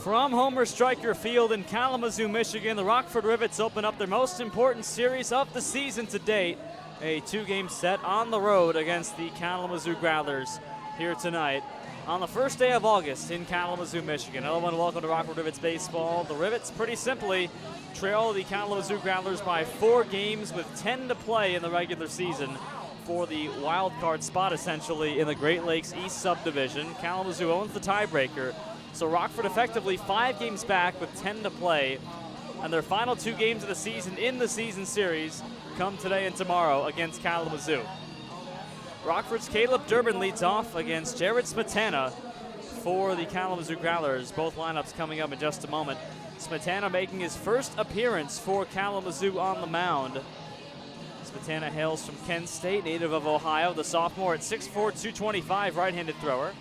From Homer Stryker Field in Kalamazoo, Michigan, the Rockford Rivets open up their most important series of the season to date. A two-game set on the road against the Kalamazoo Growlers here tonight on the first day of August in Kalamazoo, Michigan. Hello and welcome to Rockford Rivets Baseball. The Rivets pretty simply trail the Kalamazoo Growlers by 4 games with 10 to play in the regular season for the wild card spot essentially in the Great Lakes East Subdivision. Kalamazoo owns the tiebreaker. So Rockford effectively 5 games back with 10 to play, and their final 2 games of the season in the season series come today and tomorrow against Kalamazoo. Rockford's Caleb Durbin leads off against Jared Smetana for the Kalamazoo Growlers. Both lineups coming up in just a moment. Smetana making his first appearance for Kalamazoo on the mound. Smetana hails from Kent State, native of Ohio, the sophomore at 6'4", 225, right-handed thrower.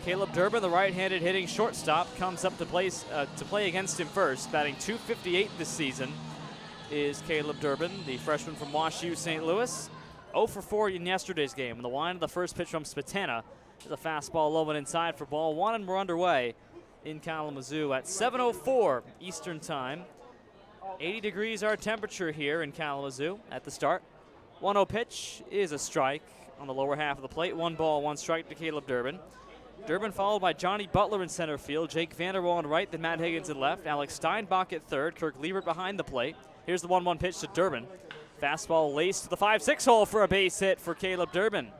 Caleb Durbin, the right-handed hitting shortstop, comes up to play against him first. Batting .258 this season is Caleb Durbin, the freshman from WashU St. Louis. 0 for 4 in yesterday's game. And the line of the first pitch from Smetana is a fastball low and inside for ball 1, and we're underway in Kalamazoo at 7:04 Eastern Time. 80 degrees our temperature here in Kalamazoo at the start. 1-0 pitch is a strike on the lower half of the plate. 1 ball, 1 strike to Caleb Durbin. Durbin followed by Johnny Butler in center field, Jake Vanderwall on right, then Matt Higgins in left, Alex Steinbach at third, Kirk Liebert behind the plate. Here's the 1-1 pitch to Durbin. Fastball laced to the 5-6 hole for a base hit for Caleb Durbin.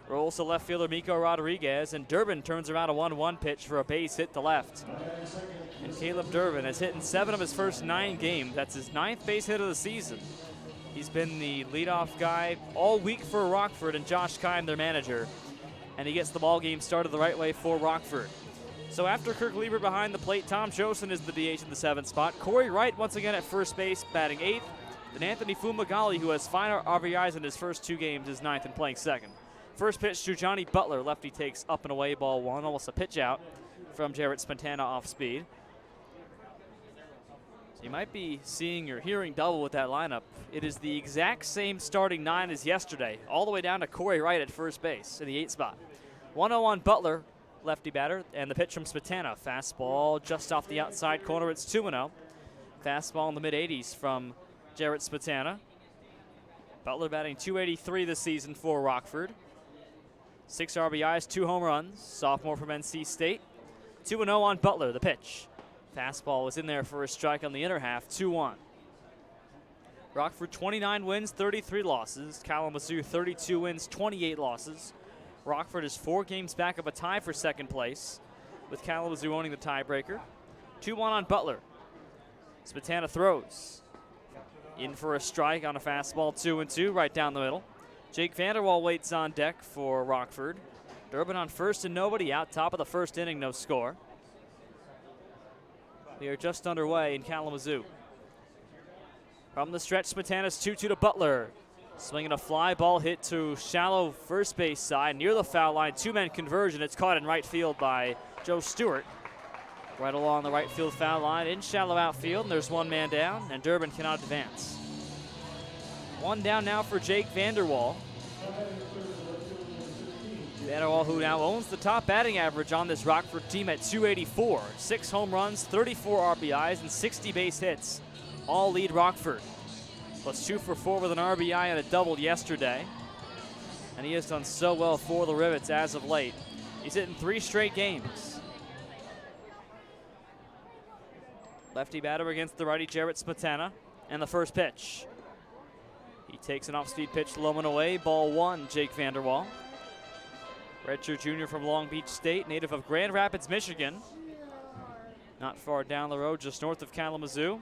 Rolls to left fielder Miko Rodriguez, and Durbin turns around a 1-1 pitch for a base hit to left. And Caleb Durbin has hit in 7 of his first 9 games. That's his 9th base hit of the season. He's been the leadoff guy all week for Rockford and Josh Kime, their manager. And he gets the ball game started the right way for Rockford. So after Kirk Liebert behind the plate, Tom Josen is the DH in the 7th spot. Cory Wright once again at first base, batting 8th. Then Anthony Fumagalli, who has 5 RBIs in his first 2 games, is 9th and playing 2nd. First pitch to Johnny Butler. Lefty takes up and away, ball 1. Almost a pitch out from Jared Smetana off speed. So you might be seeing or hearing double with that lineup. It is the exact same starting 9 as yesterday, all the way down to Cory Wright at first base in the 8th spot. 1-0 on Butler, lefty batter, and the pitch from Smetana. Fastball just off the outside corner. It's 2-0. Fastball in the mid-80s from Jared Smetana. Butler batting .283 this season for Rockford. 6 RBIs, 2 home runs. Sophomore from NC State. 2-0 on Butler, the pitch. Fastball was in there for a strike on the inner half, 2-1. Rockford 29 wins, 33 losses. Kalamazoo 32 wins, 28 losses. Rockford is 4 games back of a tie for 2nd place, with Kalamazoo owning the tiebreaker. 2-1 on Butler. Smetana throws. In for a strike on a fastball, 2-2, right down the middle. Jake Vanderwall waits on deck for Rockford. Durbin on first and nobody out, top of the first inning, no score. We are just underway in Kalamazoo. From the stretch, Smetana's 2-2 to Butler. Swinging a fly ball hit to shallow first base side near the foul line. 2-man conversion. It's caught in right field by Joe Stewart. Right along the right field foul line in shallow outfield. And there's 1 man down, and Durbin cannot advance. 1 down now for Jake Vanderwall. Vanderwall, who now owns the top batting average on this Rockford team at .284. 6 home runs, 34 RBIs, and 60 base hits. All lead Rockford. Plus 2 for 4 with an RBI and a double yesterday. And he has done so well for the Rivets as of late. He's hit in 3 straight games. Lefty batter against the righty Jared Smetana. And the first pitch. He takes an off-speed pitch low and away. Ball 1, Jake Vanderwall. Redshirt junior from Long Beach State, native of Grand Rapids, Michigan. Not far down the road, just north of Kalamazoo.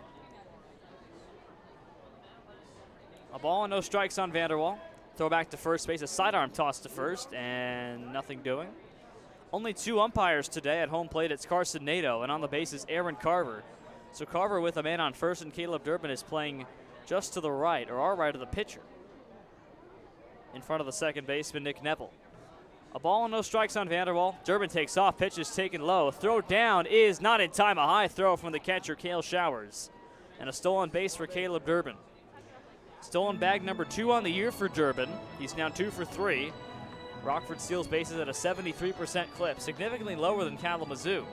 A ball and no strikes on Vanderwall. Throw back to first base, a sidearm toss to first, and nothing doing. Only 2 umpires today at home plate. It's Carson Nato, and on the base is Aaron Carver. So Carver with a man on first, and Caleb Durbin is playing just to the right, or our right of the pitcher. In front of the second baseman, Nick Neville. A ball and no strikes on Vanderwall. Durbin takes off, pitch is taken low. Throw down is not in time. A high throw from the catcher, Cale Showers. And a stolen base for Caleb Durbin. Stolen bag number 2 on the year for Durbin. He's now 2 for 3. Rockford steals bases at a 73% clip, significantly lower than Kalamazoo.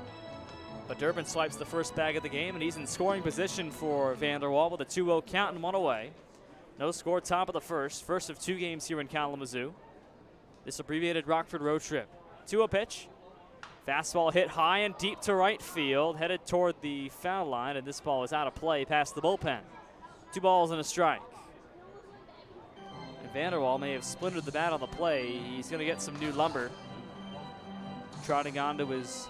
But Durbin swipes the first bag of the game, and he's in scoring position for Vanderwall with a 2-0 count and 1 away. No score, top of the first of 2 games here in Kalamazoo. This abbreviated Rockford road trip. 2-0 pitch. Fastball hit high and deep to right field, headed toward the foul line, and this ball is out of play past the bullpen. 2 balls and a strike. And Vanderwall may have splintered the bat on the play. He's going to get some new lumber. Trotting onto his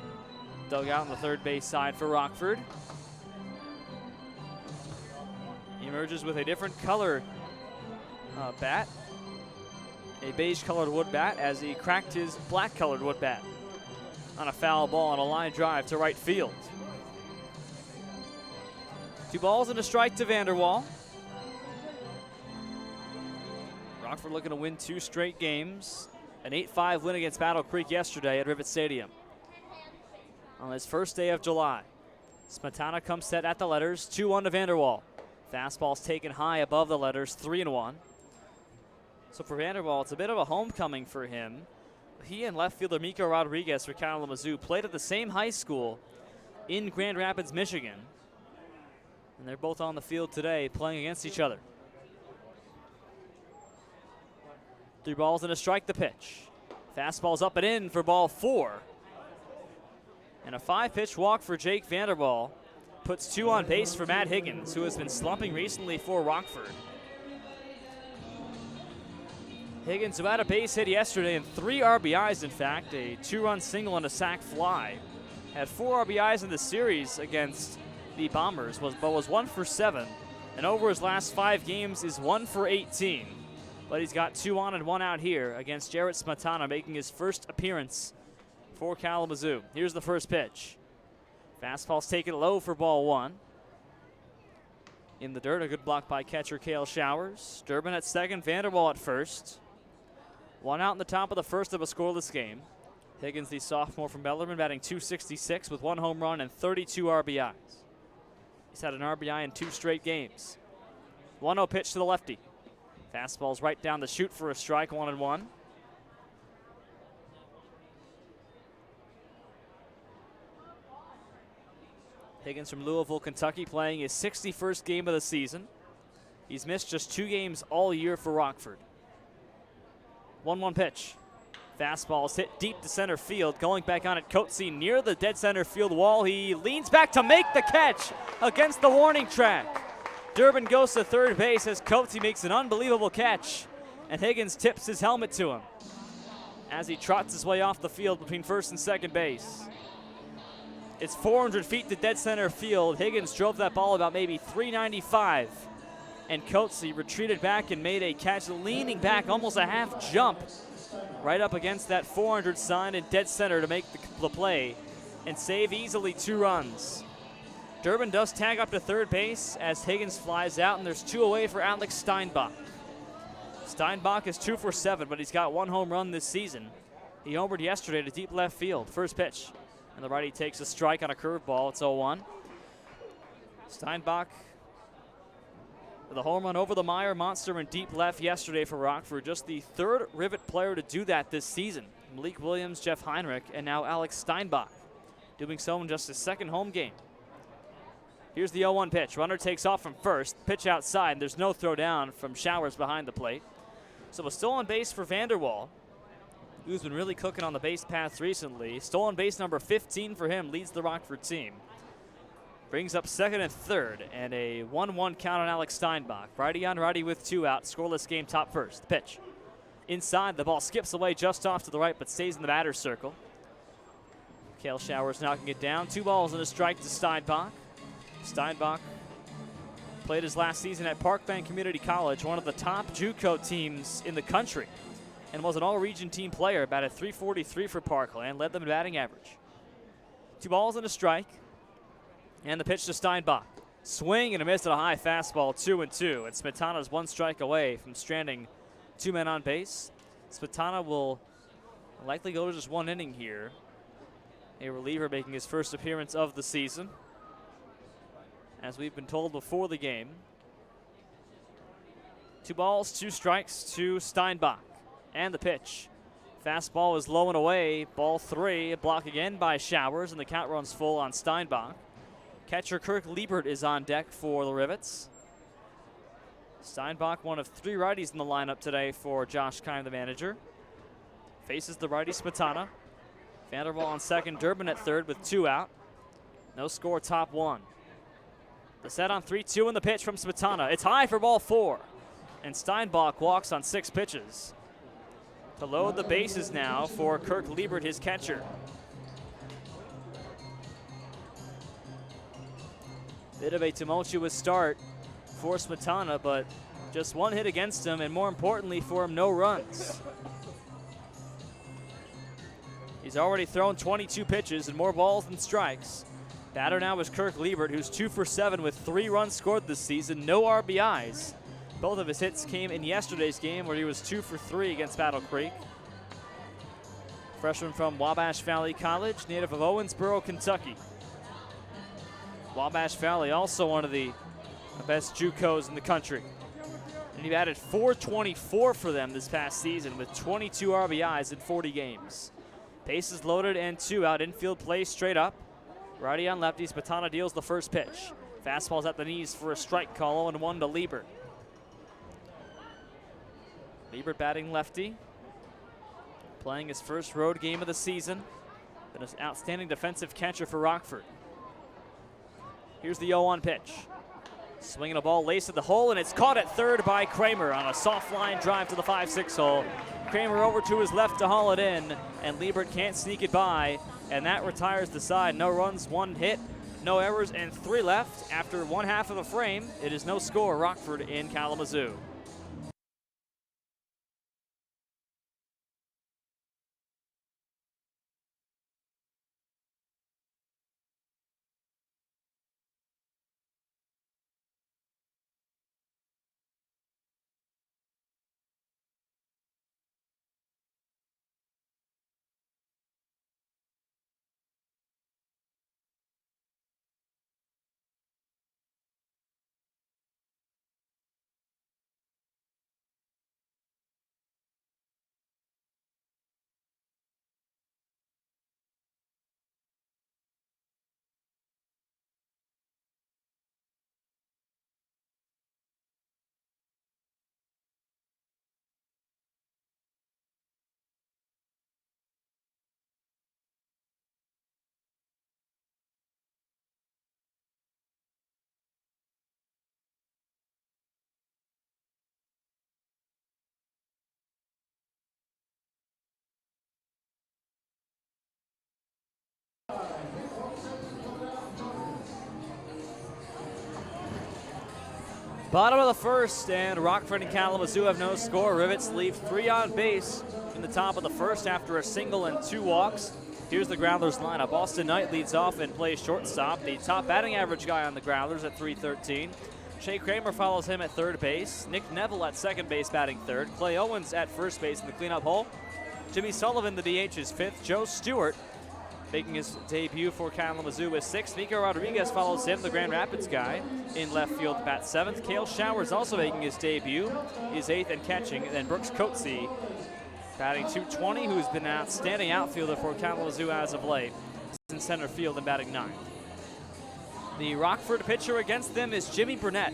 dugout on the third base side for Rockford. He emerges with a different color bat. A beige-colored wood bat as he cracked his black-colored wood bat on a foul ball on a line drive to right field. 2 balls and a strike to Vanderwall. Rockford looking to win 2 straight games. An 8-5 win against Battle Creek yesterday at Rivet Stadium. On his first day of July, Smetana comes set at the letters, 2-1 to Vanderwall. Fastball's taken high above the letters, 3-1. So for Vanderwall, it's a bit of a homecoming for him. He and left fielder Miko Rodriguez for Kalamazoo played at the same high school in Grand Rapids, Michigan. And they're both on the field today playing against each other. 3 balls and a strike, the pitch. Fastball's up and in for ball 4. And a 5-pitch walk for Jake Vanderwall puts 2 on base for Matt Higgins, who has been slumping recently for Rockford. Higgins, who had a base hit yesterday and 3 RBIs, in fact, a 2-run single and a sac fly. Had 4 RBIs in the series against the Bombers, but was 1 for 7. And over his last 5 games is 1 for 18. But he's got 2 on and 1 out here against Jarrett Smetana, making his first appearance for Kalamazoo. Here's the first pitch. Fastball's taken low for ball 1. In the dirt, a good block by catcher Cale Showers. Durbin at second, Vanderwall at first. 1 out in the top of the first of a scoreless game. Higgins, the sophomore from Bellarmine, batting .266 with 1 home run and 32 RBIs. He's had an RBI in 2 straight games. 1-0 pitch to the lefty. Fastball's right down the chute for a strike, 1-1. Higgins from Louisville, Kentucky, playing his 61st game of the season. He's missed just 2 games all year for Rockford. 1-1 pitch. Fastball is hit deep to center field. Going back on it, Coetzee near the dead center field wall. He leans back to make the catch against the warning track. Durbin goes to third base as Coetzee makes an unbelievable catch, and Higgins tips his helmet to him as he trots his way off the field between first and second base. It's 400 feet to dead center field. Higgins drove that ball about maybe 395. And Coetzee retreated back and made a catch, leaning back almost a half jump right up against that 400 sign in dead center to make the play and save easily 2 runs. Durbin does tag up to third base as Higgins flies out, and there's 2 away for Alex Steinbach. Steinbach is 2 for 7, but he's got 1 home run this season. He homered yesterday to deep left field. First pitch, and the righty takes a strike on a curveball. It's 0-1. Steinbach with a home run over the Meyer monster in deep left yesterday for Rockford. Just the 3rd Rivet player to do that this season. Malik Williams, Jeff Heinrich, and now Alex Steinbach doing so in just his 2nd home game. Here's the 0-1 pitch. Runner takes off from first. Pitch outside, and there's no throw down from Showers behind the plate. So a stolen base for Vanderwall, who's been really cooking on the base paths recently. Stolen base number 15 for him, leads the Rockford team. Brings up second and third, and a 1-1 count on Alex Steinbach. Righty on righty with 2 out. Scoreless game, top first. The pitch. Inside, the ball skips away just off to the right, but stays in the batter's circle. Cale Showers knocking it down. 2 balls and a strike to Steinbach. Steinbach played his last season at Parkland Community College, one of the top JUCO teams in the country, and was an all-region team player, batted .343 for Parkland, led them in batting average. 2 balls and a strike. And the pitch to Steinbach. Swing and a miss at a high fastball, 2-2. And Smetana's 1 strike away from stranding 2 men on base. Smetana will likely go to just 1 inning here. A reliever making his first appearance of the season, as we've been told before the game. 2 balls, 2 strikes to Steinbach. And the pitch. Fastball is low and away. Ball 3. A block again by Showers, and the count runs full on Steinbach. Catcher Kirk Liebert is on deck for the Rivets. Steinbach, one of 3 righties in the lineup today for Josh Kime, the manager. Faces the righty Smetana. Vanderbilt on second, Durbin at third with 2 out. No score, top 1. The set on 3-2 and the pitch from Smetana. It's high for ball 4. And Steinbach walks on 6 pitches. To load the bases now for Kirk Liebert, his catcher. Bit of a tumultuous start for Smetana, but just 1 hit against him, and more importantly for him, no runs. He's already thrown 22 pitches and more balls than strikes. Batter now is Kirk Liebert, who's 2 for 7 with 3 runs scored this season, no RBIs. Both of his hits came in yesterday's game where he was 2 for 3 against Battle Creek. Freshman from Wabash Valley College, native of Owensboro, Kentucky. Wabash Valley, also one of the best JUCOs in the country. And he batted .424 for them this past season with 22 RBIs in 40 games. Bases loaded and 2 out. Infield play straight up. Righty on lefty. Smetana deals the first pitch. Fastball's at the knees for a strike call, 0-1 to Liebert. Liebert batting lefty. Playing his first road game of the season. Been an outstanding defensive catcher for Rockford. Here's the 0-1 pitch. Swinging a ball laced at the hole, and it's caught at third by Kramer on a soft line drive to the 5-6 hole. Kramer over to his left to haul it in, and Liebert can't sneak it by, and that retires the side. No runs, 1 hit, no errors, and 3 left. After 1/2 of the frame, it is no score, Rockford in Kalamazoo. Bottom of the first, and Rockford and Kalamazoo have no score. Rivets leave 3 on base in the top of the first after a single and 2 walks. Here's the Growlers lineup. Austin Knight leads off and plays shortstop, the top batting average guy on the Growlers at .313. Shea Kramer follows him at third base. Nick Neville at second base batting third. Clay Owens at first base in the cleanup hole. Jimmy Sullivan, the DH, is fifth. Joe Stewart making his debut for Kalamazoo with 6th. Nico Rodriguez follows him, the Grand Rapids guy, in left field to bat 7th. Cale Showers also making his debut. He's 8th and catching. And then Brooks Coetzee batting .220, who's been an outstanding outfielder for Kalamazoo as of late. He's in center field and batting 9th. The Rockford pitcher against them is Jimmy Burnett,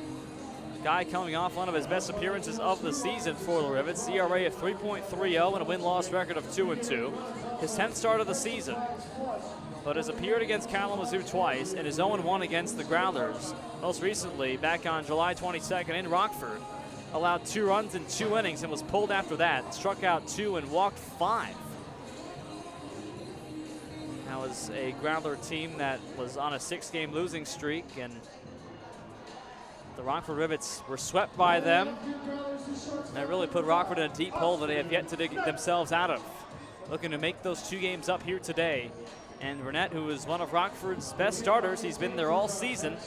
a guy coming off one of his best appearances of the season for the Rivets. ERA of 3.30 and a win-loss record of 2-2. His 10th start of the season, but has appeared against Kalamazoo twice and is 0-1 against the Growlers. Most recently, back on July 22nd in Rockford, allowed 2 runs in 2 innings and was pulled after that. Struck out 2 and walked 5. That was a Growler team that was on a 6-game losing streak, and the Rockford Rivets were swept by them. That really put Rockford in a deep hole that they have yet to dig themselves out of. Looking to make those 2 games up here today. And Burnett, who is one of Rockford's best starters, he's been there all season.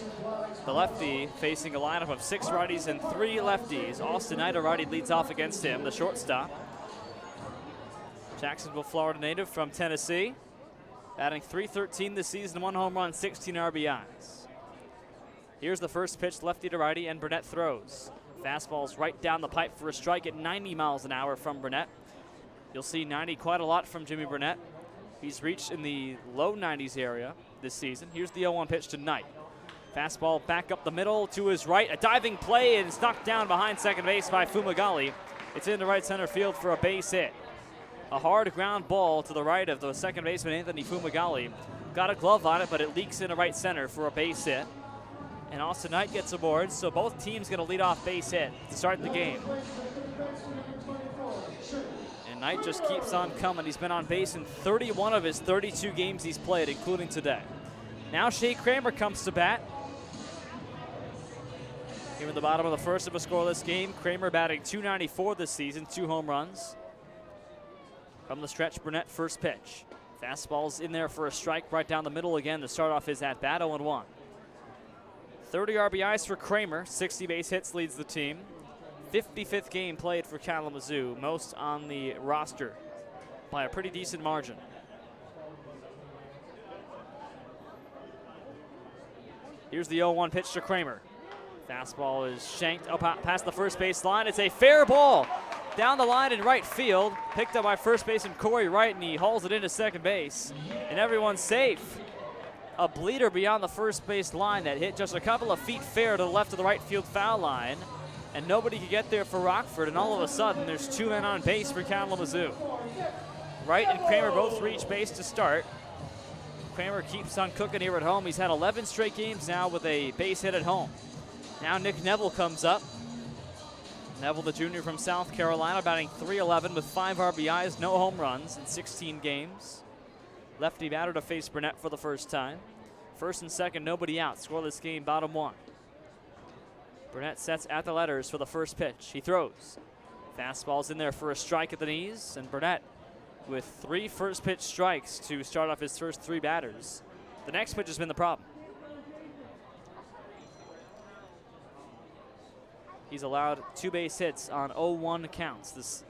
The lefty facing a lineup of 6 righties and 3 lefties. Austin Knight, a righty, leads off against him, the shortstop. Jacksonville, Florida native from Tennessee. Batting .313 this season, 1 home run, 16 RBIs. Here's the first pitch, lefty to righty, and Burnett throws. Fastball's right down the pipe for a strike at 90 miles an hour from Burnett. You'll see 90 quite a lot from Jimmy Burnett. He's reached in the low 90s area this season. Here's the 0-1 pitch to Knight. Fastball back up the middle to his right. A diving play, and it's knocked down behind second base by Fumagalli. It's into right center field for a base hit. A hard ground ball to the right of the second baseman, Anthony Fumagalli. Got a glove on it, but it leaks into right center for a base hit. And Austin Knight gets aboard, so both teams get a leadoff base hit to start the game. And Knight just keeps on coming. He's been on base in 31 of his 32 games he's played, including today. Now Shea Kramer comes to bat. Here in the bottom of the first of a scoreless game, Kramer batting .294 this season, 2 home runs. From the stretch, Burnett first pitch. Fastball's in there for a strike right down the middle again to start off his at-bat, 0-1. 30 RBIs for Kramer, 60 base hits leads the team. 55th game played for Kalamazoo, most on the roster by a pretty decent margin. Here's the 0-1 pitch to Kramer. Fastball is shanked up past the first base line. It's a fair ball down the line in right field. Picked up by first baseman Cory Wright, and he hauls it into second base. And everyone's safe. A bleeder beyond the first base line that hit just a couple of feet fair to the left of the right field foul line. And nobody could get there for Rockford, and all of a sudden there's 2 men on base for Kalamazoo. Wright and Kramer both reach base to start. Kramer keeps on cooking here at home. He's had 11 straight games now with a base hit at home. Now Nick Neville comes up. Neville, the junior from South Carolina, batting .311 with 5 RBIs, no home runs in 16 games. Lefty batter to face Burnett for the first time. First and second, nobody out. Scoreless game, bottom 1. Burnett sets at the letters for the first pitch. He throws. Fastball's in there for a strike at the knees, and Burnett with 3 first pitch strikes to start off his first 3 batters. The next pitch has been the problem. He's allowed 2 base hits on 0-1 counts this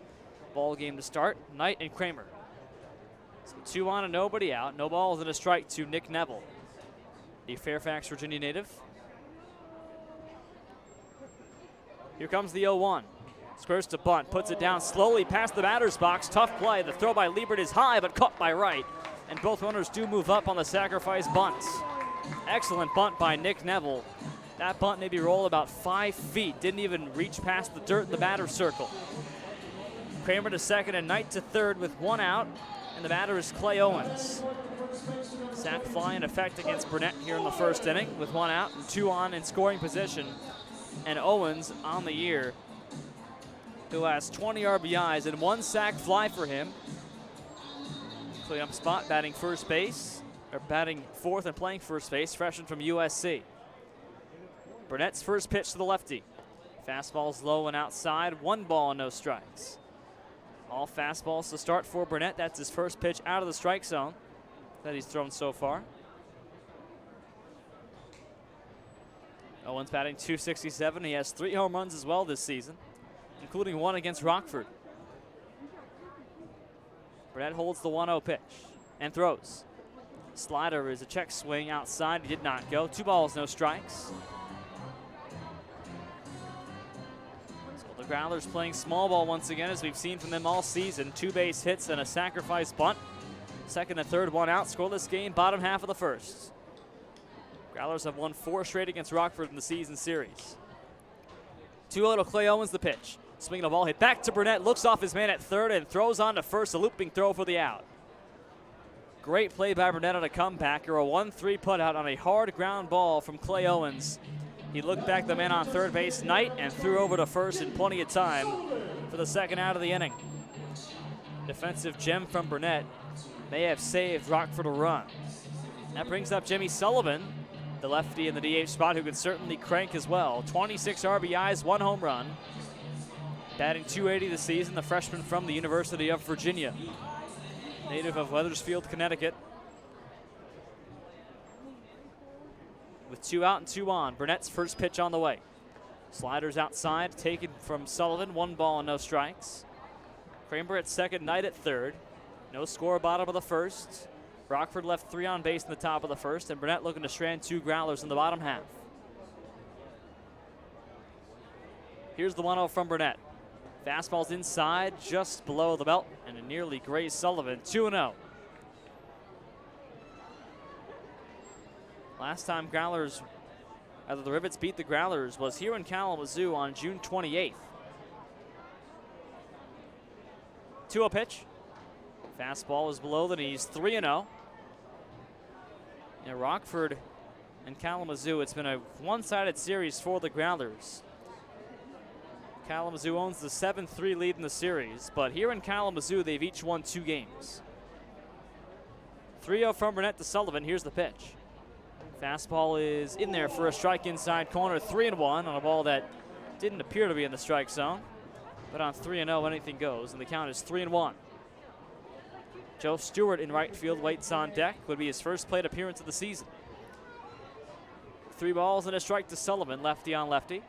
ball game to start. Knight and Kramer. So 2 on and nobody out. No balls and a strike to Nick Neville, the Fairfax, Virginia native. Here comes the 0-1. Squares to bunt, puts it down slowly past the batter's box. Tough play. The throw by Liebert is high, but caught by Wright. And both runners do move up on the sacrifice bunts. Excellent bunt by Nick Neville. That bunt maybe rolled about 5 feet. Didn't even reach past the dirt in the batter's circle. Kramer to second and Knight to third with 1 out. And the batter is Clay Owens. Sac fly in effect against Burnett here in the first inning with 1 out and 2 on in scoring position. And Owens on the year, who has 20 RBIs and 1 sac fly for him. Cleanup spot, batting first base, or batting fourth and playing first base, freshman from USC. Burnett's first pitch to the lefty. Fastball's low and outside, 1 ball and no strikes. All fastballs to start for Burnett. That's his first pitch out of the strike zone that he's thrown so far. Owens batting .267. He has 3 home runs as well this season, including 1 against Rockford. Burnett holds the 1-0 pitch and throws. Slider is a check swing outside. He did not go. 2 balls, no strikes. So the Growlers playing small ball once again, as we've seen from them all season. 2 base hits and a sacrifice bunt. Second and third, 1 out. Scoreless game, bottom half of the first. Growlers have won 4 straight against Rockford in the season series. 2-0 to Clay Owens, the pitch. Swinging a ball hit back to Burnett, looks off his man at third and throws on to first, a looping throw for the out. Great play by Burnett on a comebacker, a 1-3 put out on a hard ground ball from Clay Owens. He looked back the man on third base, Knight, and threw over to first in plenty of time for the second out of the inning. Defensive gem from Burnett may have saved Rockford a run. That brings up Jimmy Sullivan, the lefty in the DH spot, who could certainly crank as well. 26 RBIs, 1 home run. Batting .280 this season, the freshman from the University of Virginia. Native of Wethersfield, Connecticut. With 2 out and 2 on, Burnett's first pitch on the way. Sliders outside, taken from Sullivan, 1 ball and no strikes. Kramer at second, Knight at third. No score, bottom of the first. Rockford left 3 on base in the top of the first, and Burnett looking to strand 2 Growlers in the bottom half. Here's the 1-0 from Burnett. Fastball's inside, just below the belt, and it nearly grazed Sullivan. 2-0. Last time the Rivets beat the Growlers was here in Kalamazoo on June 28th. 2-0 pitch. Fastball is below the knees, 3-0. In Rockford and Kalamazoo, it's been a one-sided series for the Growlers. Kalamazoo owns the 7-3 lead in the series, but here in Kalamazoo, they've each won 2 games. 3-0 from Burnett to Sullivan. Here's the pitch. Fastball is in there for a strike inside corner, 3-1 on a ball that didn't appear to be in the strike zone. But on 3-0, anything goes, and the count is 3-1. Joe Stewart in right field waits on deck. Would be his first plate appearance of the season. 3 balls and a strike to Sullivan, lefty on lefty.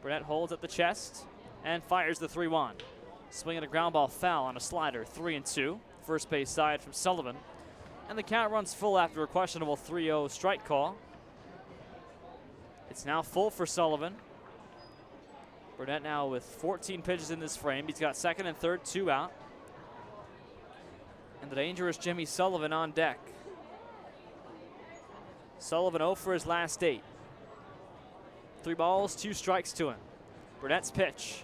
Burnett holds at the chest and fires the 3-1. Swinging a ground ball foul on a slider, 3-2. First base side from Sullivan. And the count runs full after a questionable 3-0 strike call. It's now full for Sullivan. Burnett now with 14 pitches in this frame. He's got second and third, 2 out. And the dangerous Jimmy Sullivan on deck. Sullivan 0 for his last 8. 3 balls, 2 strikes to him. Burnett's pitch.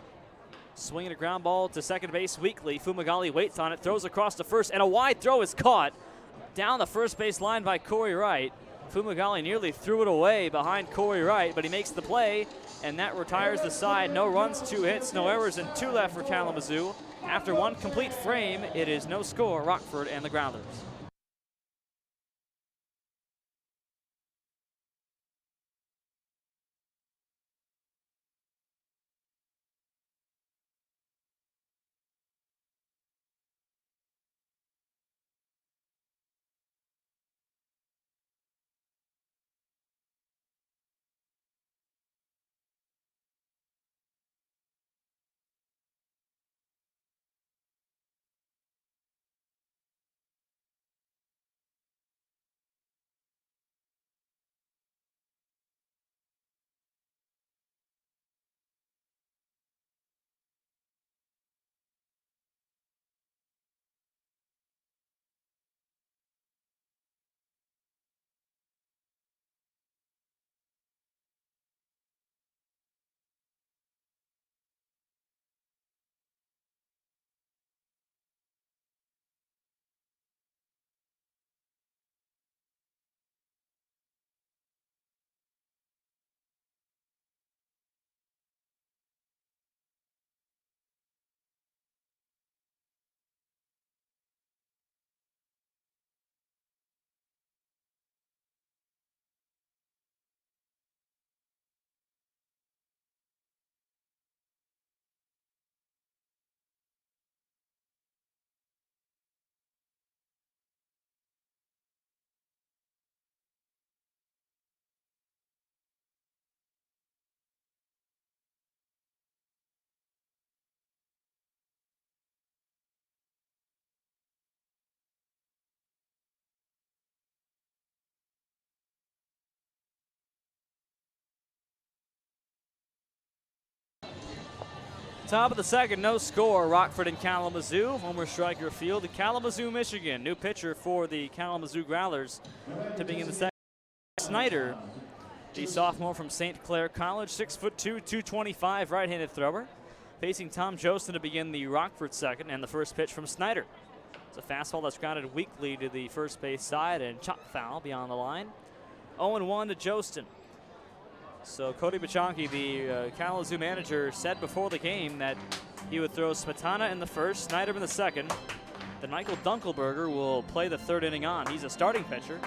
Swinging a ground ball to second base weakly. Fumagalli waits on it, throws across to first, and a wide throw is caught down the first base line by Cory Wright. Fumagalli nearly threw it away behind Cory Wright, but he makes the play, and that retires the side. No runs, 2 hits, no errors, and 2 left for Kalamazoo. After 1 complete frame, it is no score, Rockford and the Growlers. Top of the second, no score. Rockford and Kalamazoo. Homer Striker Field, Kalamazoo, Michigan. New pitcher for the Kalamazoo Growlers to begin the second. Snyder, the sophomore from St. Clair College, 6'2", 225, right-handed thrower. Facing Tom Jostin to begin the Rockford second, and the first pitch from Snyder. It's a fastball that's grounded weakly to the first base side and chop foul beyond the line. 0-1 to Jostin. So Cody Bachonki, the Kalamazoo manager, said before the game that he would throw Smetana in the first, Snyder in the second. Then Michael Dunkelberger will play the third inning on. He's a starting pitcher,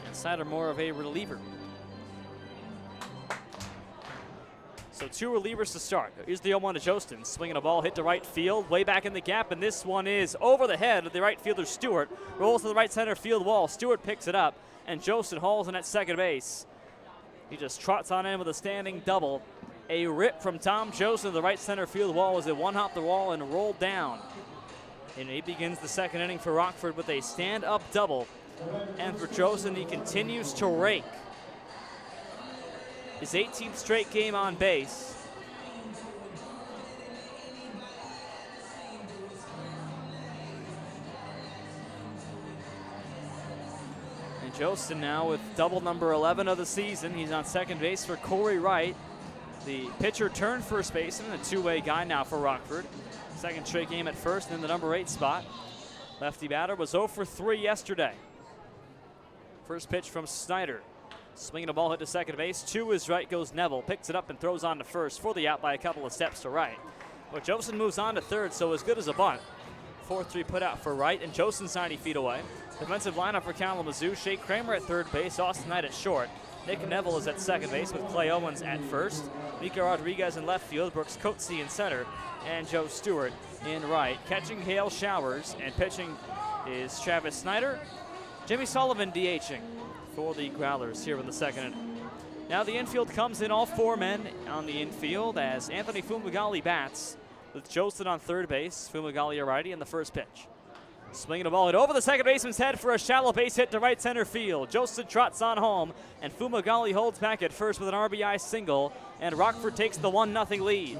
and Snyder more of a reliever. So 2 relievers to start. Here's the 0-1 to Jostin, swinging a ball hit to right field, way back in the gap, and this one is over the head of the right fielder Stewart. Rolls to the right center field wall. Stewart picks it up, and Jostin hauls in at second base. He just trots on in with a standing double. A rip from Tom Jostin to the right center field wall as it one-hopped the wall and rolled down. And he begins the second inning for Rockford with a stand-up double. And for Jostin, he continues to rake. His 18th straight game on base. And Jostin now with double number 11 of the season. He's on second base for Cory Wright. The pitcher turned first baseman, a two-way guy now for Rockford. Second straight game at first in the number 8 spot. Lefty batter was 0 for 3 yesterday. First pitch from Snyder. Swinging a ball hit to second base. To his right goes Neville. Picks it up and throws on to first for the out by a couple of steps to right. But Jostin moves on to third, so as good as a bunt. 4-3 put out for Wright, and Jostin's 90 feet away. Defensive lineup for Kalamazoo. Shea Kramer at third base. Austin Knight at short. Nick Neville is at second base with Clay Owens at first. Mika Rodriguez in left field. Brooks Coetzee in center. And Joe Stewart in right. Catching Hale Showers, and pitching is Travis Snyder. Jimmy Sullivan DHing for the Growlers here in the second inning. Now the infield comes in, all 4 men on the infield as Anthony Fumagalli bats with Jostin on third base. Fumagalli a righty in the first pitch. Swinging a ball hit over the second baseman's head for a shallow base hit to right center field. Jostin trots on home, and Fumagalli holds back at first with an RBI single, and Rockford takes the 1-0 lead.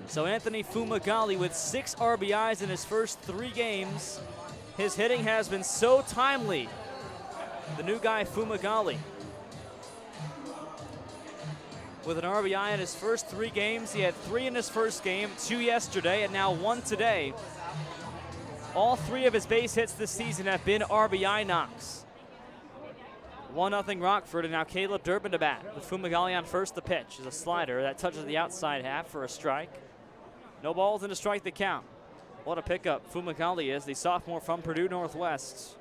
So Anthony Fumagalli with 6 RBIs in his first 3 games. His hitting has been so timely. The new guy, Fumagalli, with an RBI in his first 3 games. He had 3 in his first game, 2 yesterday, and now 1 today. All 3 of his base hits this season have been RBI knocks. 1-0 Rockford, and now Caleb Durbin to bat. With Fumagalli on first, the pitch is a slider that touches the outside half for a strike. No balls and a strike to count. What a pickup Fumagalli is, the sophomore from Purdue Northwest.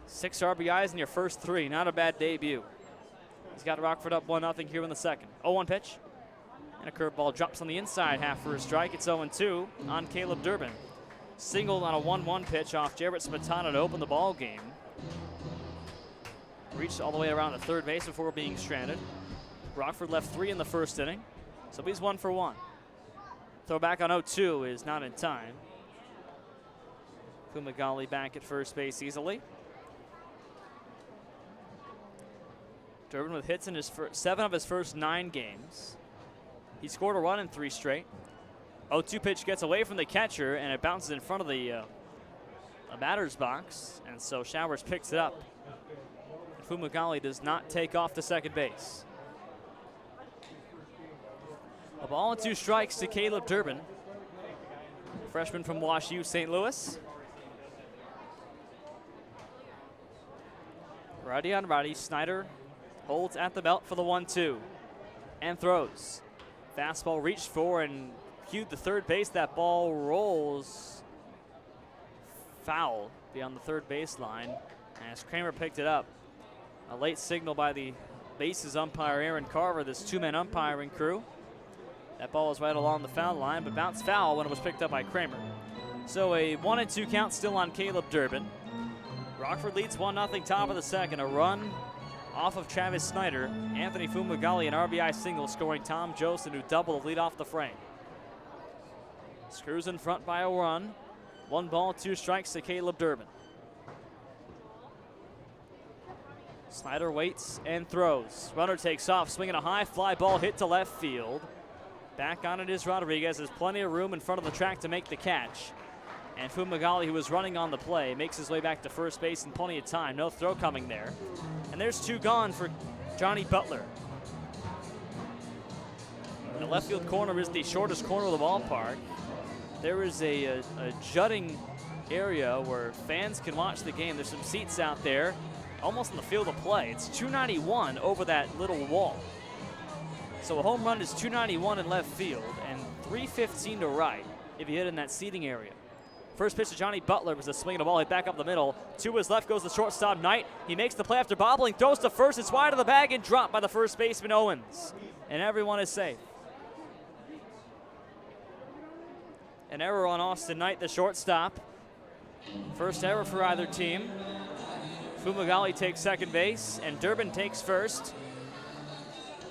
6 RBIs in your first 3, not a bad debut. He's got Rockford up 1-0 here in the second. 0-1 pitch, and a curveball drops on the inside half for a strike. It's 0-2 on Caleb Durbin. Singled on a 1-1 pitch off Jarrett Smetana to open the ball game. Reached all the way around the third base before being stranded. Rockford left 3 in the first inning, so he's 1 for 1. Throw back on 0-2 is not in time. Fumagalli back at first base easily. Durbin with hits in his 7 of his first 9 games. He scored a run in 3 straight. 0-2 pitch gets away from the catcher, and it bounces in front of the batter's box, and so Showers picks it up. Fumagalli does not take off to second base. A ball and 2 strikes to Caleb Durbin, freshman from Wash U St. Louis. Righty on righty, Snyder holds at the belt for the 1-2 and throws. Fastball reached for and cued to third base. That ball rolls foul beyond the third baseline as Kramer picked it up. A late signal by the bases umpire Aaron Carver, this 2-man umpiring crew. That ball is right along the foul line, but bounced foul when it was picked up by Kramer. So a 1-2 count still on Caleb Durbin. Rockford leads 1-0 top of the second. A run off of Travis Snyder. Anthony Fumagalli, an RBI single, scoring Tom Jostin, who doubled to lead off the frame. Screws in front by a run. 1 ball, 2 strikes to Caleb Durbin. Snyder waits and throws. Runner takes off, swinging a high fly ball hit to left field. Back on it is Rodriguez. There's plenty of room in front of the track to make the catch. And Fumagalli, who was running on the play, makes his way back to first base in plenty of time. No throw coming there. And there's 2 gone for Johnny Butler. The left field corner is the shortest corner of the ballpark. There is a jutting area where fans can watch the game. There's some seats out there, almost in the field of play. It's 291 over that little wall. So a home run is 291 in left field and 315 to right if you hit in that seating area. First pitch to Johnny Butler was a swing and a ball hit back up the middle. To his left goes the shortstop Knight. He makes the play after bobbling, throws to first. It's wide of the bag and dropped by the first baseman Owens. And everyone is safe. An error on Austin Knight, the shortstop. First error for either team. Fumagalli takes second base and Durbin takes first.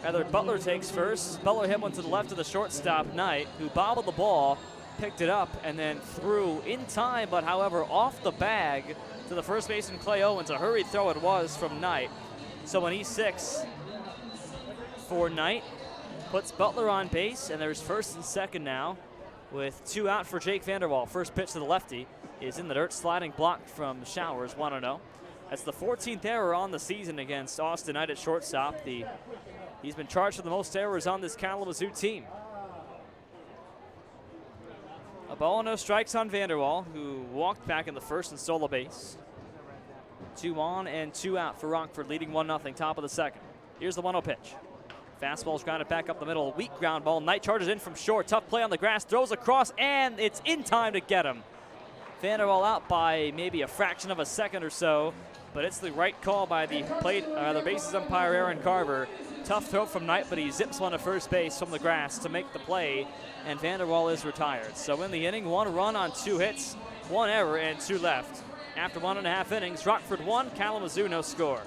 Rather, Butler takes first. Butler hit one to the left of the shortstop, Knight, who bobbled the ball, picked it up, and then threw in time, but however, off the bag to the first baseman, Clay Owens. A hurried throw it was from Knight. So an E6 for Knight puts Butler on base, and there's first and second now with 2 out for Jake Vanderwall. First pitch to the lefty is in the dirt, sliding block from Showers, 1-0. That's the 14th error on the season against Austin Knight at shortstop. He's been charged with the most errors on this Kalamazoo team. A ball and no strikes on Vanderwall, who walked back in the first and stole a base. 2 on and 2 out for Rockford, leading 1-0, top of the second. Here's the 1-0 pitch. Fastball's grounded back up the middle, a weak ground ball. Knight charges in from short, tough play on the grass, throws across, and it's in time to get him. Vanderwall out by maybe a fraction of a second or so, but it's the right call by the bases umpire Aaron Carver. Tough throw from Knight, but he zips one to first base from the grass to make the play, and Vanderwall is retired. So in the inning, 1 run on 2 hits, 1 error, and 2 left. After 1.5 innings, Rockford 1, Kalamazoo no score.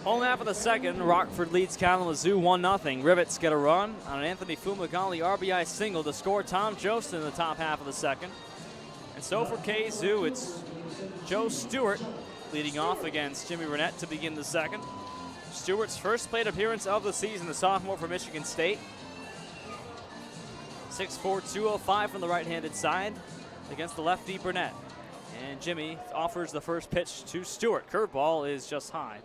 Home half of the second, Rockford leads Kalamazoo 1-0. Rivets get a run on an Anthony Fumagalli RBI single to score Tom Jost in the top half of the second. And so for KZoo, it's Joe Stewart leading off against Jimmy Burnett to begin the second. Stewart's first plate appearance of the season, the sophomore from Michigan State. 6'4", 205 from the right-handed side against the lefty Burnett. And Jimmy offers the first pitch to Stewart. Curveball is just high.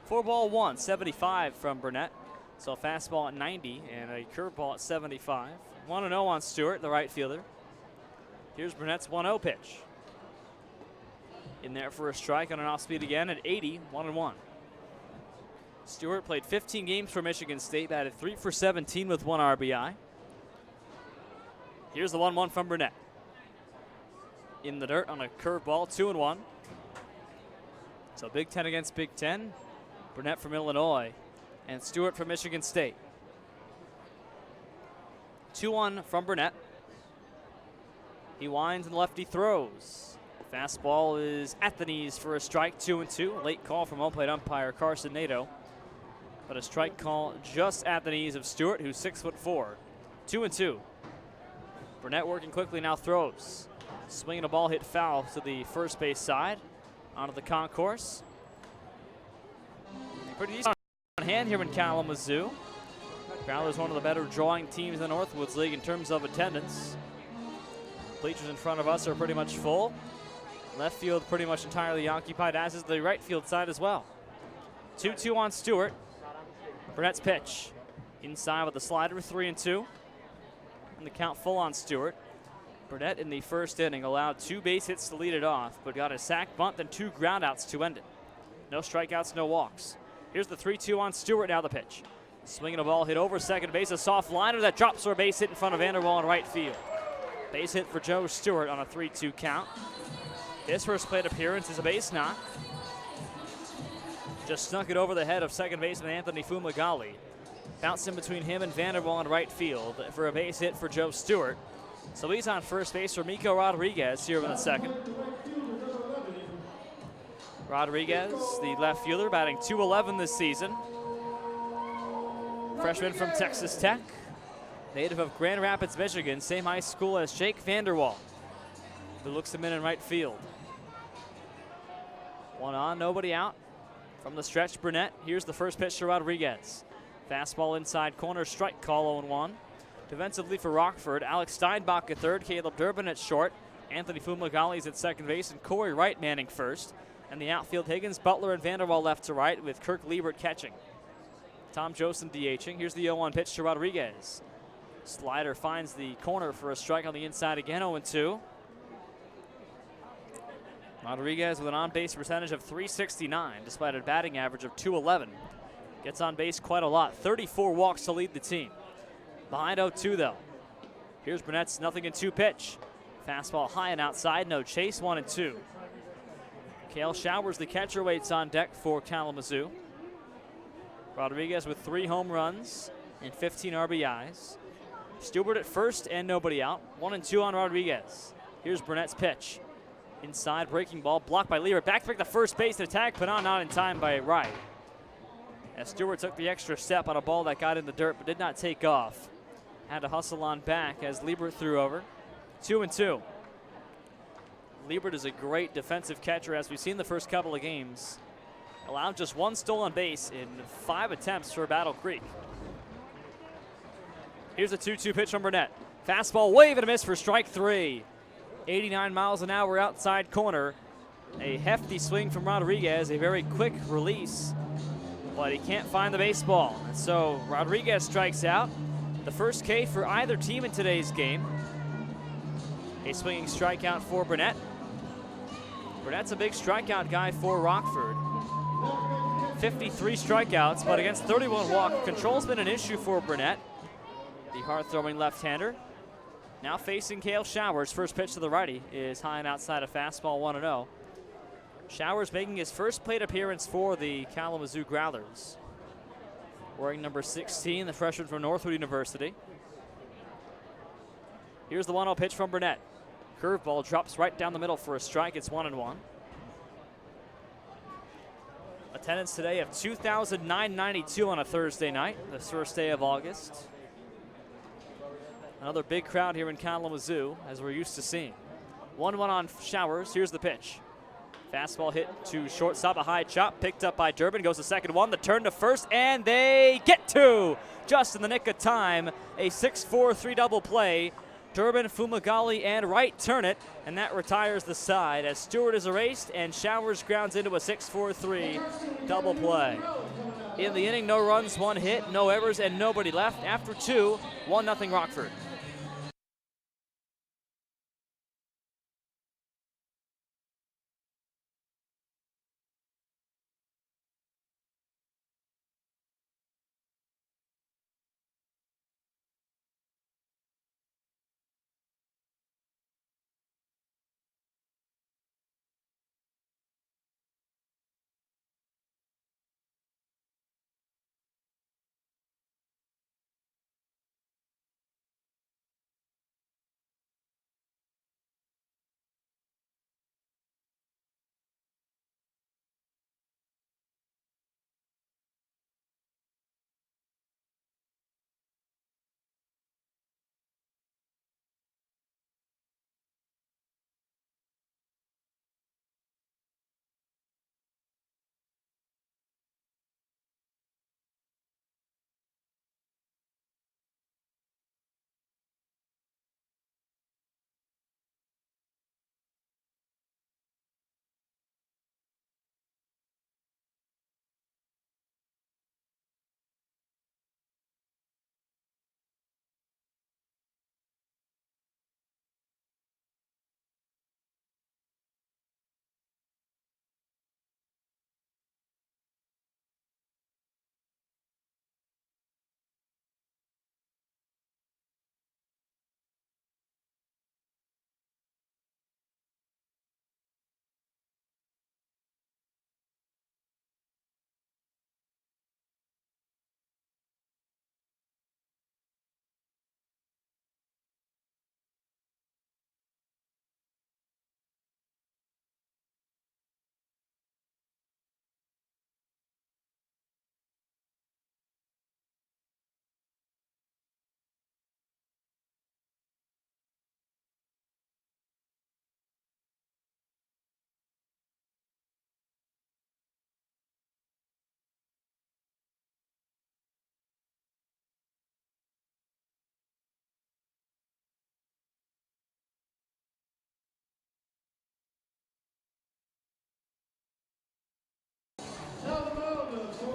4-1, 75 from Burnett. So a fastball at 90 and a curveball at 75. 1-0 on Stewart, the right fielder. Here's Burnett's 1-0 pitch. In there for a strike on an off-speed again at 80, 1-1. Stewart played 15 games for Michigan State, batted 3 for 17 with 1 RBI. Here's the 1-1 from Burnett. In the dirt on a curveball, 2-1. So Big Ten against Big Ten. Burnett from Illinois and Stewart from Michigan State. 2-1 from Burnett. He winds and lefty throws. Fastball is at the knees for a strike, 2-2. Late call from home plate umpire Carson Nato. But a strike call just at the knees of Stewart, who's 6'4". 2-2. Burnett working quickly now, throws. Swinging a ball hit foul to the first base side onto the concourse. Pretty decent on hand here in Kalamazoo. Growlers one of the better drawing teams in the Northwoods League in terms of attendance. Bleachers in front of us are pretty much full. Left field pretty much entirely occupied, as is the right field side as well. 2-2 on Stewart. Burnett's pitch. Inside with the slider, 3-2. And the count full on Stewart. Burnett in the first inning allowed 2 base hits to lead it off, but got a sac bunt and 2 groundouts to end it. No strikeouts, no walks. Here's the 3-2 on Stewart, now the pitch. Swinging a ball hit over second base, a soft liner that drops for a base hit in front of Vanderwall in right field. Base hit for Joe Stewart on a 3-2 count. His first plate appearance is a base knock. Just snuck it over the head of second baseman Anthony Fumagalli. Bounced in between him and Vanderwall in right field for a base hit for Joe Stewart. So he's on first base for Miko Rodriguez here in the second. Rodriguez, the left fielder, batting .211 this season. Freshman from Texas Tech, native of Grand Rapids, Michigan, same high school as Jake Vanderwall, who looks him in right field. One on, nobody out. From the stretch, Burnett. Here's the first pitch to Rodriguez. Fastball inside corner, strike call 0-1. Defensively for Rockford, Alex Steinbach at third, Caleb Durbin at short, Anthony Fumagalli's at second base, and Cory Wright manning first. And the outfield, Higgins, Butler, and Vanderwall left to right, with Kirk Liebert catching. Tom Josten DHing. Here's the 0-1 pitch to Rodriguez. Slider finds the corner for a strike on the inside again, 0-2. Rodriguez with an on-base percentage of .369, despite a batting average of .211. Gets on base quite a lot. 34 walks to lead the team. Behind 0-2 though. Here's Burnett's 0-2 pitch. Fastball high and outside, no chase, 1-2. Cale Showers, the catcher, waits on deck for Kalamazoo. Rodriguez with 3 home runs and 15 RBIs. Stewart at first and nobody out. 1-2 on Rodriguez. Here's Burnett's pitch. Inside, breaking ball, blocked by Liebert. Back to pick the first base attack, but not in time by Wright. As Stewart took the extra step on a ball that got in the dirt but did not take off. Had to hustle on back as Liebert threw over. 2-2. Liebert is a great defensive catcher, as we've seen the first couple of games. Allowed just 1 stolen base in 5 attempts for Battle Creek. Here's a 2-2 pitch from Burnett. Fastball, wave and a miss for strike 3. 89 miles an hour outside corner. A hefty swing from Rodriguez, a very quick release, but he can't find the baseball. And so Rodriguez strikes out. The first K for either team in today's game. A swinging strikeout for Burnett. Burnett's a big strikeout guy for Rockford. 53 strikeouts, but against 31 walk. Control's been an issue for Burnett, the hard-throwing left-hander. Now facing Cale Showers. First pitch to the righty is high and outside, a fastball, 1-0. Showers making his first plate appearance for the Kalamazoo Growlers. Wearing number 16, the freshman from Northwood University. Here's the 1-0 pitch from Burnett. Curveball drops right down the middle for a strike. It's 1-1. Attendance today of 2,992 on a Thursday night, the first day of August. Another big crowd here in Kalamazoo, as we're used to seeing. 1-1 on Showers. Here's the pitch. Fastball hit to shortstop, a high chop, picked up by Durbin, goes to second one, the turn to first, and they get to, just in the nick of time, a 6-4-3 double play. Durbin, Fumagalli, and Wright turn it, and that retires the side as Stewart is erased and Showers grounds into a 6-4-3 double play. In the inning, no runs, 1 hit, no errors, and nobody left. After 2, 1-0 Rockford.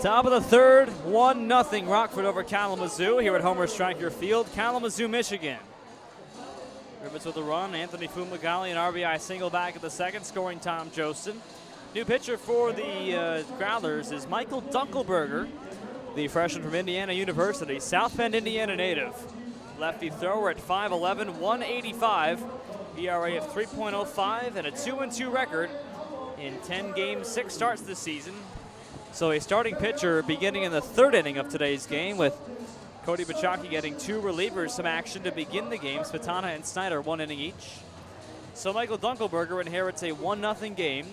Top of the third, 1-0 Rockford over Kalamazoo here at Homer Stryker Field, Kalamazoo, Michigan. Rivets with a run, Anthony Fumagalli, an RBI single back at the second, scoring Tom Jostin. New pitcher for the Growlers is Michael Dunkelberger, the freshman from Indiana University, South Bend, Indiana native. Lefty thrower at 5'11", 185, ERA of 3.05, and a 2-2 record in 10 games, 6 starts this season. So a starting pitcher beginning in the third inning of today's game, with Cody Bachaki getting 2 relievers some action to begin the game. Spatana and Snyder 1 inning each. So Michael Dunkelberger inherits a 1-0 game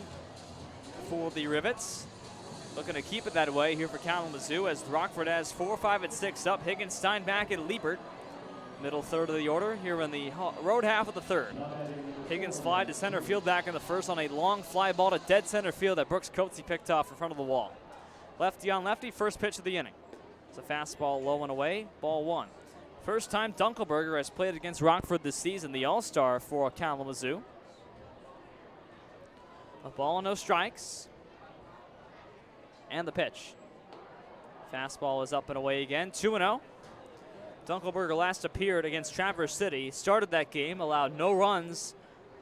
for the Rivets. Looking to keep it that way here for Kalamazoo, as Rockford has 4, 5, and 6 up. Higgins, Steinbach, and Liebert. Middle third of the order here in the road half of the third. Higgins fly to center field back in the first on a long fly ball to dead center field that Brooks Coates picked off in front of the wall. Lefty on lefty, first pitch of the inning. It's a fastball low and away, ball 1. First time Dunkelberger has played against Rockford this season, the all-star for Kalamazoo. A ball and no strikes. And the pitch. Fastball is up and away again, 2-0. Dunkelberger last appeared against Traverse City, started that game, allowed no runs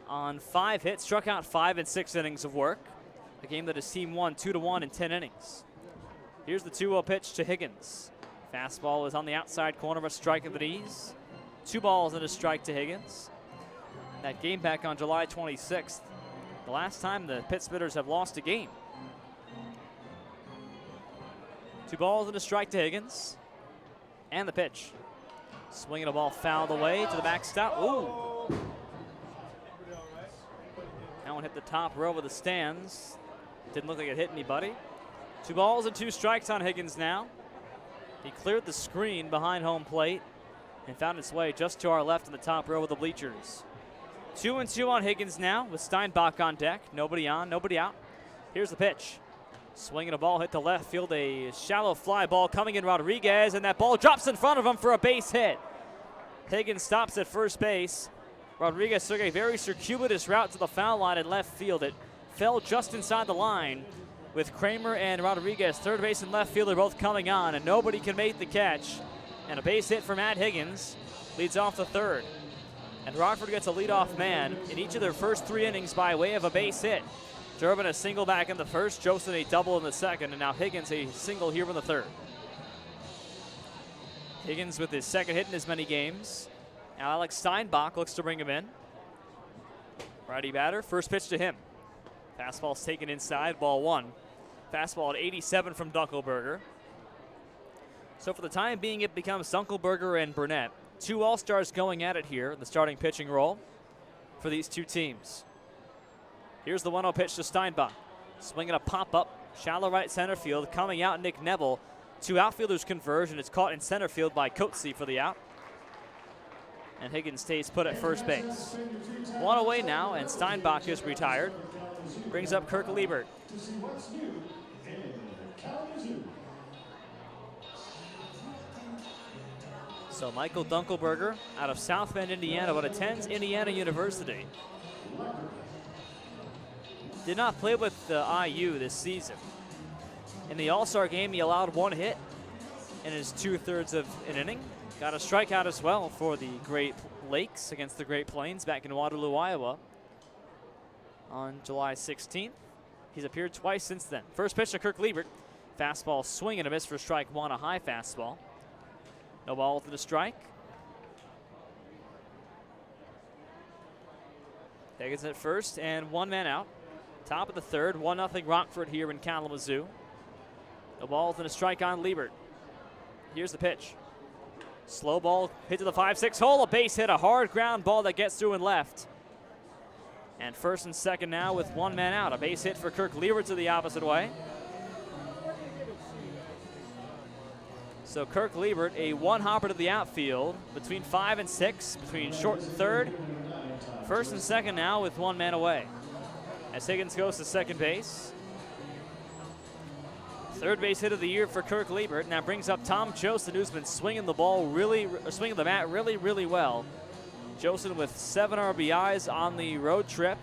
on 5 hits, struck out 5 in 6 innings of work. A game that his team won 2-1 in 10 innings. Here's the 2-0 pitch to Higgins. Fastball is on the outside corner of a strike of the knees. 2 balls and a strike to Higgins. That game back on July 26th, the last time the Pit Spitters have lost a game. 2 balls and a strike to Higgins. And the pitch. Swinging a ball fouled away to the backstop. Ooh. That one hit the top row of the stands. Didn't look like it hit anybody. 2 balls and 2 strikes on Higgins now. He cleared the screen behind home plate and found its way just to our left in the top row of the bleachers. 2-2 on Higgins now with Steinbach on deck. Nobody on, nobody out. Here's the pitch. Swinging a ball hit to left field, a shallow fly ball coming in Rodriguez, and that ball drops in front of him for a base hit. Higgins stops at first base. Rodriguez took a very circuitous route to the foul line in left field. It fell just inside the line with Kramer and Rodriguez, third base and left fielder, both coming on, and nobody can make the catch. And a base hit for Matt Higgins leads off the third. And Rockford gets a leadoff man in each of their first 3 innings by way of a base hit. Durbin a single back in the first, Joseph a double in the second, and now Higgins a single here in the third. Higgins with his second hit in as many games. Now Alex Steinbach looks to bring him in. Righty batter, first pitch to him. Fastball's taken inside, ball 1. Fastball at 87 from Dunkelberger. So for the time being, it becomes Dunkelberger and Burnett. 2 all-stars going at it here in the starting pitching role for these 2 teams. Here's the 1-0 pitch to Steinbach. Swinging a pop-up, shallow right center field. Coming out, Nick Neville. 2 outfielders converge, and it's caught in center field by Coatsey for the out. And Higgins stays put at first base. 1 away now, and Steinbach is retired. Brings up Kirk Liebert. So Michael Dunkelberger out of South Bend, Indiana, but attends Indiana University. Did not play with IU this season. In the All-Star game, he allowed 1 hit in his 2/3 of an inning. Got a strikeout as well for the Great Lakes against the Great Plains back in Waterloo, Iowa on July 16th. He's appeared twice since then. First pitch to Kirk Liebert. Fastball swing and a miss for strike 1, a high fastball. No ball to the strike. Higgins at first and 1 man out. Top of the third, 1-0 Rockford here in Kalamazoo. No balls and a strike on Liebert. Here's the pitch. Slow ball hit to the 5-6 hole. A base hit, a hard ground ball that gets through and left. And first and second now with 1 man out. A base hit for Kirk Liebert to the opposite way. So Kirk Liebert, a 1-hopper to the outfield between 5 and 6, between short and third. First and second now with 1 man away. As Higgins goes to second base. Third base hit of the year for Kirk Liebert. Now brings up Tom Joseph, who's been swinging the bat really well. Joseph with 7 RBIs on the road trip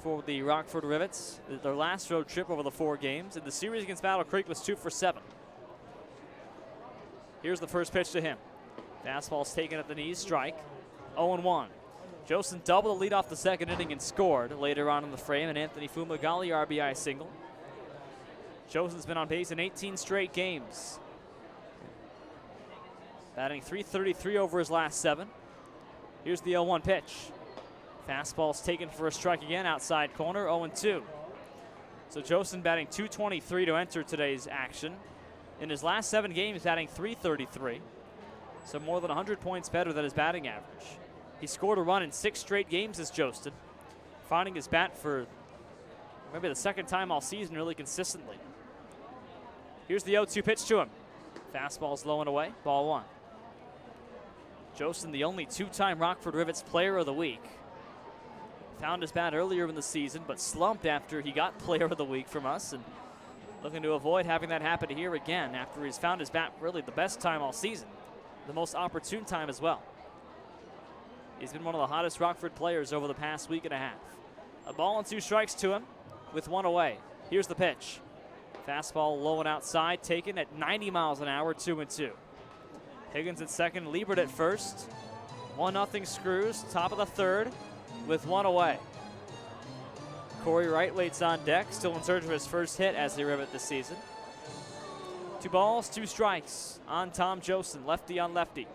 for the Rockford Rivets. Their last road trip over the 4 games. And the series against Battle Creek was 2 for 7. Here's the first pitch to him. Fastball's taken at the knees, strike. 0-1. Jostin doubled the lead off the second inning and scored later on in the frame. And Anthony Fumagalli RBI single. Jostin's been on base in 18 straight games. Batting .333 over his last 7. Here's the 0-1 pitch. Fastball's taken for a strike again, outside corner, 0-2. So Jostin batting .223 to enter today's action. In his last 7 games, batting .333. So more than 100 points better than his batting average. He scored a run in 6 straight games as Jostin, finding his bat for maybe the second time all season really consistently. Here's the 0-2 pitch to him. Fastball's low and away, ball 1. Jostin, the only 2-time Rockford Rivets Player of the Week. Found his bat earlier in the season, but slumped after he got Player of the Week from us, and looking to avoid having that happen here again after he's found his bat really the best time all season, the most opportune time as well. He's been one of the hottest Rockford players over the past week and a half. A ball and 2 strikes to him with 1 away. Here's the pitch. Fastball low and outside, taken at 90 miles an hour, 2-2. Higgins at second, Liebert at first. 1-0 Screws, top of the 3rd with 1 away. Cory Wright waits on deck, still in search of his first hit as a Rivet this season. 2 balls, 2 strikes on Tom Jostin, lefty on lefty.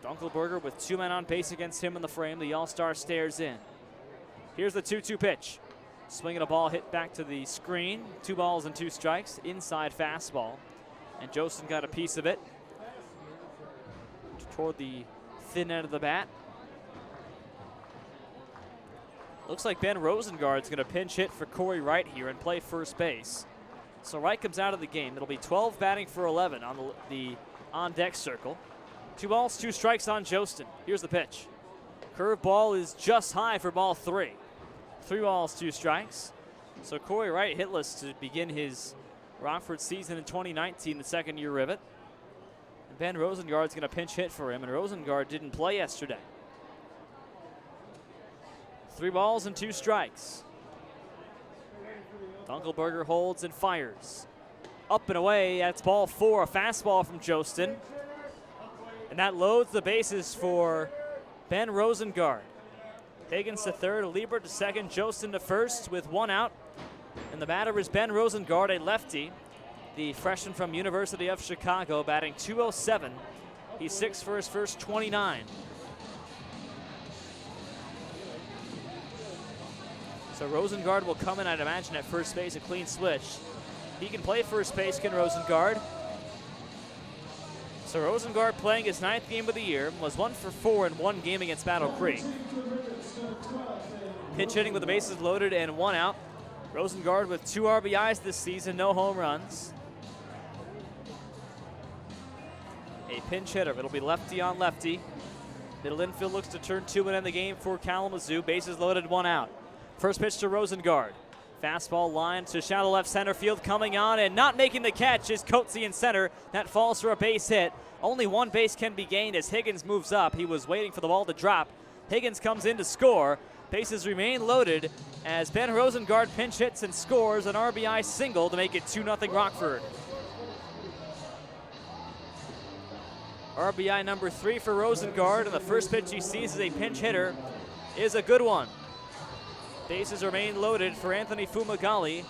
Dunkelberger with 2 men on base against him in the frame. The All-Star stares in. Here's the 2-2 pitch. Swinging a ball hit back to the screen. 2 balls and 2 strikes. Inside fastball. And Jostin got a piece of it toward the thin end of the bat. Looks like Ben Rosengard's going to pinch hit for Cory Wright here and play first base. So Wright comes out of the game. It'll be 12 batting for 11 on the on-deck circle. 2 balls, 2 strikes on Jostin. Here's the pitch. Curveball is just high for ball 3. 3 balls, 2 strikes. So Cory Wright hitless to begin his Rockford season in 2019, the second-year Rivet. And Ben Rosengard's going to pinch hit for him, and Rosengard didn't play yesterday. 3 balls and 2 strikes. Dunkelberger holds and fires. Up and away, that's ball 4, a fastball from Jostin. And that loads the bases for Ben Rosengard. Higgins to third, Liebert to second, Jostin to first with 1 out. And the batter is Ben Rosengard, a lefty. The freshman from University of Chicago, batting .207. He's 6 for his first 29. So Rosengard will come in, I'd imagine, at first base, a clean switch. He can play first base, can Rosengard. So Rosengard playing his 9th game of the year, was 1 for 4 in 1 game against Battle Creek. Pitch hitting with the bases loaded and 1 out. Rosengard with 2 RBIs this season, no home runs. A pinch hitter, it'll be lefty on lefty. Middle infield looks to turn 2 and end the game for Kalamazoo. Bases loaded, 1 out. First pitch to Rosengard. Fastball line to shallow left center field, coming on and not making the catch is Coetzee in center. That falls for a base hit. Only 1 base can be gained as Higgins moves up. He was waiting for the ball to drop. Higgins comes in to score. Bases remain loaded as Ben Rosengard pinch hits and scores an RBI single to make it 2-0 Rockford. RBI number 3 for Rosengard, and the first pitch he sees as a pinch hitter is a good one. Bases remain loaded for Anthony Fumagalli,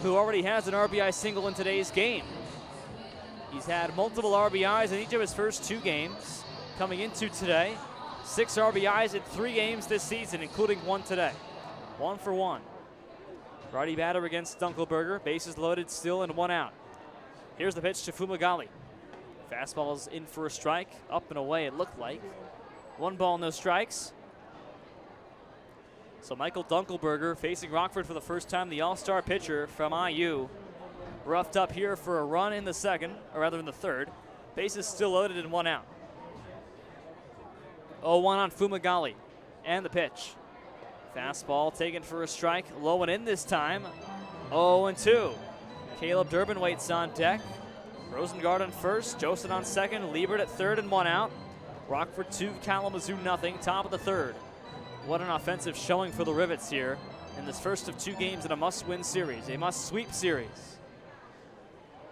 who already has an RBI single in today's game. He's had multiple RBIs in each of his first 2 games coming into today. 6 RBIs in 3 games this season, including 1 today. 1 for 1. Righty batter against Dunkelberger. Bases loaded still and 1 out. Here's the pitch to Fumagalli. Fastball's in for a strike. Up and away it looked like. 1 ball, no strikes. So Michael Dunkelberger facing Rockford for the first time, the all-star pitcher from IU. Roughed up here for a run in the second, or rather in the third. Bases still loaded and 1 out. 0-1 on Fumagalli. And the pitch. Fastball taken for a strike. Low and in this time. 0-2. Caleb Durbin waits on deck. Rosengard on first. Jostin on second. Liebert at third and 1 out. Rockford 2, Kalamazoo nothing. Top of the 3rd. What an offensive showing for the Rivets here in this first of 2 games in a must-win series, a must-sweep series.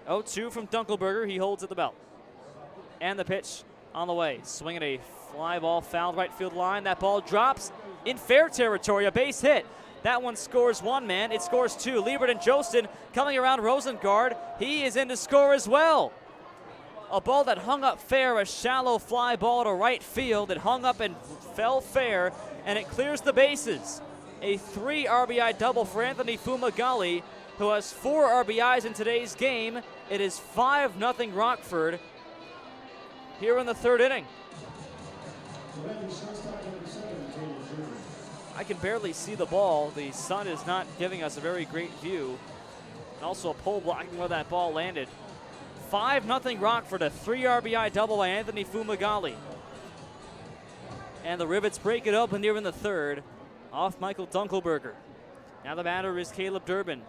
0-2 from Dunkelberger. He holds at the belt. And the pitch on the way. Swinging a fly ball, fouled right field line. That ball drops in fair territory, a base hit. That one scores 1 man. It scores 2. Liebert and Jostin coming around Rosengard. He is in to score as well. A ball that hung up fair, a shallow fly ball to right field. It hung up and fell fair, and it clears the bases. A 3 RBI double for Anthony Fumagalli, who has 4 RBIs in today's game. It is 5-0 Rockford here in the 3rd inning. I can barely see the ball. The sun is not giving us a very great view. And also a pole blocking where that ball landed. 5-0 Rockford, a 3 RBI double by Anthony Fumagalli. And the Rivets break it open here in the 3rd off Michael Dunkelberger. Now the batter is Caleb Durbin.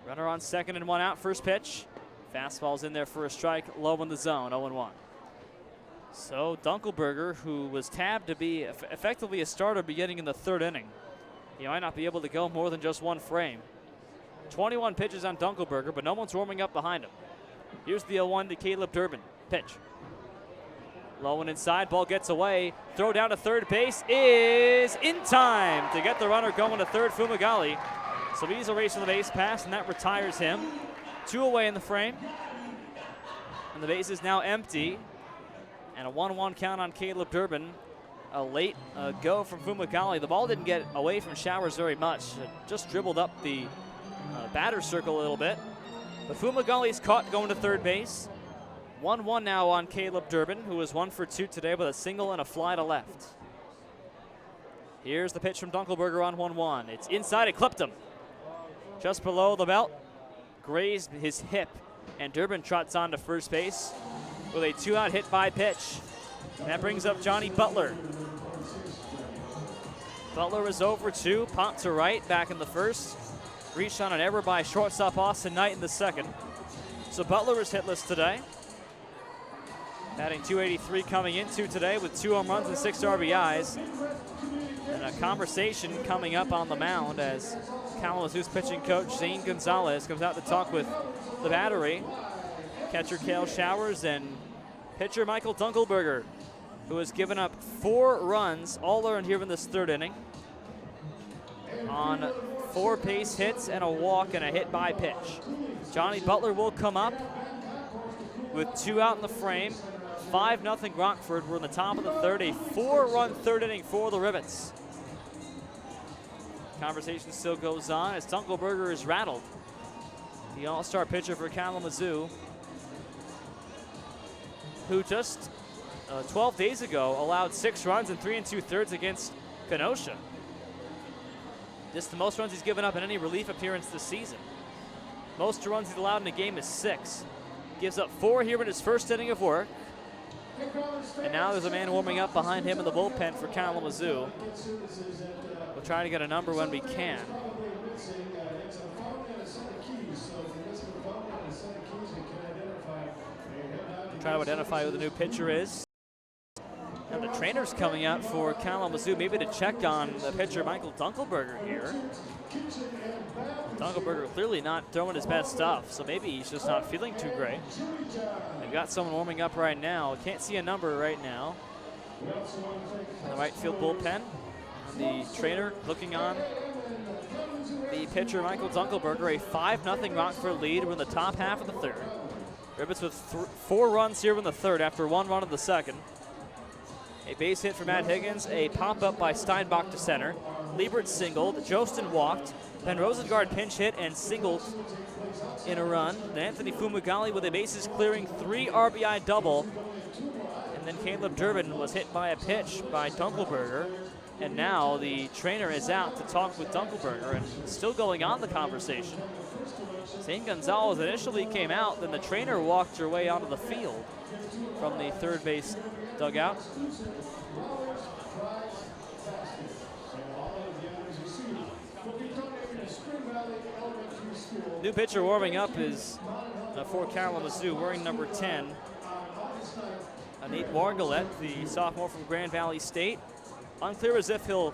Runner on 2nd and 1 out, first pitch. Fastball's in there for a strike, low in the zone, 0-1. So Dunkelberger, who was tabbed to be effectively a starter beginning in the 3rd inning, he might not be able to go more than just 1 frame. 21 pitches on Dunkelberger, but no one's warming up behind him. Here's the 0-1 to Caleb Durbin. Pitch. Low and inside, ball gets away. Throw down to third base is in time to get the runner going to third, Fumagalli. So he's erasing the base pass, and that retires him. 2 away in the frame. And the base is now empty. And a 1-1 count on Caleb Durbin. A late go from Fumagalli. The ball didn't get away from Showers very much. It just dribbled up the batter circle a little bit. But Fumagalli's caught going to third base. 1-1 now on Caleb Durbin, who was 1 for 2 today with a single and a fly to left. Here's the pitch from Dunkelberger on 1-1. It's inside, it clipped him. Just below the belt, grazed his hip, and Durbin trots on to first base with a 2-out hit by pitch. And that brings up Johnny Butler. Butler is over 2, popped to right back in the 1st. Reached on an error by shortstop Austin Knight in the 2nd. So Butler is hitless today. Batting .283 coming into today with 2 home runs and 6 RBIs. And a conversation coming up on the mound as Kalamazoo's pitching coach Zane Gonzalez comes out to talk with the battery. Catcher Cale Showers and pitcher Michael Dunkelberger, who has given up 4 runs, all earned here in this 3rd inning, on 4 base hits and a walk and a hit by pitch. Johnny Butler will come up with 2 out in the frame. 5-0 Rockford. We're in the top of the 3rd, a 4-run 3rd inning for the Rivets. Conversation still goes on as Dunkelberger is rattled. The all-star pitcher for Kalamazoo, who just 12 days ago allowed 6 runs and 3 2/3 against Kenosha. This is the most runs he's given up in any relief appearance this season. Most runs he's allowed in a game is 6. Gives up 4 here in his 1st inning of work. And now there's a man warming up behind him in the bullpen for Kalamazoo. We'll try to get a number when we can. Try to identify who the new pitcher is. And the trainer's coming out for Kalamazoo, maybe to check on the pitcher Michael Dunkelberger here. Dunkelberger clearly not throwing his best stuff, so maybe he's just not feeling too great. They've got someone warming up right now. Can't see a number right now. In the right field bullpen. And the trainer looking on the pitcher Michael Dunkelberger. A 5-0 Rockford lead. We're in the top half of the 3rd. Rivets with 4 runs here in the 3rd after 1 run in the 2nd. A base hit for Matt Higgins, a pop-up by Steinbach to center. Liebert singled, Jostin walked, then Rosengard pinch hit and singled in a run. Then Anthony Fumagalli with a bases clearing 3 RBI double. And then Caleb Durbin was hit by a pitch by Dunkelberger. And now the trainer is out to talk with Dunkelberger, and still going on the conversation. Zane Gonzalez initially came out, then the trainer walked her way onto the field from the 3rd base dugout. New pitcher warming up is for Kalamazoo, wearing number 10. Anit Wargalet, the sophomore from Grand Valley State. Unclear as if he'll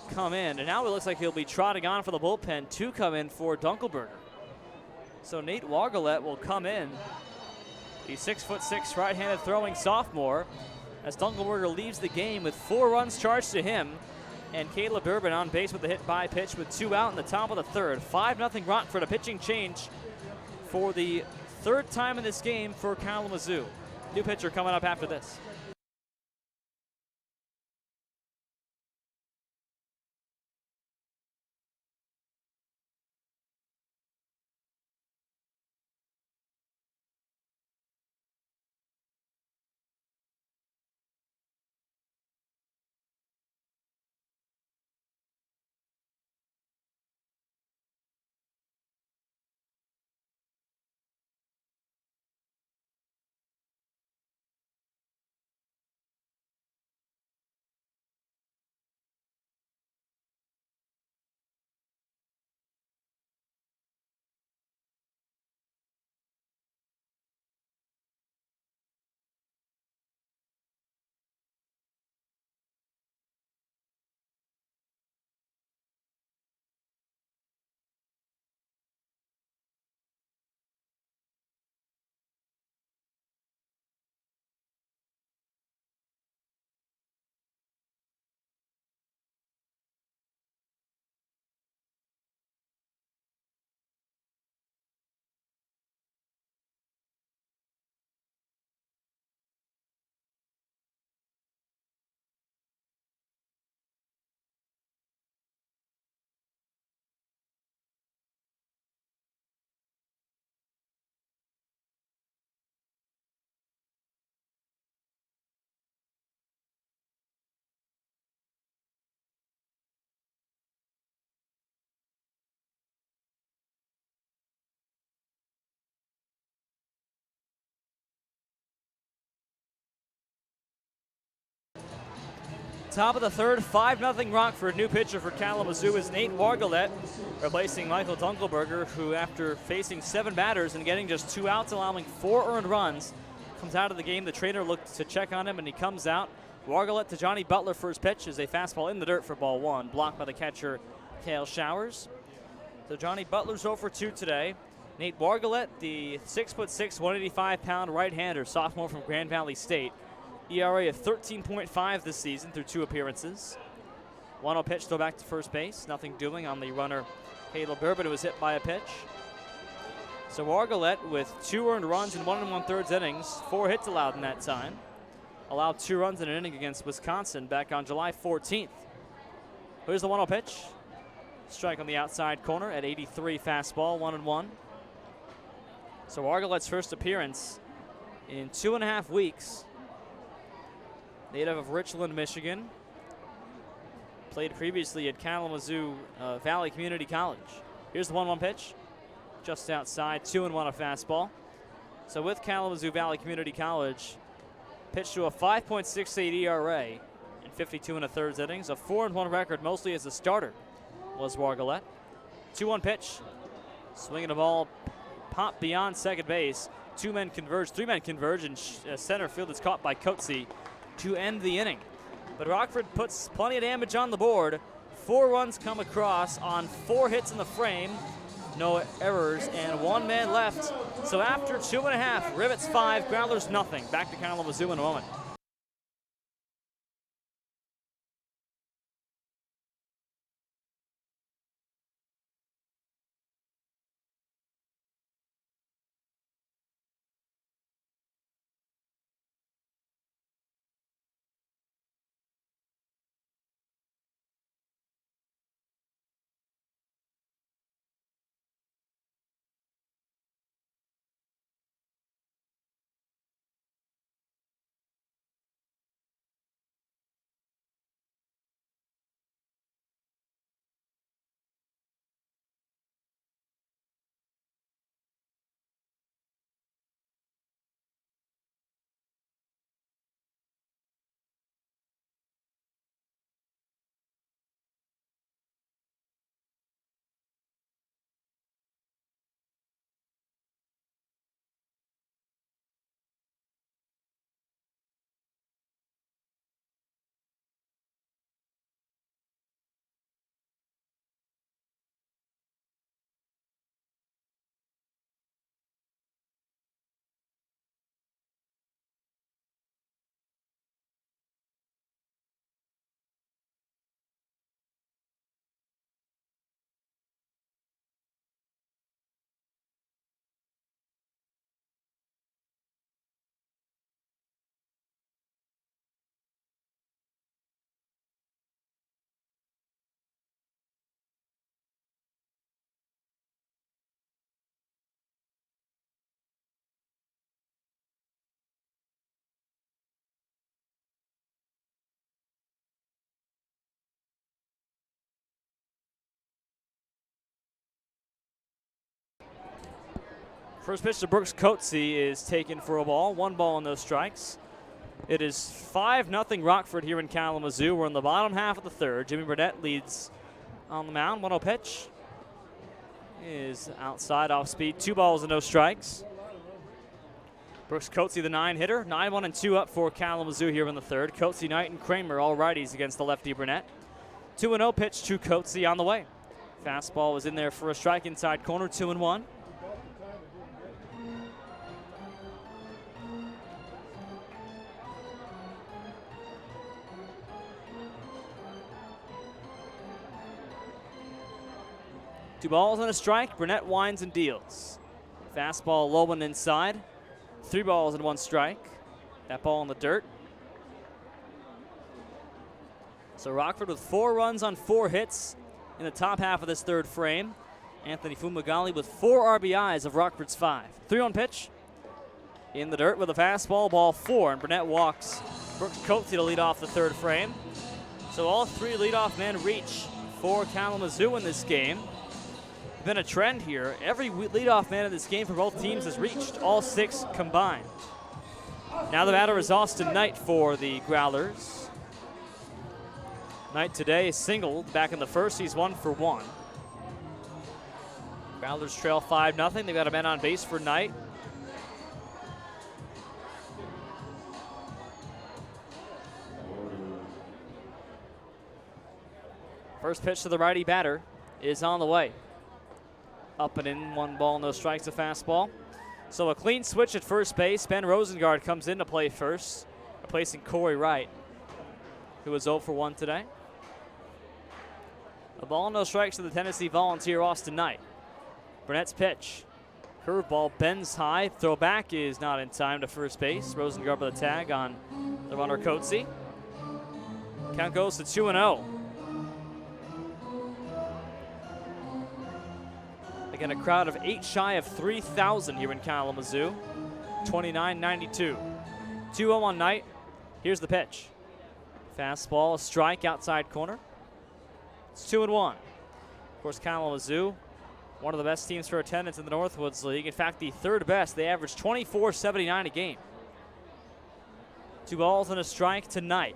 come in, and now it looks like he'll be trotting on for the bullpen to come in for Dunkelberger. So Nate Wargalet will come in, the 6'6" right-handed throwing sophomore, as Dunkelberger leaves the game with 4 runs charged to him, and Caleb Durbin on base with the hit by pitch with 2 out in the top of the third. 5-0 Rockford, a pitching change for the 3rd time in this game for Kalamazoo. New pitcher coming up after this. Top of the third, 5-0 Rockford. New pitcher for Kalamazoo is Nate Wargalet, replacing Michael Dunkelberger, who after facing 7 batters and getting just 2 outs, allowing 4 earned runs, comes out of the game. The trainer looked to check on him, and he comes out. Wargalet to Johnny Butler for his pitch is a fastball in the dirt for ball 1, blocked by the catcher, Cale Showers. So Johnny Butler's 0 for 2 today. Nate Wargalet, the 6'6", 185-pound right-hander, sophomore from Grand Valley State. ERA of 13.5 this season through 2 appearances. 1-0 pitch, throw back to first base. Nothing doing on the runner, Caleb Durbin, who was hit by a pitch. So Wargalet with 2 earned runs in 1 1/3 innings, 4 hits allowed in that time. Allowed 2 runs in an inning against Wisconsin back on July 14th. Here's the 1-0 pitch. Strike on the outside corner at 83 fastball, 1-1. So Wargalet's first appearance in 2.5 weeks. Native of Richland, Michigan. Played previously at Kalamazoo Valley Community College. Here's the 1-1 pitch. Just outside, 2-1 a fastball. So with Kalamazoo Valley Community College, pitched to a 5.68 ERA in 52 1/3 innings. A 4-1 record, mostly as a starter, was Wargalet. 2-1 pitch. Swinging the ball, popped beyond second base. 2 men converge, 3 men converge, and center field is caught by Coetzee to end the inning. But Rockford puts plenty of damage on the board. 4 runs come across on 4 hits in the frame. No errors, and 1 man left. So after 2.5, Rivets 5, Growlers nothing. Back to Kalamazoo in a moment. First pitch to Brooks Coatsy is taken for a ball. 1 ball and no strikes. It is 5-0 Rockford here in Kalamazoo. We're in the bottom half of the third. Jimmy Burnett leads on the mound. 1-0 pitch is outside off speed. 2 balls and no strikes. Brooks Coatsy, the 9-hitter. 9-1 and 2 up for Kalamazoo here in the third. Coatsy, Knight, and Kramer all righties against the lefty Burnett. 2-0 pitch to Coatsy on the way. Fastball was in there for a strike inside corner. 2-1. Two balls and a strike. Burnett winds and deals. Fastball low and inside. 3 balls and 1 strike. That ball in the dirt. So Rockford with 4 runs on 4 hits in the top half of this third frame. Anthony Fumagalli with 4 RBIs of Rockford's 5. 3-1 pitch. In the dirt with a fastball, ball 4, and Burnett walks Brooks Coatsy to lead off the third frame. So all 3 leadoff men reach for Kalamazoo in this game. Been a trend here. Every leadoff man in this game for both teams has reached, all 6 combined. Now the batter is Austin Knight for the Growlers. Knight today singled back in the first. He's 1 for 1. Growlers trail 5-0. They've got a man on base for Knight. First pitch to the righty batter is on the way. Up and in, 1 ball, no strikes, a fastball. So a clean switch at first base. Ben Rosengard comes in to play first, replacing Cory Wright, who was 0 for 1 today. A ball, no strikes to the Tennessee Volunteer, Austin Knight. Burnett's pitch. Curveball bends high. Throwback is not in time to first base. Rosengard with a tag on the runner Coatsy. Count goes to 2-0. Again, a crowd of 8 shy of 3,000 here in Kalamazoo. 29-92. 2-0 on Knight. Here's the pitch. Fastball, a strike outside corner. It's 2-1. Of course, Kalamazoo, one of the best teams for attendance in the Northwoods League. In fact, the 3rd best. They average 24.79 a game. 2 balls and a strike to Knight.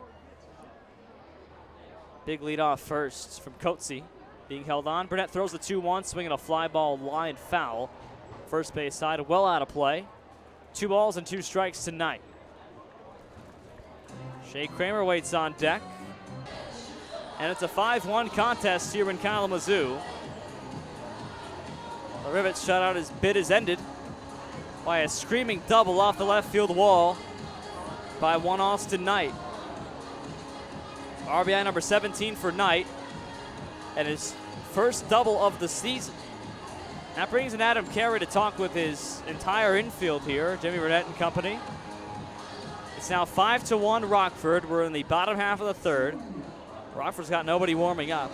Big lead off first from Coatsy. Being held on. Burnett throws the 2-1, swinging a fly ball line foul. First base side, well out of play. 2 balls and 2 strikes to Knight. Shea Kramer waits on deck. And it's a 5-1 contest here in Kalamazoo. The Rivets shutout, his bid is ended by a screaming double off the left field wall by one Austin Knight. RBI number 17 for Knight, and his first double of the season. That brings in Adam Carey to talk with his entire infield here, Jimmy Burnett and company. It's now 5-1 Rockford. We're in the bottom half of the third. Rockford's got nobody warming up.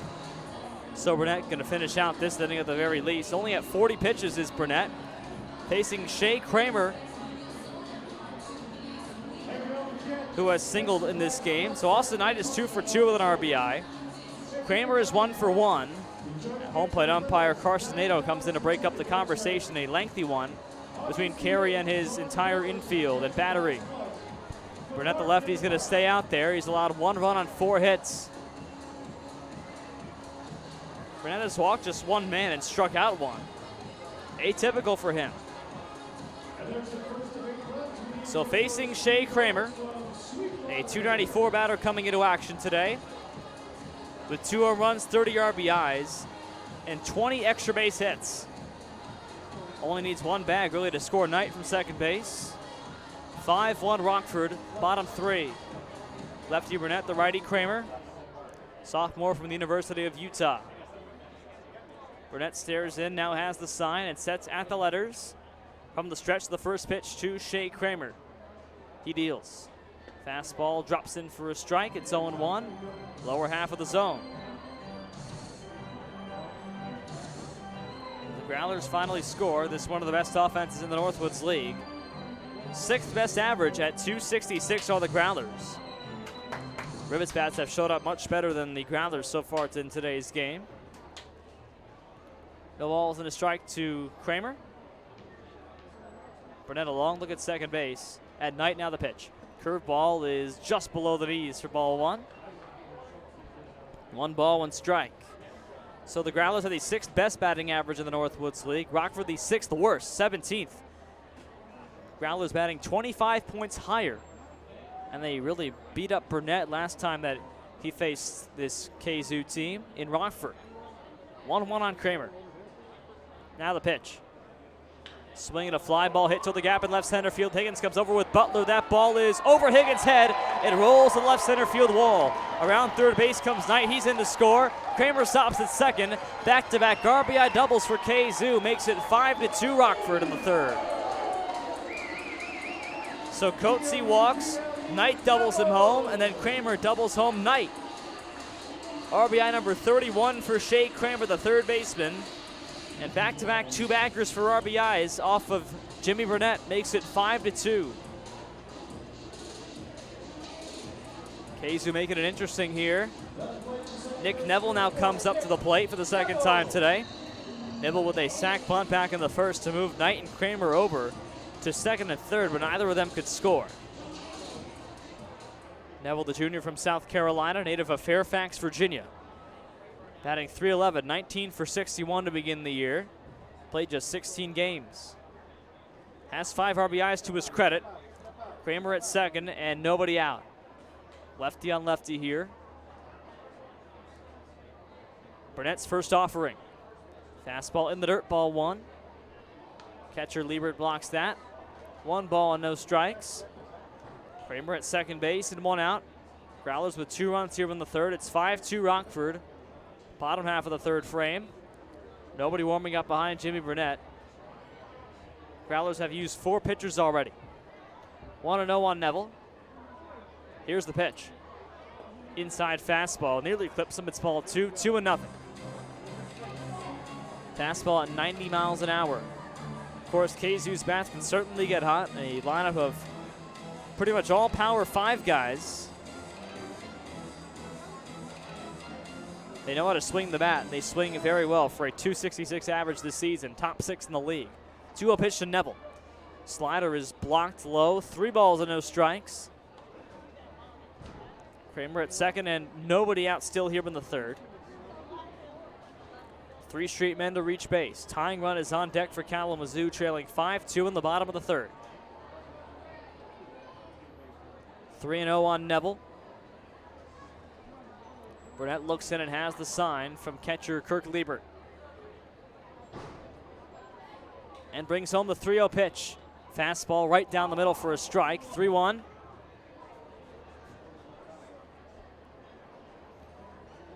So Burnett going to finish out this inning at the very least. Only at 40 pitches is Burnett, facing Shea Kramer, who has singled in this game. So Austin Knight is 2 for 2 with an RBI. Kramer is 1 for 1. Home plate umpire Carson Nato comes in to break up the conversation, a lengthy one between Carey and his entire infield and battery. Burnett, the lefty, is going to stay out there. He's allowed 1 run on 4 hits. Burnett has walked just 1 man and struck out 1. Atypical for him. So facing Shea Kramer, a .294 batter coming into action today, with 2 home runs, 30 RBIs, and 20 extra base hits. Only needs 1 bag really to score Knight from second base. 5-1 Rockford, bottom 3. Lefty Burnett, the righty Kramer, sophomore from the University of Utah. Burnett stares in, now has the sign, and sets at the letters. From the stretch, the first pitch to Shea Kramer. He deals. Fastball drops in for a strike. It's 0-1, lower half of the zone. The Growlers finally score. This is one of the best offenses in the Northwoods League. 6th best average at .266 are the Growlers. Rivets bats have showed up much better than the Growlers so far in today's game. No balls and a strike to Kramer. Burnett a long look at second base. At Knight now the pitch. Curveball is just below the knees for ball one. 1 ball, 1 strike. So the Growlers are the 6th best batting average in the Northwoods League. Rockford the 6th worst, 17th. Growlers batting 25 points higher. And they really beat up Burnett last time that he faced this Kalamazoo team in Rockford. 1-1 on Kramer. Now the pitch. Swinging a fly ball hit to the gap in left center field. Higgins comes over with Butler. That ball is over Higgins' head. It rolls to the left center field wall. Around third base comes Knight. He's in to score. Kramer stops at second. Back-to-back RBI doubles for Kalamazoo. Makes it 5-2 Rockford in the third. So Coetzee walks. Knight doubles him home, and then Kramer doubles home Knight. RBI number 31 for Shea Kramer, the third baseman. And back-to-back two-baggers for RBIs off of Jimmy Burnett makes it 5-2. Kalamazoo making it interesting here. Nick Neville now comes up to the plate for the second time today. Neville with a sac bunt back in the first to move Knight and Kramer over to second and third, but neither of them could score. Neville, the junior from South Carolina, native of Fairfax, Virginia. Batting .311, 19 for 61 to begin the year. Played just 16 games. Has 5 RBIs to his credit. Kramer at second and nobody out. Lefty on lefty here. Burnett's first offering. Fastball in the dirt, ball 1. Catcher Liebert blocks that. 1 ball and no strikes. Kramer at second base and 1 out. Growlers with 2 runs here in the third. It's 5-2 Rockford. Bottom half of the third frame. Nobody warming up behind Jimmy Burnett. Growlers have used 4 pitchers already. 1-0 on Neville. Here's the pitch. Inside fastball. Nearly clips him. It's ball 2, 2-0. Fastball at 90 miles an hour. Of course, Kalamazoo's bats can certainly get hot. A lineup of pretty much all power 5 guys. They know how to swing the bat. They swing very well for a .266 average this season, top 6 in the league. 2-0 pitch to Neville. Slider is blocked low. 3 balls and no strikes. Kramer at second and nobody out still here in the third. 3 straight men to reach base. Tying run is on deck for Kalamazoo, trailing 5-2 in the bottom of the third. 3-0 on Neville. Burnett looks in and has the sign from catcher Kirk Liebert. And brings home the 3-0 pitch. Fastball right down the middle for a strike. 3-1.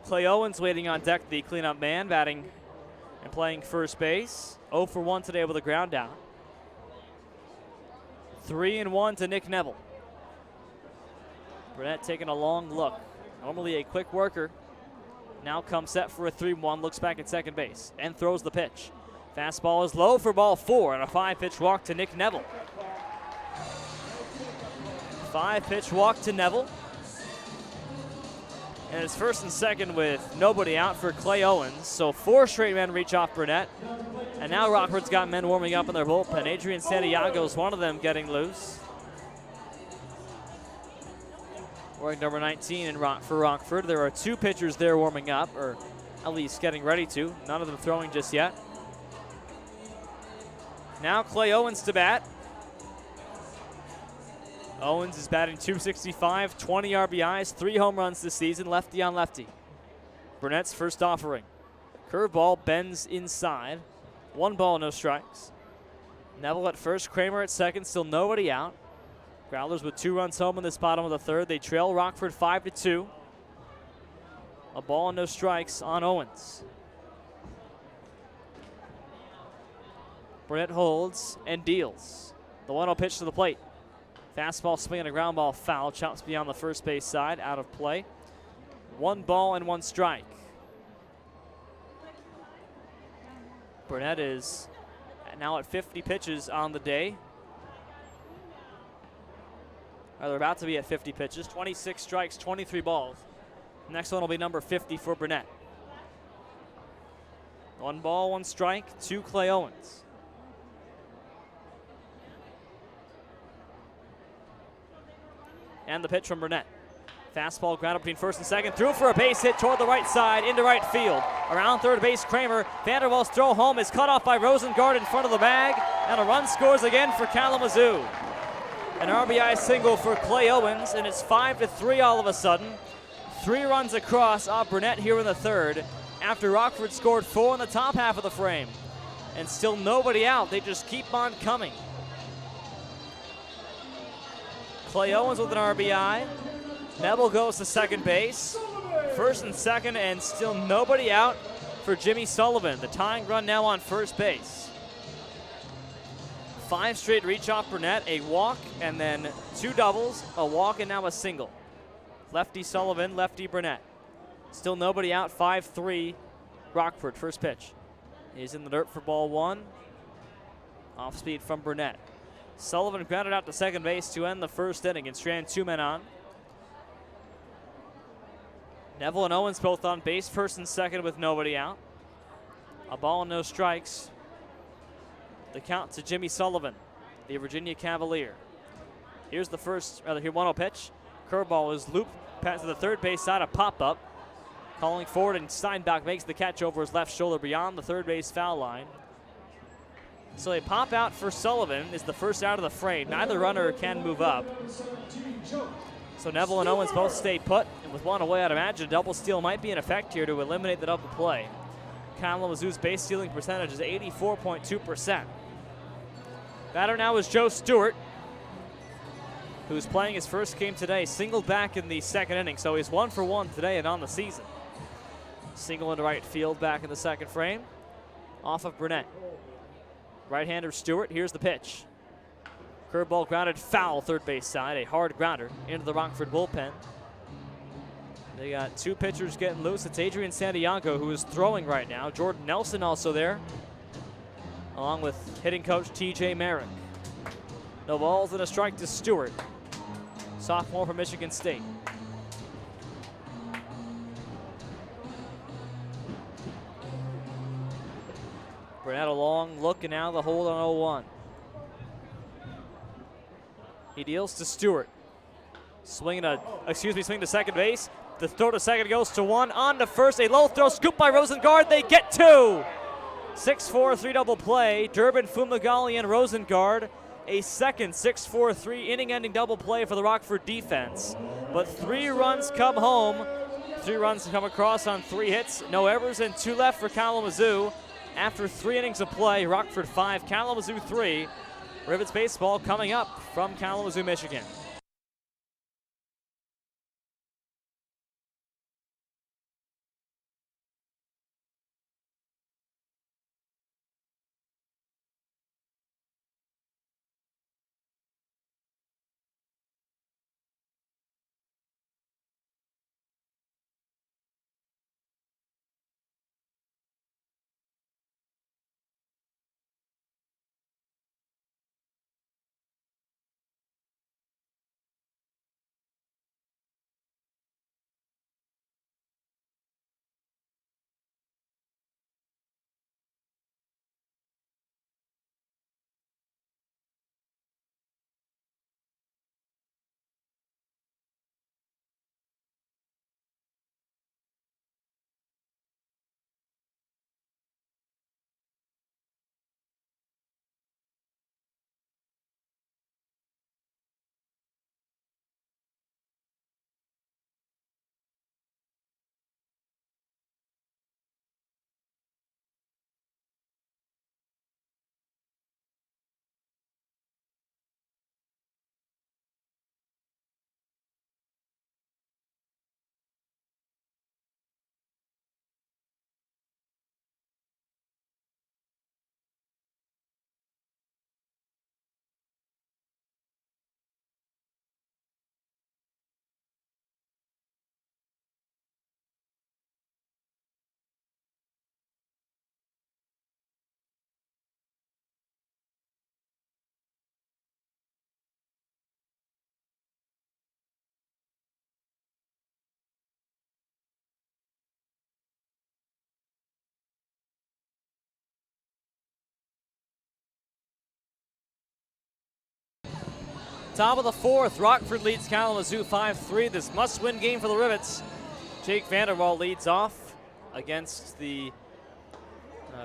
Clay Owens waiting on deck, the cleanup man, batting and playing first base. 0 for 1 today with a ground out. 3-1 to Nick Neville. Burnett taking a long look. Normally a quick worker. Now comes set for a 3-1, looks back at second base and throws the pitch. Fastball is low for ball 4 and a 5-pitch walk to Nick Neville. 5-pitch walk to Neville. And it's first and second with nobody out for Clay Owens. So 4 straight men reach off Burnett. And now Rockford's got men warming up in their bullpen. Adrian Santiago's one of them getting loose. Wearing number 19 for Rockford. There are 2 pitchers there warming up, or at least getting ready to. None of them throwing just yet. Now Clay Owens to bat. Owens is batting .265, 20 RBIs, 3 home runs this season, lefty on lefty. Burnett's first offering. Curveball bends inside. 1 ball, no strikes. Neville at first, Kramer at second, still nobody out. Growlers with 2 runs home in this bottom of the third. They trail Rockford 5-2. A ball and no strikes on Owens. Burnett holds and deals. The 1-0 pitch to the plate. Fastball swinging a ground ball foul. Chops beyond the first base side, out of play. 1 ball and 1 strike. Burnett is now at 50 pitches on the day. Or they're about to be at 50 pitches. 26 strikes, 23 balls. Next one will be number 50 for Burnett. 1 ball, 1 strike to Clay Owens. And the pitch from Burnett. Fastball grounded between first and second. Through for a base hit toward the right side into right field. Around third base, Kramer. Vanderwalt's throw home is cut off by Rosengard in front of the bag. And a run scores again for Kalamazoo. An RBI single for Clay Owens, and it's 5-3 all of a sudden. 3 runs across off Burnett here in the third after Rockford scored 4 in the top half of the frame. And still nobody out. They just keep on coming. Clay Owens with an RBI. Neville goes to second base. First and second, and still nobody out for Jimmy Sullivan. The tying run now on first base. 5 straight reach off Burnett, a walk, and then 2 doubles, a walk, and now a single. Lefty Sullivan, lefty Burnett. Still nobody out, 5-3 Rockford, first pitch. He's in the dirt for ball 1. Off speed from Burnett. Sullivan grounded out to second base to end the first inning and strand 2 men on. Neville and Owens both on base, first and second with nobody out. A ball and no strikes. The count to Jimmy Sullivan, the Virginia Cavalier. Here's the first, rather, here 1-0 pitch. Curveball is looped past to the third base side, a pop-up. Calling forward, and Steinbach makes the catch over his left shoulder beyond the third base foul line. So a pop out for Sullivan is the first out of the frame. Neither runner can move up. So Neville and Owens both stay put, and with 1 away, I'd imagine a double steal might be in effect here to eliminate the double play. Kalamazoo's base stealing percentage is 84.2%. Batter now is Joe Stewart, who's playing his first game today. Singled back in the second inning, so he's 1 for 1 today and on the season. Single into right field back in the second frame. Off of Burnett. Right-hander Stewart, here's the pitch. Curveball grounded foul third base side, a hard grounder into the Rockford bullpen. They got 2 pitchers getting loose. It's Adrian Santiago who is throwing right now. Jordan Nelson also there, along with hitting coach TJ Merrick. No balls and a strike to Stewart, sophomore from Michigan State. Burnett a long look, and now the hold on 0-1. He deals to Stewart. Swing to second base. The throw to second goes to 1. On to first. A low throw scooped by Rosengard. They get 2. 6-4, 3 double play. Durbin, Fumagalli, and Rosengard. A second 6-4-3 inning-ending double play for the Rockford defense. But 3 runs come home. 3 runs come across on 3 hits. No errors and 2 left for Kalamazoo. After 3 innings of play, Rockford 5, Kalamazoo 3. Rivets baseball coming up from Kalamazoo, Michigan. Top of the fourth, Rockford leads Kalamazoo 5-3. This must-win game for the Rivets. Jake Vanderwall leads off against the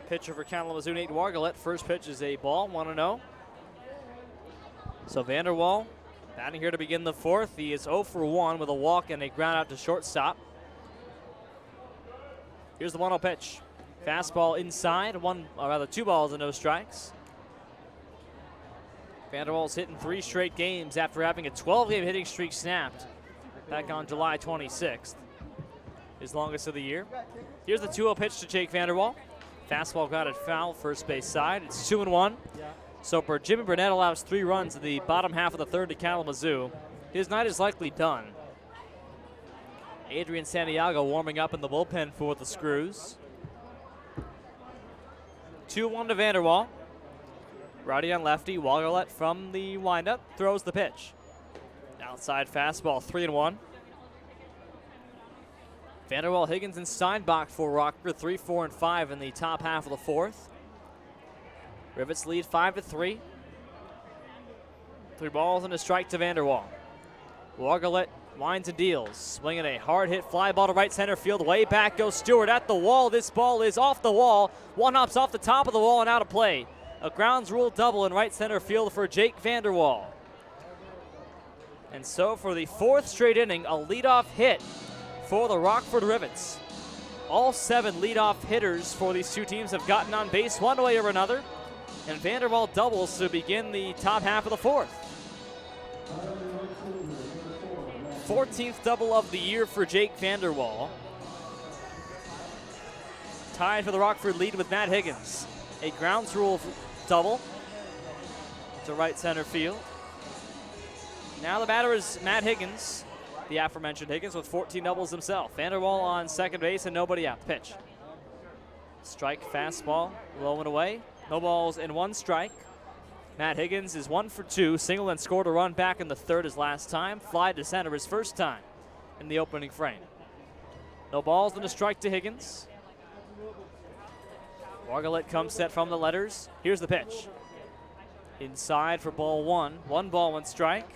pitcher for Kalamazoo, Nate Wargalet. First pitch is a ball, 1-0. So Vanderwall batting here to begin the fourth. He is 0 for 1 with a walk and a ground out to shortstop. Here's the 1-0 pitch. Fastball inside, two balls and no strikes. Vanderwall's hitting 3 straight games after having a 12-game hitting streak snapped back on July 26th, his longest of the year. Here's the 2-0 pitch to Jake Vanderwall. Fastball grounded foul, first base side. It's 2-1. So Jimmy Burnett allows 3 runs in the bottom half of the third to Kalamazoo. His night is likely done. Adrian Santiago warming up in the bullpen for the Screws. 2-1 to Vanderwall. Righty on lefty, Wargalet from the windup throws the pitch. Outside fastball, 3-1. Vanderwall, Higgins, and Steinbach for Rockford, 3, 4, and 5 in the top half of the fourth. Rivets lead 5-3. 3 balls and a strike to Vanderwall. Wargalet winds and deals, swinging a hard hit fly ball to right center field. Way back goes Stewart at the wall. This ball is off the wall. One hops off the top of the wall and out of play. A grounds rule double in right center field for Jake Vanderwall. And so for the 4th straight inning, a leadoff hit for the Rockford Rivets. All 7 leadoff hitters for these two teams have gotten on base one way or another. And Vanderwall doubles to begin the top half of the fourth. 14th double of the year for Jake Vanderwall. Tied for the Rockford lead with Matt Higgins. A grounds rule double to right center field. Now the batter is Matt Higgins, the aforementioned Higgins, with 14 doubles himself. Vanderwall on second base and nobody out. Pitch. Strike, fastball, low and away. No balls and 1 strike. Matt Higgins is 1 for 2, single and scored a run back in the third his last time. Fly to center his first time in the opening frame. No balls and a strike to Higgins. Wargalet comes set from the letters. Here's the pitch. Inside for ball 1. 1 ball, 1 strike.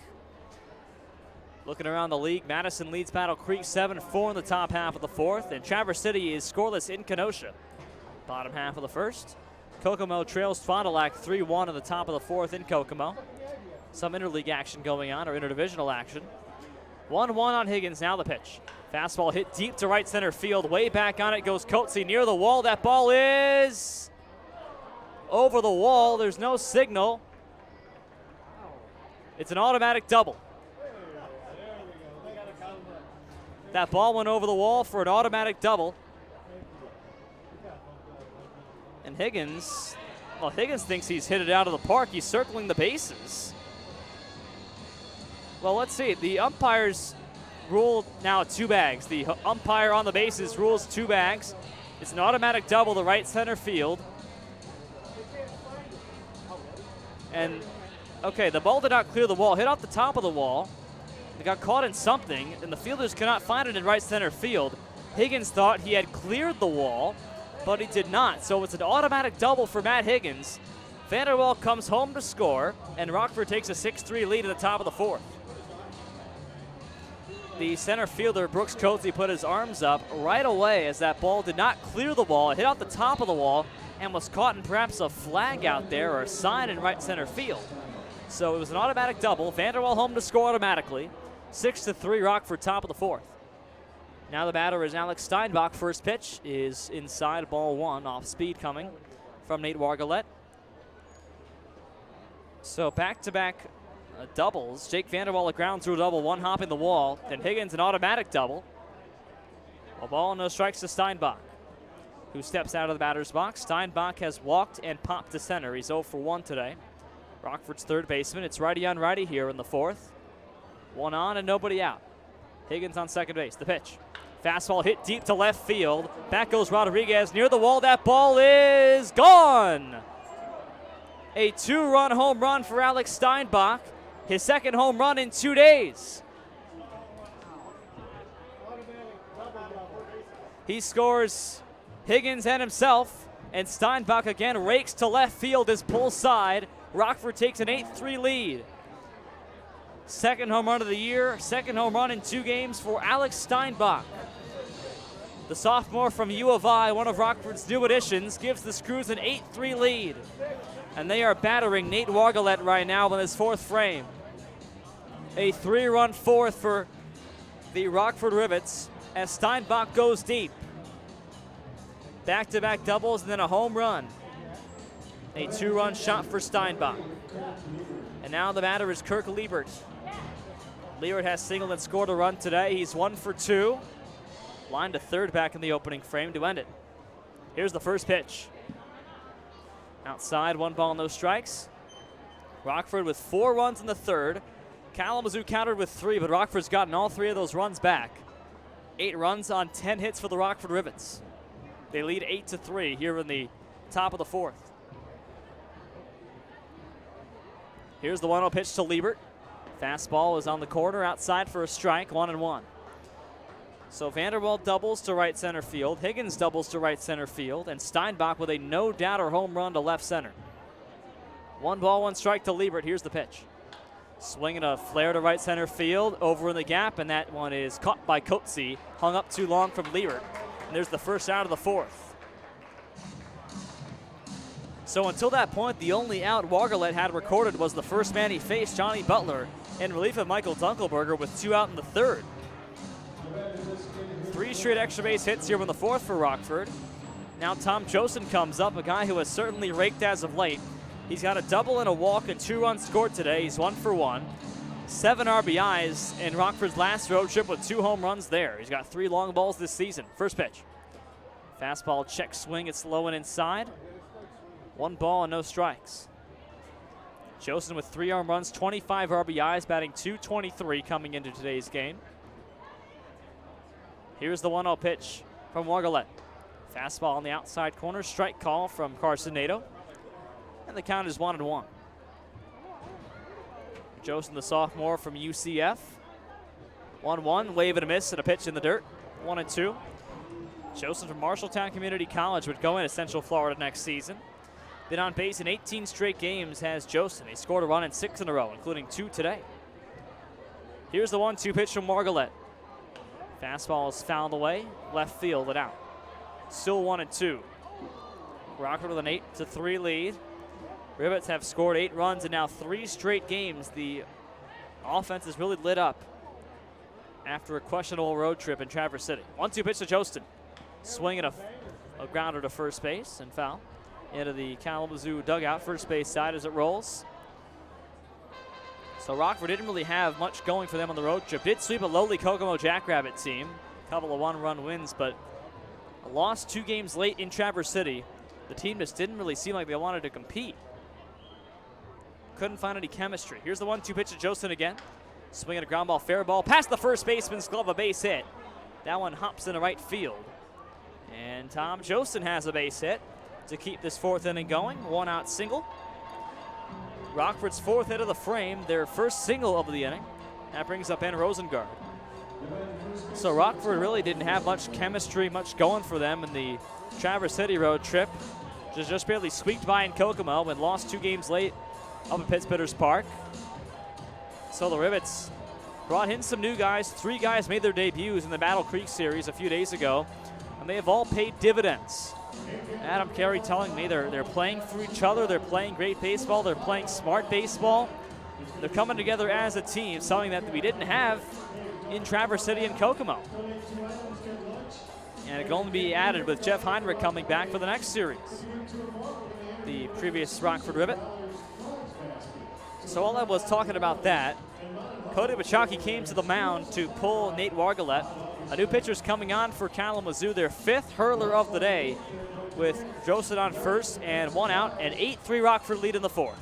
Looking around the league, Madison leads Battle Creek 7-4 in the top half of the fourth, and Traverse City is scoreless in Kenosha. Bottom half of the first. Kokomo trails Fond du Lac 3-1 in the top of the fourth in Kokomo. Some interleague action going on, or interdivisional action. 1-1 on Higgins, now the pitch. Fastball hit deep to right center field. Way back on it goes Coatsy near the wall. That ball is over the wall. There's no signal. It's an automatic double. That ball went over the wall for an automatic double. And Higgins thinks he's hit it out of the park. He's circling the bases. Well, let's see. The umpires rule now 2 bags. The umpire on the bases rules 2 bags. It's an automatic double to right center field. And, okay, the ball did not clear the wall. Hit off the top of the wall. It got caught in something, and the fielders cannot find it in right center field. Higgins thought he had cleared the wall, but he did not. So it's an automatic double for Matt Higgins. Vanderwall comes home to score, and Rockford takes a 6-3 lead at the top of the fourth. The center fielder, Brooks Coatsy, put his arms up right away as that ball did not clear the wall. It hit out the top of the wall and was caught in perhaps a flag out there or a sign in right center field. So it was an automatic double. Vanderwall home to score automatically. 6-3 Rockford, top of the fourth. Now the batter is Alex Steinbach. First pitch is inside, ball 1, off speed coming from Nate Wargalet. So back-to-back doubles. Jake Vanderwall a ground through double, 1 hop in the wall. Then Higgins an automatic double. A ball, no strikes to Steinbach, who steps out of the batter's box. Steinbach has walked and popped to center. He's 0 for 1 today. Rockford's third baseman. It's righty on righty here in the fourth. 1 on and nobody out. Higgins on second base. The pitch. Fastball hit deep to left field. Back goes Rodriguez near the wall. That ball is gone. A 2-run home run for Alex Steinbach. His second home run in 2 days. He scores Higgins and himself, and Steinbach again rakes to left field as pull side. Rockford takes an 8-3 lead. Second home run of the year, second home run in 2 games for Alex Steinbach. The sophomore from U of I, one of Rockford's new additions, gives the Screws an 8-3 lead. And they are battering Nate Wargalet right now in his 4th frame. A 3-run 4th for the Rockford Rivets as Steinbach goes deep. Back-to-back doubles and then a home run. A 2-run shot for Steinbach. And now the batter is Kirk Liebert. Liebert has singled and scored a run today. He's 1 for 2. Line to third back in the opening frame to end it. Here's the first pitch. Outside, 1 ball, no strikes. Rockford with 4 runs in the third. Kalamazoo countered with 3, but Rockford's gotten all 3 of those runs back. 8 runs on 10 hits for the Rockford Rivets. They lead 8-3 here in the top of the 4th. Here's the 1-0 pitch to Liebert. Fastball is on the corner, outside for a strike, 1-1. So Vanderwald doubles to right center field, Higgins doubles to right center field, and Steinbach with a no-doubter home run to left center. 1 ball, 1 strike to Liebert. Here's the pitch. Swinging a flare to right center field, over in the gap, and that one is caught by Coetzee, hung up too long from Liebert. And there's the first out of the 4th. So until that point, the only out Wargalet had recorded was the first man he faced, Johnny Butler, in relief of Michael Dunkelberger with 2 out in the 3rd. 3 straight extra base hits here in the 4th for Rockford. Now Tom Josten comes up, a guy who has certainly raked as of late. He's got a double and a walk and 2 runs scored today. He's 1 for 1. 7 RBIs in Rockford's last road trip with 2 home runs there. He's got 3 long balls this season. First pitch. Fastball check swing, it's low and inside. 1 ball and no strikes. Josten with 3 home runs, 25 RBIs, batting .223 coming into today's game. Here's the 1-0 pitch from Wargalet. Fastball on the outside corner, strike call from Carson Nato. And the count is 1-1. Josten, the sophomore from UCF. 1-1, wave and a miss and a pitch in the dirt. 1-2. Josten from Marshalltown Community College would go into Central Florida next season. Been on base in 18 straight games has Josten. He scored a run in 6 in a row, including 2 today. Here's the 1-2 pitch from Wargalet. Fastball is fouled away, left field and out. Still 1-2. Rockford with an 8-3 lead. Rivets have scored 8 runs in now 3 straight games. The offense is really lit up after a questionable road trip in Traverse City. 1-2 pitch to Josten. Swinging a grounder to first base and foul. Into the Kalamazoo dugout, first base side as it rolls. So Rockford didn't really have much going for them on the road trip. Did sweep a lowly Kokomo Jackrabbit team. A couple of 1-run wins, but lost 2 games late in Traverse City. The team just didn't really seem like they wanted to compete. Couldn't find any chemistry. Here's the 1-2 pitch to Josten again. Swinging a ground ball, fair ball, past the first baseman's glove, a base hit. That one hops into right field. And Tom Josten has a base hit to keep this 4th inning going. 1-out single. Rockford's 4th hit of the frame, their first single of the inning. That brings up Ben Rosengard. So Rockford really didn't have much chemistry, much going for them in the Traverse City road trip. Just barely squeaked by in Kokomo and lost 2 games late up at Pittsburgh's Park. So the Rivets brought in some new guys. 3 guys made their debuts in the Battle Creek series a few days ago, and they have all paid dividends. Adam Carey telling me they're playing for each other, they're playing great baseball, they're playing smart baseball. They're coming together as a team, something that we didn't have in Traverse City and Kokomo. And it can only be added with Jeff Heinrich coming back for the next series. The previous Rockford Rivet. So while I was talking about that, Cody Bachaki came to the mound to pull Nate Wargalet. A new pitcher's coming on for Kalamazoo, their 5th hurler of the day, with Josten on first and 1 out, an 8-3 Rockford lead in the 4th.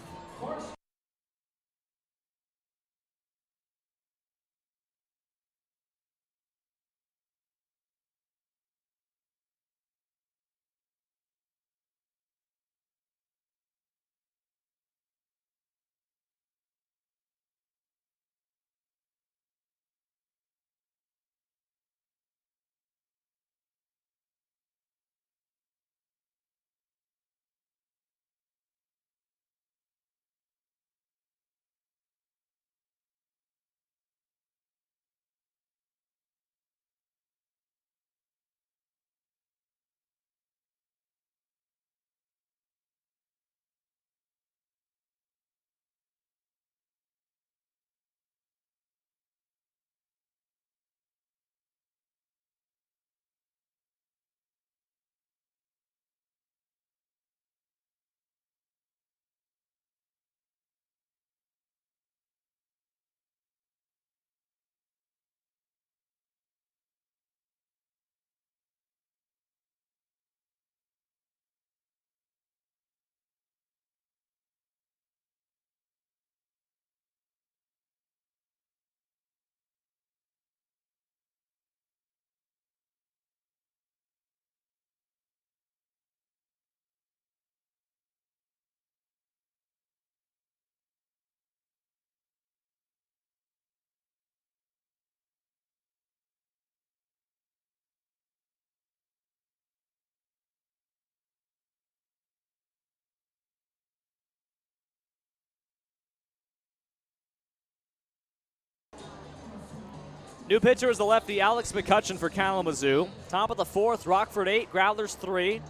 New pitcher is the lefty Alex McCutcheon for Kalamazoo. Top of the fourth, Rockford 8, Growlers 3.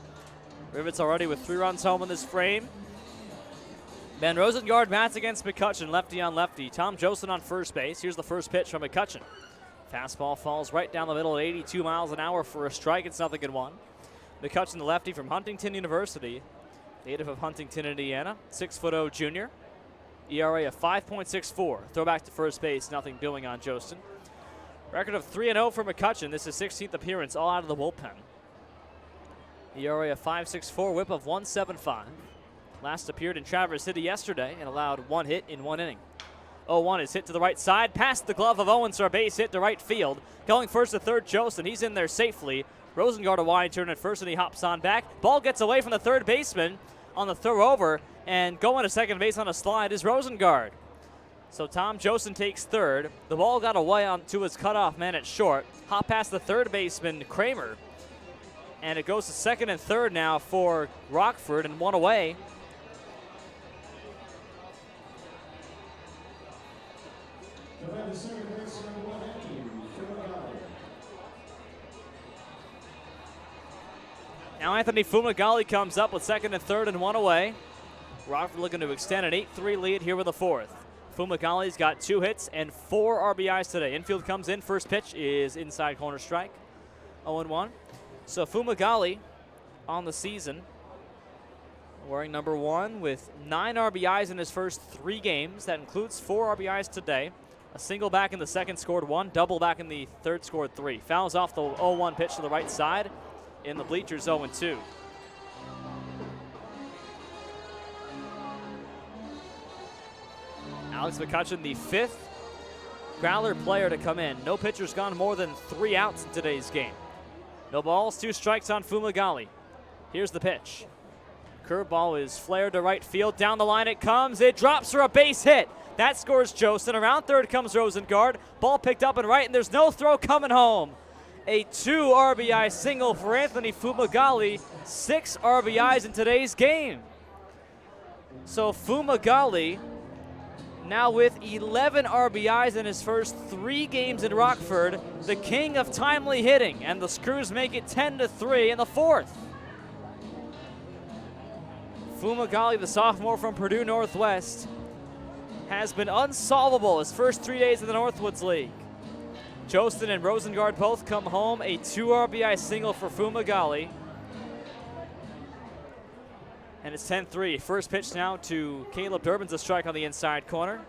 Rivets already with 3 runs home in this frame. Ben Rosengard bats against McCutcheon, lefty on lefty. Tom Josten on first base. Here's the first pitch from McCutcheon. Fastball falls right down the middle at 82 miles an hour for a strike. It's 0-1. McCutcheon, the lefty from Huntington University, native of Huntington, Indiana, 6'0" junior. ERA of 5.64. Throwback to first base, nothing doing on Josten. Record of 3-0 for McCutcheon. This is 16th appearance, all out of the bullpen. ERA of 5.64, whip of 1.75. Last appeared in Traverse City yesterday and allowed 1 hit in 1 inning. 0-1 is hit to the right side, past the glove of Owens for a base hit to right field. Going first to third, Josten. He's in there safely. Rosengard a wide turn at first, and he hops on back. Ball gets away from the third baseman on the throw over, and going to second base on a slide is Rosengard. So Tom Josten takes third. The ball got away to his cutoff man at short. Hop past the third baseman, Kramer. And it goes to second and third now for Rockford, and 1 away. Now Anthony Fumagalli comes up with second and third and 1 away. Rockford looking to extend an 8-3 lead here with the fourth. Fumagalli's got 2 hits and 4 RBIs today. Infield comes in. First pitch is inside corner strike. 0-1. So Fumagalli on the season, wearing number 1 with 9 RBIs in his first 3 games. That includes 4 RBIs today. A single back in the second, scored 1. Double back in the third, scored 3. Fouls off the 0-1 pitch to the right side. In the bleachers, 0-2. Alex McCutcheon, the 5th Growler player to come in. No pitcher's gone more than 3 outs in today's game. No balls, 2 strikes on Fumagalli. Here's the pitch. Curveball is flared to right field. Down the line it comes. It drops for a base hit. That scores Josten. Around third comes Rosengard. Ball picked up and right, and there's no throw coming home. A 2 RBI single for Anthony Fumagalli. 6 RBIs in today's game. So Fumagalli now with 11 RBIs in his first 3 games in Rockford, the king of timely hitting, and the Screws make it 10-3 in the fourth. Fumagalli, the sophomore from Purdue Northwest, has been unsolvable his first 3 days in the Northwoods League. Josten and Rosengard both come home. A 2 RBI single for Fumagalli. And it's 10-3. First pitch now to Caleb Durbin's a strike on the inside corner.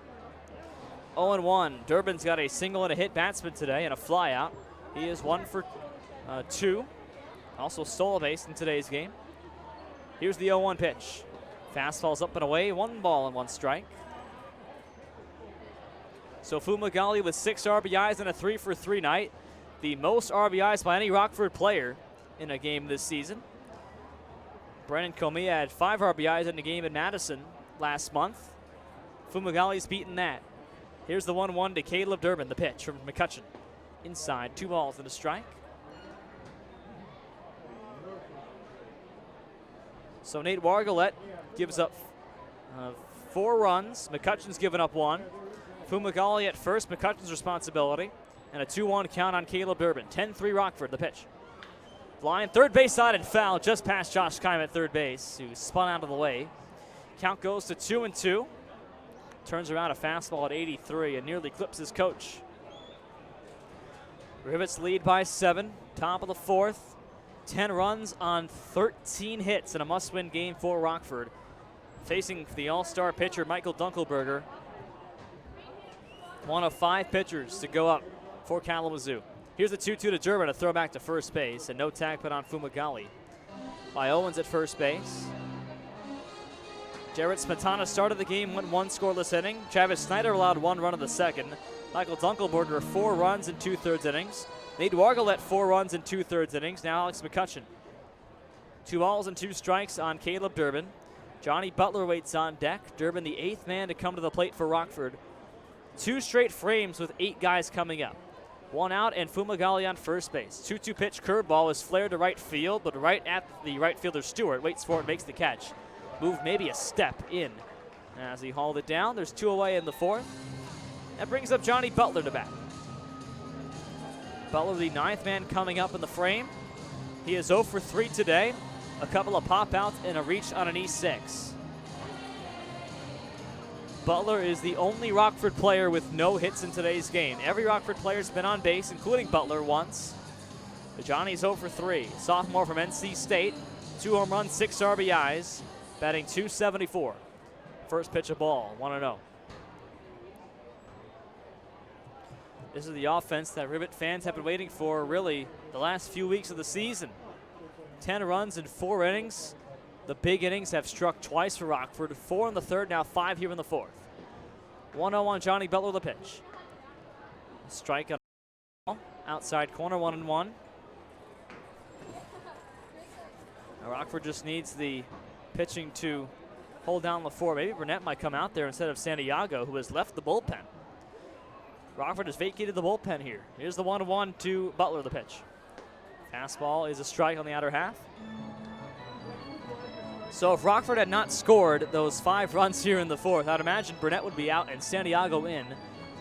0-1. Durbin's got a single and a hit batsman today and a flyout. He is 1 for 2. Also stole a base in today's game. Here's the 0-1 pitch. Fastball's up and away. 1 ball and 1 strike. So Fumagalli with 6 RBIs and a 3 for 3 night. The most RBIs by any Rockford player in a game this season. Brennan Comia had 5 RBIs in a game in Madison last month. Fumagalli's beaten that. Here's the 1-1 to Caleb Durbin, the pitch from McCutcheon. Inside, 2 balls and a strike. So Nate Wargalette gives up 4 runs. McCutcheon's given up 1. Fumagalli at first, McCutcheon's responsibility, and a 2-1 count on Caleb Durbin. 10-3 Rockford, the pitch. Line, third base side and foul just past Josh Keim at third base, who spun out of the way. Count goes to 2-2. Turns around a fastball at 83 and nearly clips his coach. Rivets lead by 7, top of the fourth. 10 runs on 13 hits in a must-win game for Rockford. Facing the all-star pitcher Michael Dunkelberger. 1 of 5 pitchers to go up for Kalamazoo. Here's the 2-2 to Durbin, a throw back to first base, and no tag put on Fumagalli. By Owens at first base. Jarrett Smetana started the game, went 1 scoreless inning. Travis Snyder allowed 1 run in the second. Michael Dunkelberger 4 runs in 2/3 innings. Nate Wargalette 4 runs in 2/3 innings. Now Alex McCutcheon. 2 balls and 2 strikes on Caleb Durbin. Johnny Butler waits on deck. Durbin the 8th man to come to the plate for Rockford. 2 straight frames with 8 guys coming up. 1 out and Fumagalli on first base. 2-2 pitch curveball is flared to right field, but right at the right fielder Stewart waits for it, makes the catch. Move maybe a step in. As he hauled it down, there's 2 away in the fourth. That brings up Johnny Butler to bat. Butler, the 9th man coming up in the frame. He is 0 for 3 today. A couple of pop outs and a reach on an E6. Butler is the only Rockford player with no hits in today's game. Every Rockford player's been on base, including Butler once. But Johnny's 0 for 3. Sophomore from NC State. 2 home runs, 6 RBIs, batting .274. First pitch of ball, 1-0. This is the offense that Rivet fans have been waiting for really the last few weeks of the season. 10 runs in 4 innings. The big innings have struck twice for Rockford. 4 in the third, now 5 here in the fourth. 1-0 on Johnny Butler, the pitch. Strike on outside corner, 1-1. Now Rockford just needs the pitching to hold down LaFour. Maybe Burnett might come out there instead of Santiago, who has left the bullpen. Rockford has vacated the bullpen here. Here's the 1-1 to Butler, the pitch. Fastball is a strike on the outer half. So if Rockford had not scored those 5 runs here in the fourth, I'd imagine Burnett would be out and Santiago in.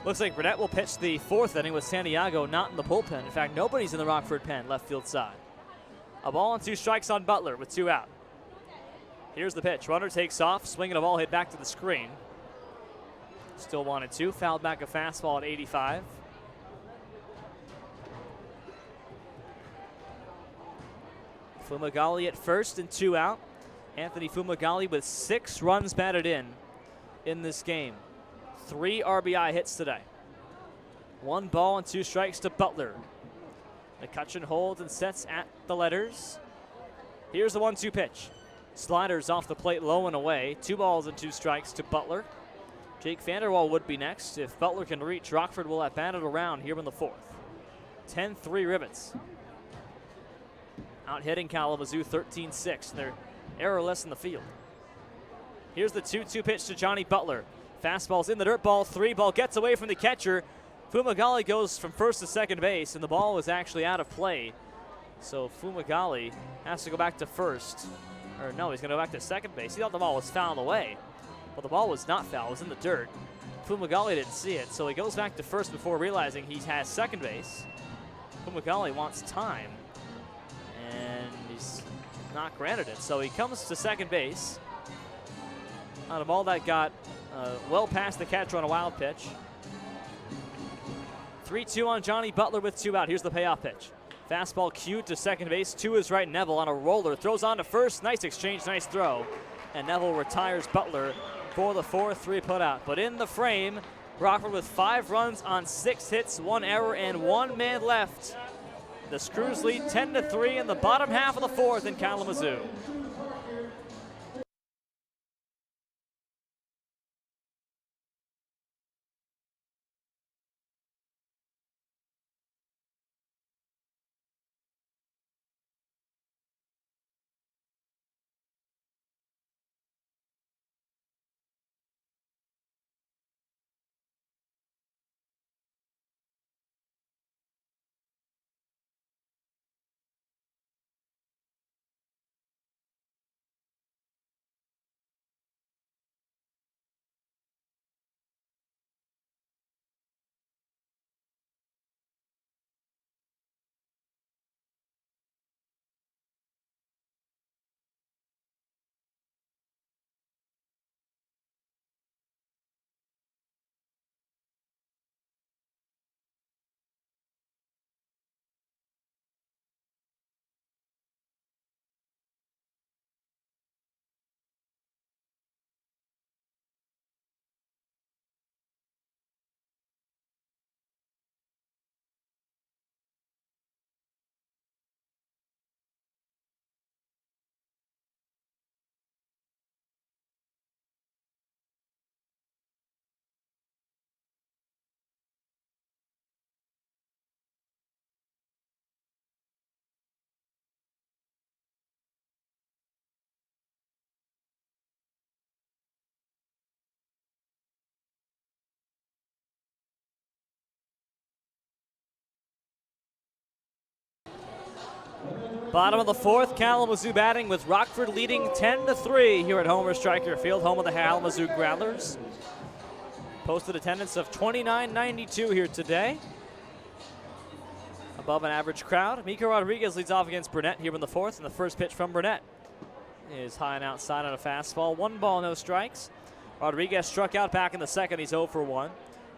Looks like Burnett will pitch the 4th inning with Santiago not in the bullpen. In fact, nobody's in the Rockford pen, left field side. A ball and 2 strikes on Butler with 2 out. Here's the pitch. Runner takes off, swinging a ball hit back to the screen. Still 1-2. Fouled back a fastball at 85. Fumagalli at first and 2 out. Anthony Fumagalli with 6 runs batted in this game. 3 RBI hits today. 1 ball and 2 strikes to Butler. McCutcheon holds and sets at the letters. Here's the 1-2 pitch. Sliders off the plate low and away. 2 balls and 2 strikes to Butler. Jake Vanderwall would be next. If Butler can reach, Rockford will have batted around here in the fourth. 10-3 Rivets. Out hitting Kalamazoo 13-6. They're errorless in the field. Here's the 2-2 pitch to Johnny Butler. Fastball's in the dirt, ball 3. Ball gets away from the catcher. Fumagalli goes from first to second base, and the ball was actually out of play. So Fumagalli has to go back to first. Or no, he's going to go back to second base. He thought the ball was fouled away. Well, the ball was not foul. It was in the dirt. Fumagalli didn't see it, so he goes back to first before realizing he has second base. Fumagalli wants time, and he's not granted it. So he comes to second base on a ball that got well past the catcher on a wild pitch. 3-2 on Johnny Butler with 2 out. Here's the payoff pitch. Fastball cued to second base. To his right, Neville on a roller. Throws on to first. Nice exchange, nice throw. And Neville retires Butler for the 4-3 putout. But in the frame, Rockford with 5 runs on 6 hits, 1 error, and 1 man left. The Screws lead 10-3 in the bottom half of the fourth in Kalamazoo. Bottom of the fourth, Kalamazoo batting with Rockford leading 10-3 here at Homer Stryker Field, home of the Kalamazoo Growlers. Posted attendance of 2992 here today. Above an average crowd. Miko Rodriguez leads off against Burnett here in the fourth, and the first pitch from Burnett is high and outside on a fastball. 1 ball, no strikes. Rodriguez struck out back in the second. He's 0 for 1.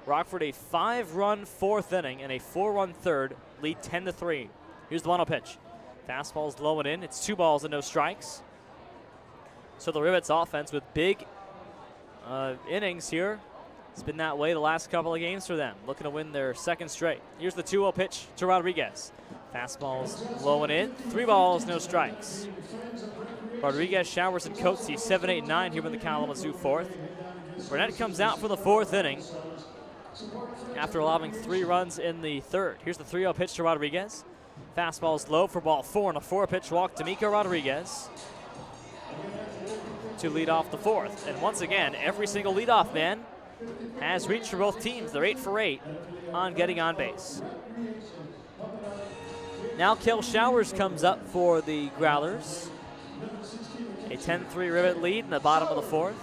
Rockford a 5-run fourth inning and a 4-run third, lead 10-3. Here's the 1-0 pitch. Fastball's low and in. It's 2 balls and no strikes. So the Rivets offense with big innings here. It's been that way the last couple of games for them. Looking to win their second straight. Here's the 2-0 pitch to Rodriguez. Fastball's low and in. 3 balls, no strikes. Rodriguez, Showers, and Coatsy 7, 8, 9 here in the Kalamazoo fourth. Burnett comes out for the fourth inning after allowing 3 runs in the third. Here's the 3-0 pitch to Rodriguez. Fastball's low for ball 4 and a 4-pitch walk to Miko Rodriguez to lead off the fourth. And once again, every single leadoff man has reached for both teams. They're 8 for 8 on getting on base. Now Cale Showers comes up for the Growlers. A 10-3 Rivet lead in the bottom of the fourth.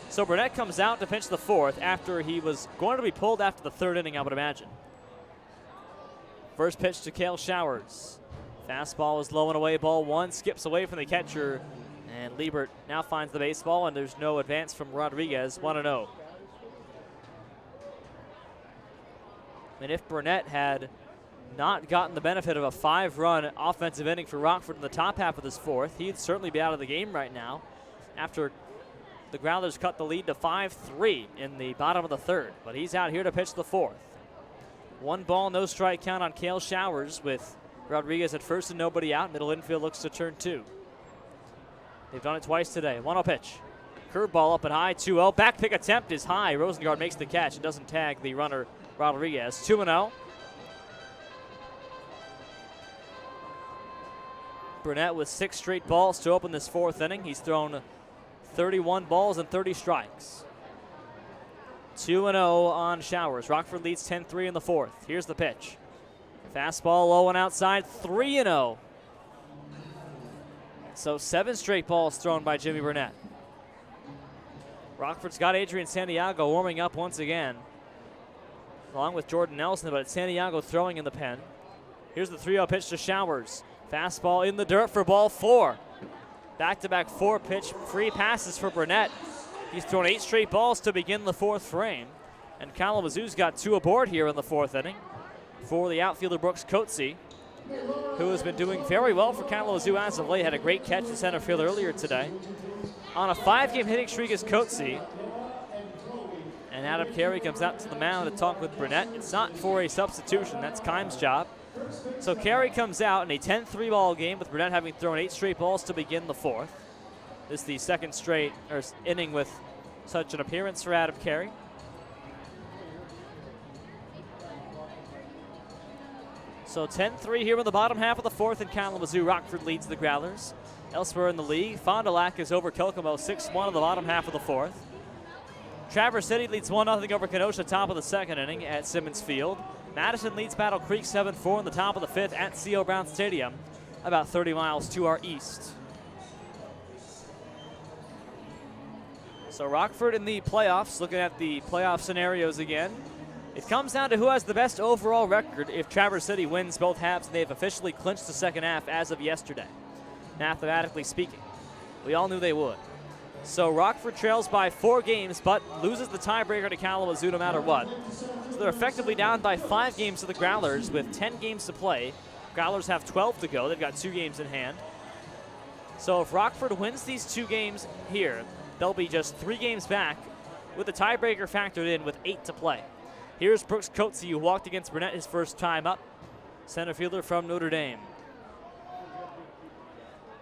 So Burnett comes out to pinch the fourth after he was going to be pulled after the third inning, I would imagine. First pitch to Cale Showers. Fastball is low and away, ball 1, skips away from the catcher, and Liebert now finds the baseball, and there's no advance from Rodriguez, 1-0. And if Burnett had not gotten the benefit of a 5-run offensive inning for Rockford in the top half of this fourth, he'd certainly be out of the game right now after the Growlers cut the lead to 5-3 in the bottom of the third. But he's out here to pitch the fourth. 1 ball, no strike count on Cale Showers with Rodriguez at first and nobody out. Middle infield looks to turn 2. They've done it twice today. 1-0 pitch. Curveball up and high, 2-0. Back pick attempt is high. Rosengard makes the catch and doesn't tag the runner Rodriguez. 2-0. Burnett with 6 straight balls to open this fourth inning. He's thrown 31 balls and 30 strikes. 2-0 on Showers. Rockford leads 10-3 in the fourth. Here's the pitch. Fastball low and outside, 3-0. So 7 straight balls thrown by Jimmy Burnett. Rockford's got Adrian Santiago warming up once again, along with Jordan Nelson, but it's Santiago throwing in the pen. Here's the 3-0 pitch to Showers. Fastball in the dirt for ball 4. Back-to-back 4-pitch free passes for Burnett. He's thrown 8 straight balls to begin the fourth frame. And Kalamazoo's got 2 aboard here in the fourth inning for the outfielder Brooks Coatsy, who has been doing very well for Kalamazoo as of late. Had a great catch in center field earlier today. On a 5-game hitting streak is Coatsy. And Adam Carey comes out to the mound to talk with Burnett. It's not for a substitution. That's Kime's job. So Carey comes out in a 10-3 ball game with Burnett having thrown 8 straight balls to begin the fourth. This is the second straight inning with such an appearance for Adam Carey. So 10-3 here in the bottom half of the fourth in Kalamazoo. Rockford leads the Growlers. Elsewhere in the league, Fond du Lac is over Kokomo 6-1 in the bottom half of the fourth. Traverse City leads 1-0 over Kenosha top of the second inning at Simmons Field. Madison leads Battle Creek 7-4 in the top of the fifth at C.O. Brown Stadium, about 30 miles to our east. So Rockford in the playoffs, looking at the playoff scenarios again. It comes down to who has the best overall record if Traverse City wins both halves, and they've officially clinched the second half as of yesterday, mathematically speaking. We all knew they would. So Rockford trails by 4 games, but loses the tiebreaker to Kalamazoo no matter what. So they're effectively down by 5 games to the Growlers with 10 games to play. Growlers have 12 to go. They've got 2 games in hand. So if Rockford wins these 2 games here, they'll be just 3 games back with the tiebreaker factored in with 8 to play. Here's Brooks Coatsy, who walked against Burnett his first time up. Center fielder from Notre Dame.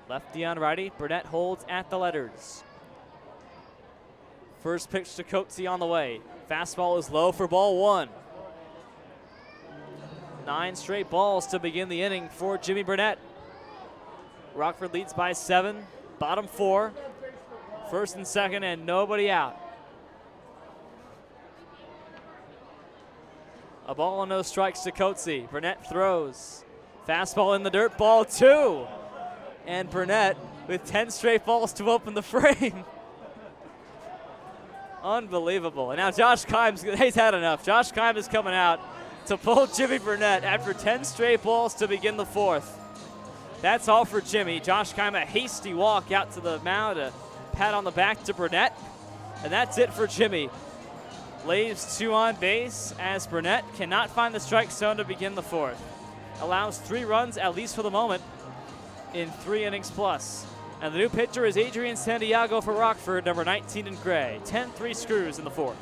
Lefty on righty. Burnett holds at the letters. First pitch to Coatsy on the way. Fastball is low for ball 1. 9 straight balls to begin the inning for Jimmy Burnett. Rockford leads by 7. Bottom 4. First and second and nobody out. A ball and no strikes to Coatsy. Burnett throws. Fastball in the dirt, ball 2. And Burnett with 10 straight balls to open the frame. Unbelievable. And now Josh Kimes, he's had enough. Josh Kimes is coming out to pull Jimmy Burnett after 10 straight balls to begin the fourth. That's all for Jimmy. Josh Kime, a hasty walk out to the mound, a pat on the back to Burnett, and that's it for Jimmy. Leaves 2 on base as Burnett cannot find the strike zone to begin the fourth. Allows 3 runs, at least for the moment, in 3 innings plus. And the new pitcher is Adrian Santiago for Rockford, number 19 in gray. 10-3 screws in the fourth.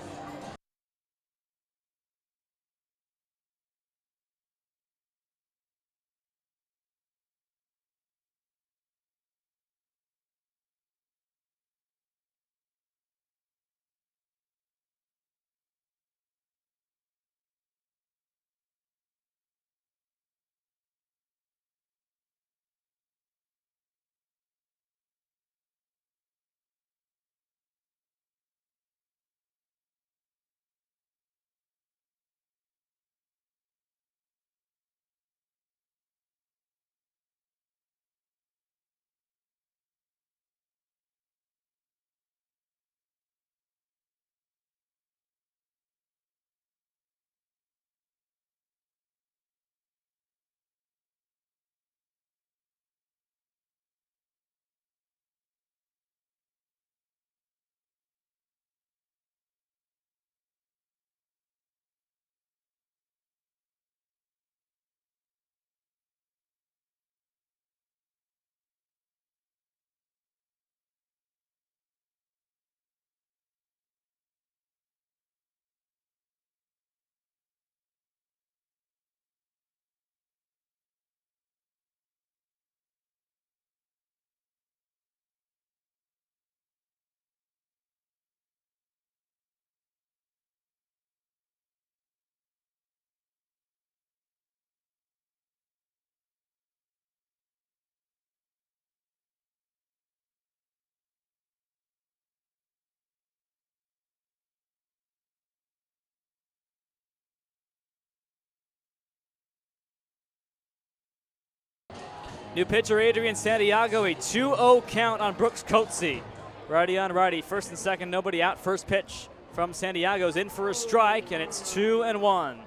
New pitcher Adrian Santiago, a 2-0 count on Brooks Coetzee. Righty on righty, first and second, nobody out. First pitch from Santiago's in for a strike, and it's 2-1.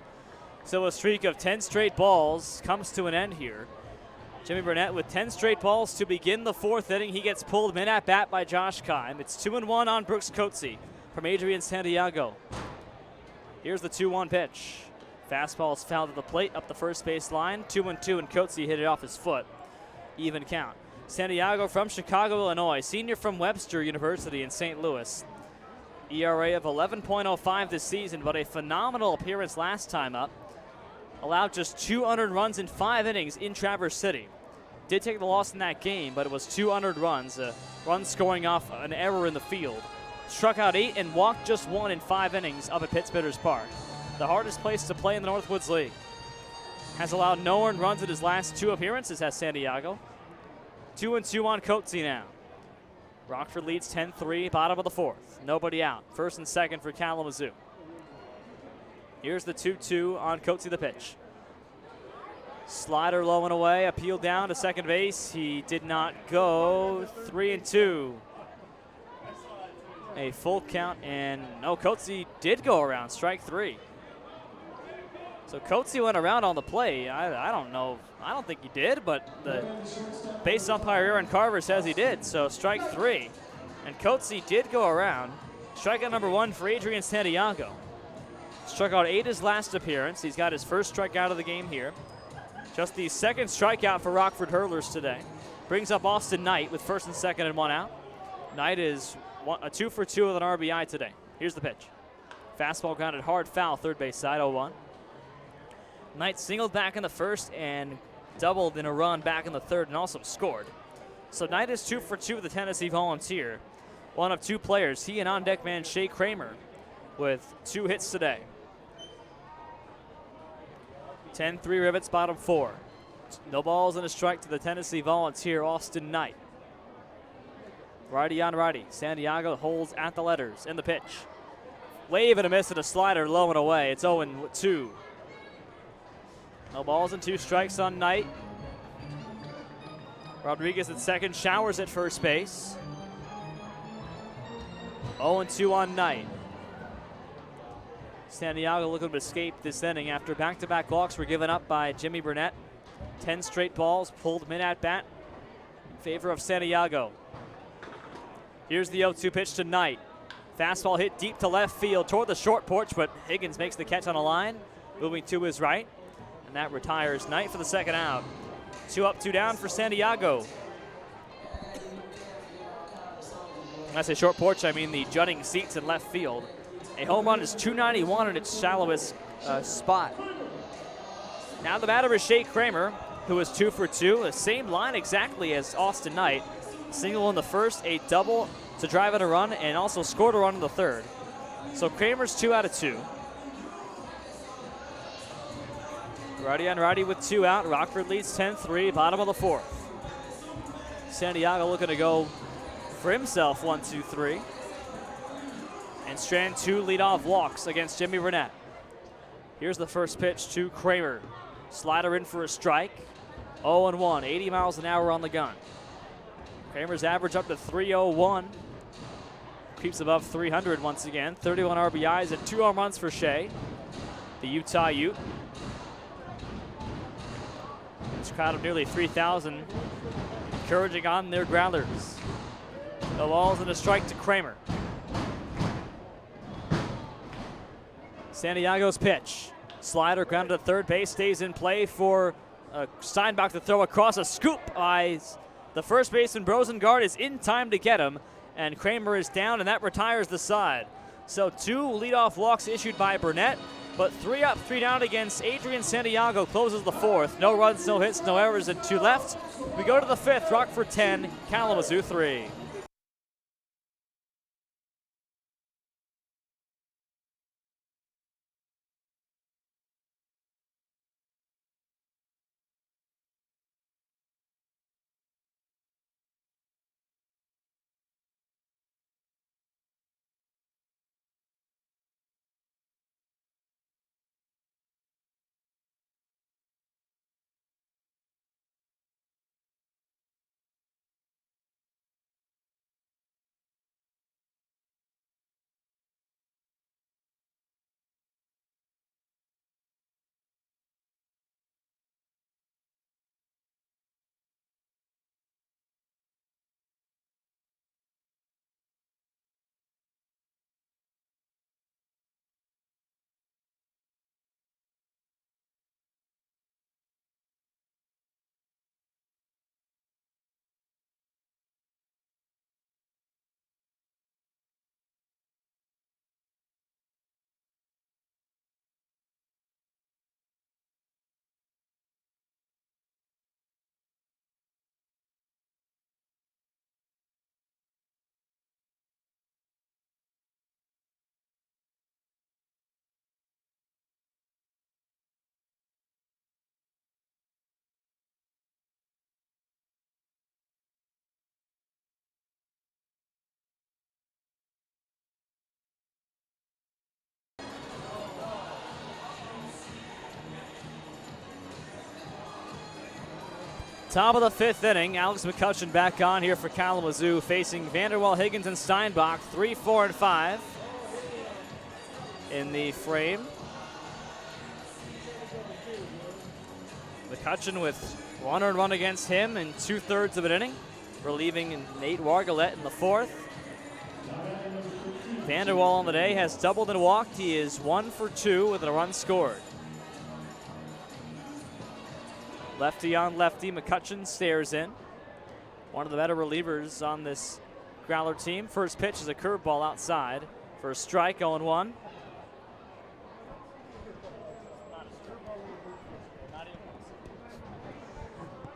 So a streak of 10 straight balls comes to an end here. Jimmy Burnett with 10 straight balls to begin the fourth inning. He gets pulled mid at bat by Josh Kime. It's 2-1 on Brooks Coetzee from Adrian Santiago. Here's the 2-1 pitch. Fastball is fouled at the plate up the first base line. 2-2, and Coetzee hit it off his foot. Even count. Santiago from Chicago, Illinois, senior from Webster University in St. Louis. ERA of 11.05 this season, but a phenomenal appearance last time up. Allowed just 200 runs in 5 innings in Traverse City. Did take the loss in that game, but it was 200 runs, a run scoring off an error in the field. Struck out 8 and walked just 1 in 5 innings up at Pittsburgh's Park. The hardest place to play in the Northwoods League. Has allowed no earned runs in his last 2 appearances, has Santiago. 2-2 on Coetzee now. Rockford leads 10-3, bottom of the fourth. Nobody out. First and second for Kalamazoo. Here's the 2-2 on Coetzee, the pitch. Slider low and away, appeal down to second base. He did not go. 3-2. A full count, and no, Coetzee did go around, strike 3. So Coetzee went around on the play. I don't know. I don't think he did, but the base umpire Aaron Carver says he did. So strike 3. And Coetzee did go around. Strikeout number 1 for Adrian Santiago. Struck out 8 his last appearance. He's got his first strikeout of the game here. Just the second strikeout for Rockford Hurlers today. Brings up Austin Knight with first and second and 1 out. Knight is a 2 for 2 with an RBI today. Here's the pitch. Fastball grounded hard foul, third base side, 0-1. Knight singled back in the first and doubled in a run back in the third and also scored. So Knight is 2 for 2 with the Tennessee Volunteer. One of 2 players, he and on-deck man Shea Kramer with 2 hits today. 10-3 Rivets, bottom 4. No balls and a strike to the Tennessee Volunteer, Austin Knight. Righty on righty. Santiago holds at the letters in the pitch. Wave and a miss and a slider low and away. It's 0-2. No balls and 2 strikes on Knight. Rodriguez at second, Showers at first base. 0-2 on Knight. Santiago looking to escape this inning after back-to-back walks were given up by Jimmy Burnett. 10 straight balls pulled mid at bat in favor of Santiago. Here's the 0-2 pitch to Knight. Fastball hit deep to left field toward the short porch, but Higgins makes the catch on a line, moving to his right, and that retires Knight for the second out. 2 up, 2 down for Santiago. When I say short porch, I mean the jutting seats in left field. A home run is 291 in its shallowest spot. Now the batter is Shea Kramer, who is 2 for 2, the same line exactly as Austin Knight. Single in the first, a double to drive in a run, and also scored a run in the third. So Kramer's 2 out of 2. Righty on righty with 2 out. Rockford leads 10-3, bottom of the 4th. Santiago looking to go for himself 1-2-3. And strand 2 leadoff walks against Jimmy Burnett. Here's the first pitch to Kramer. Slider in for a strike. 0-1, 80 miles an hour on the gun. Kramer's average up to 301. Creeps above 300 once again. 31 RBIs and 2 home runs for Shea, the Utah Ute. This crowd of nearly 3,000 encouraging on their Growlers. The ball's and a strike to Kramer. Santiago's pitch. Slider grounded to third base, stays in play for Steinbach to throw across. A scoop by the first baseman. Brosengard is in time to get him, and Kramer is down, and that retires the side. So 2 leadoff walks issued by Burnett, but 3 up, 3 down against Adrian Santiago closes the 4th. No runs, no hits, no errors, and 2 left. We go to the 5th. Rockford 10, Kalamazoo 3. Top of the 5th inning, Alex McCutcheon back on here for Kalamazoo, facing Vanderwall, Higgins, and Steinbach. 3, 4, and 5 in the frame. McCutcheon with 1 earned run against him in 2/3 of an inning, relieving Nate Wargalet in the 4th. Vanderwall on the day has doubled and walked. He is 1 for 2 with a run scored. Lefty on lefty, McCutcheon stares in. One of the better relievers on this Growler team. First pitch is a curveball outside for a strike, 0-1.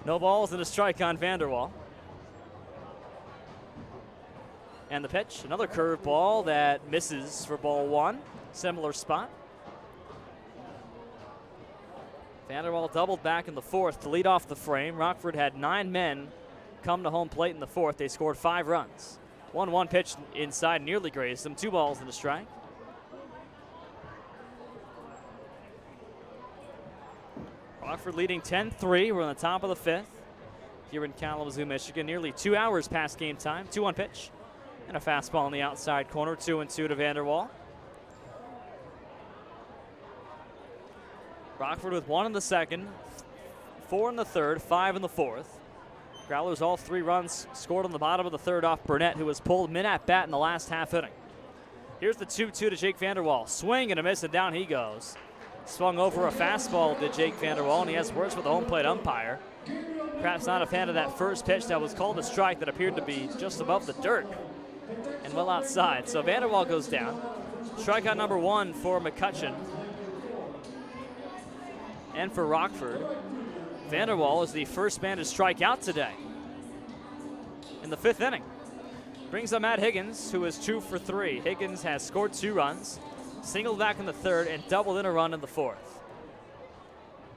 No balls and a strike on Vanderwall. And the pitch, another curveball that misses for ball 1. Similar spot. Vanderwall doubled back in the 4th to lead off the frame. Rockford had 9 men come to home plate in the 4th. They scored 5 runs. 1-1 pitch inside, nearly grazed them. 2 balls and a strike. Rockford leading 10-3. We're on the top of the 5th here in Kalamazoo, Michigan. Nearly 2 hours past game time. 2-1 pitch and a fastball on the outside corner. 2-2 to Vanderwall. Rockford with 1 in the second, 4 in the third, 5 in the fourth. Growlers all 3 runs scored on the bottom of the third off Burnett, who was pulled mid-at-bat in the last half inning. Here's the 2-2 to Jake Vanderwall. Swing and a miss, and down he goes. Swung over a fastball to Jake Vanderwall, and he has words with the home plate umpire. Perhaps not a fan of that first pitch that was called a strike that appeared to be just above the dirt and well outside. So Vanderwall goes down. Strikeout number 1 for McCutcheon. And for Rockford, Vanderwall is the first man to strike out today in the 5th inning. Brings up Matt Higgins, who is 2 for 3. Higgins has scored 2 runs, singled back in the 3rd, and doubled in a run in the 4th.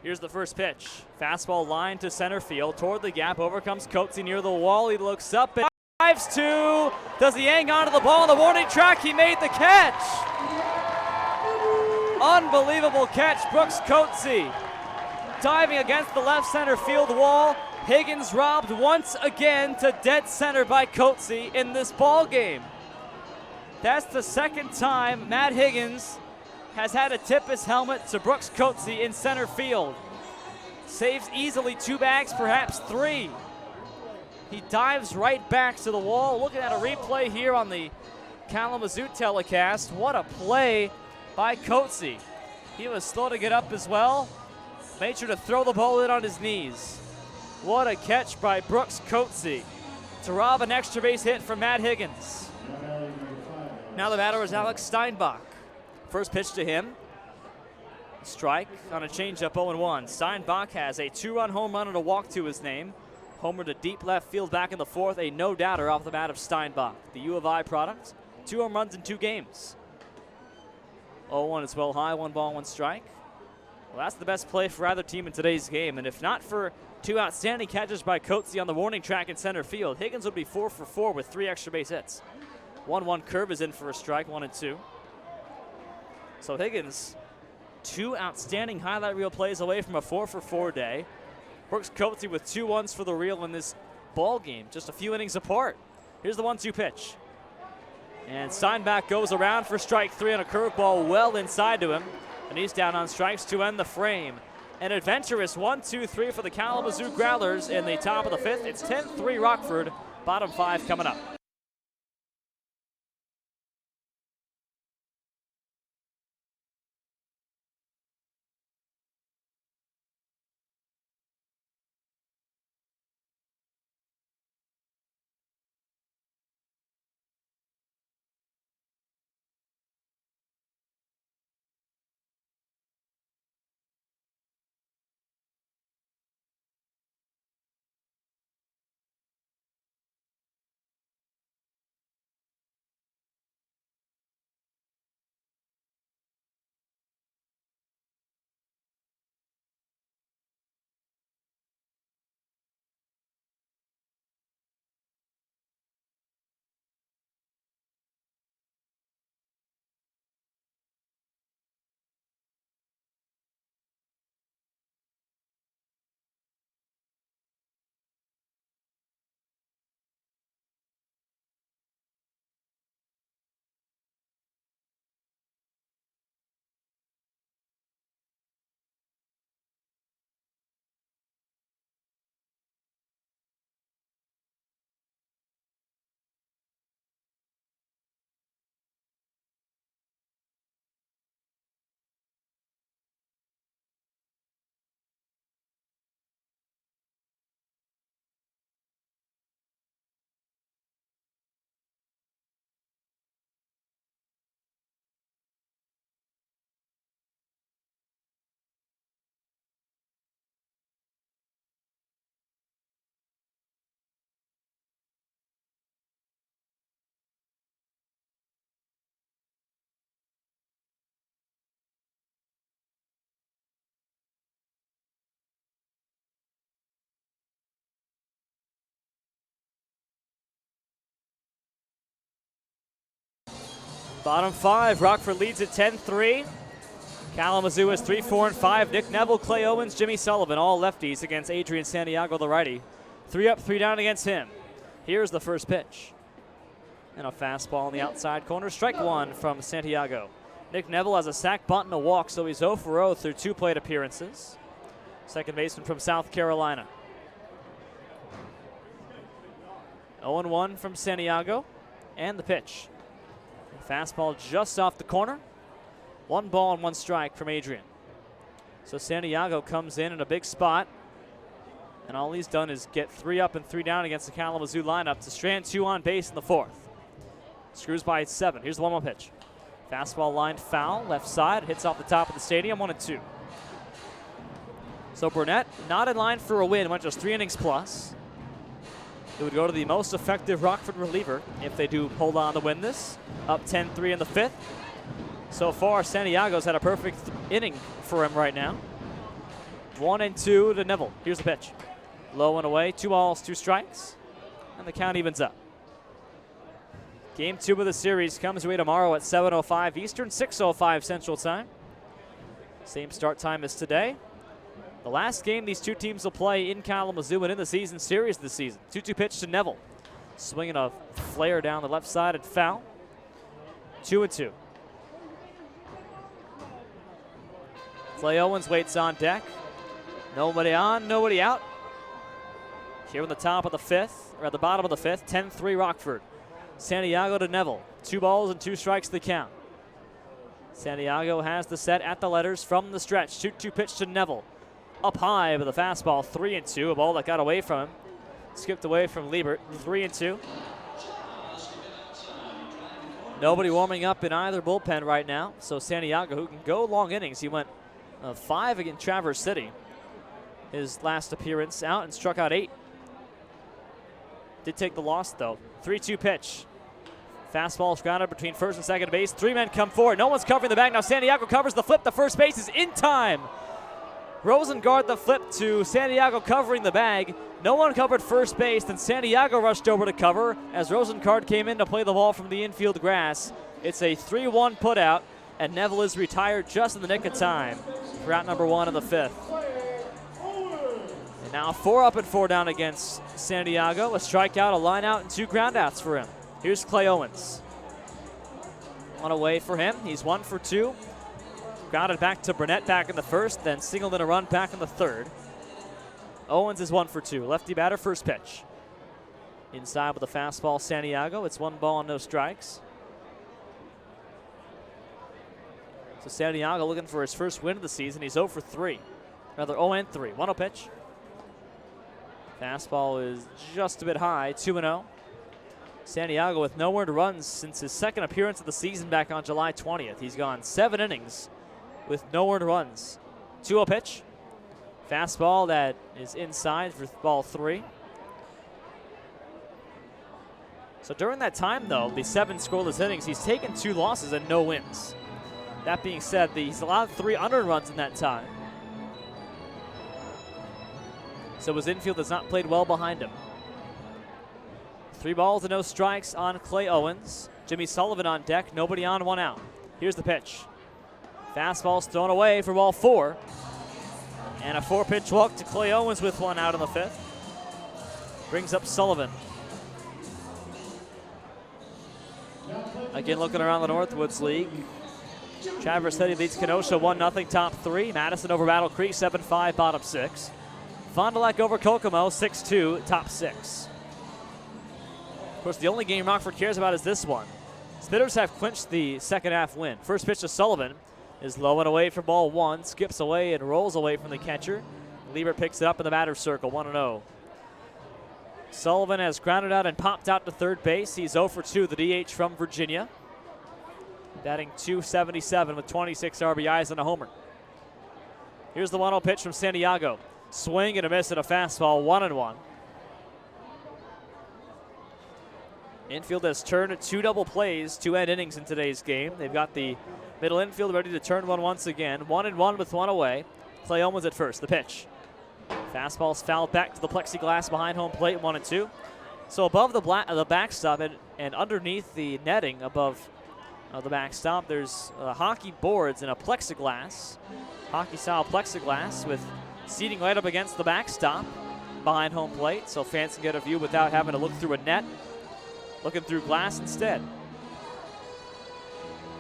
Here's the first pitch. Fastball line to center field. Toward the gap, over comes Coatsy near the wall. He looks up and dives to. Does he hang on to the ball on the warning track? He made the catch. Unbelievable catch, Brooks Coatsy. Diving against the left center field wall. Higgins robbed once again to dead center by Coatsy in this ball game. That's the 2nd time Matt Higgins has had to tip his helmet to Brooks Coatsy in center field. Saves easily 2 bags, perhaps 3. He dives right back to the wall. Looking at a replay here on the Kalamazoo telecast. What a play by Coatsy. He was slow to get up as well. Made sure to throw the ball in on his knees. What a catch by Brooks Coatsy to rob an extra base hit from Matt Higgins. Now the batter is Alex Steinbach. First pitch to him. Strike on a changeup, 0-1. Steinbach has a 2-run home run and a walk to his name. Homer to deep left field back in the 4th. A no-doubter off the bat of Steinbach. The U of I product. 2 home runs in 2 games. 0-1 is well high. 1 ball, 1 strike. Well, that's the best play for either team in today's game. And if not for 2 outstanding catches by Coatsy on the warning track in center field, Higgins would be 4 for 4 with 3 extra base hits. 1-1 curve is in for a strike, 1-2. So Higgins, 2 outstanding highlight reel plays away from a 4 for 4 day. Brooks Coatsy with 2 ones for the reel in this ball game, just a few innings apart. Here's the 1-2 pitch. And Steinbach goes around for strike 3 on a curveball well inside to him. And he's down on strikes to end the frame. An adventurous 1-2-3 for the Kalamazoo Growlers in the top of the 5th. It's 10-3 Rockford, bottom 5 coming up. Bottom 5, Rockford leads at 10-3. Kalamazoo is 3-4-5. Nick Neville, Clay Owens, Jimmy Sullivan, all lefties against Adrian Santiago, the righty. 3 up, 3 down against him. Here's the first pitch. And a fastball on the outside corner. Strike 1 from Santiago. Nick Neville has a sack, bunt, and a walk, so he's 0 for 0 through 2 plate appearances. Second baseman from South Carolina. 0-1 from Santiago, and the pitch. Fastball just off the corner. 1 ball and 1 strike from Adrian. So Santiago comes in a big spot, and all he's done is get 3 up and 3 down against the Kalamazoo lineup to strand 2 on base in the 4th. Screws by 7. Here's the 1-1 pitch. Fastball lined foul, left side, hits off the top of the stadium, 1-2. So Burnett not in line for a win, went just 3 innings plus. It would go to the most effective Rockford reliever if they do hold on to win this. Up 10-3 in the 5th. So far, Santiago's had a perfect inning for him right now. 1-2 to Neville. Here's the pitch. Low and away, 2 balls, 2 strikes, and the count evens up. Game 2 of the series comes away tomorrow at 7:05 Eastern, 6:05 Central Time. Same start time as today. The last game these two teams will play in Kalamazoo and in the season series this season. 2-2 pitch to Neville. Swinging a flare down the left side and foul. 2-2. Clay Owens waits on deck. Nobody on, nobody out. Here in the top of the 5th, or at the bottom of the 5th, 10-3 Rockford. Santiago to Neville. 2 balls and 2 strikes to the count. Santiago has the set at the letters from the stretch. 2-2 pitch to Neville. Up high with a fastball, 3-2. A ball that got away from him. Skipped away from Liebert, 3-2. Nobody warming up in either bullpen right now. So Santiago, who can go long innings, he went 5 against Traverse City. His last appearance out and struck out 8. Did take the loss though. 3-2 pitch. Fastball is grounded between first and second base. 3 men come forward. No one's covering the bag. Now Santiago covers the flip. The first base is in time. Rosengard the flip to Santiago covering the bag. No one covered first base. Then Santiago rushed over to cover as Rosengard came in to play the ball from the infield grass. It's a 3-1 putout, and Neville is retired just in the nick of time for out number 1 of the 5th. And now 4 up and 4 down against Santiago. A strikeout, a line out, and 2 groundouts for him. Here's Clay Owens. 1 away for him. He's 1 for 2. Grounded back to Burnett back in the 1st, then singled in a run back in the 3rd. Owens is 1 for 2. Lefty batter, first pitch. Inside with a fastball, Santiago. It's 1 ball and no strikes. So Santiago looking for his first win of the season. He's 0 for 3. Rather 0-3. 1-0 pitch. Fastball is just a bit high, 2-0. Santiago with no earned runs since his second appearance of the season back on July 20th. He's gone 7 innings with no earned runs. 2-0 pitch. Fastball that is inside for ball 3. So during that time, though, the 7 scoreless innings, he's taken 2 losses and no wins. That being said, he's allowed 3 unearned runs in that time. So his infield has not played well behind him. 3 balls and no strikes on Clay Owens. Jimmy Sullivan on deck, nobody on, 1 out. Here's the pitch. Fastball's thrown away for ball 4. And a 4-pitch walk to Clay Owens with 1 out in the 5th. Brings up Sullivan. Again, looking around the Northwoods League. Traverse City leads Kenosha 1-0, top 3. Madison over Battle Creek 7-5, bottom 6. Fond du Lac over Kokomo 6-2, top 6. Of course, the only game Rockford cares about is this one. Spitters have clinched the second half win. First pitch to Sullivan is low and away for ball 1. Skips away and rolls away from the catcher. Liebert picks it up in the batter's circle, 1-0. Sullivan has grounded out and popped out to third base. He's 0 for 2, the DH from Virginia. Batting .277 with 26 RBIs and a homer. Here's the 1-0 pitch from Santiago. Swing and a miss and a fastball, 1-1. Infield has turned 2 double plays, 2 end innings in today's game. They've got the middle infield ready to turn one once again. 1-1 with 1 away. Clay Owens at first, the pitch. Fastball's fouled back to the plexiglass behind home plate, 1-2. So above the backstop and underneath the netting above the backstop, there's hockey boards and a plexiglass, hockey-style plexiglass with seating right up against the backstop behind home plate, so fans can get a view without having to look through a net, looking through glass instead.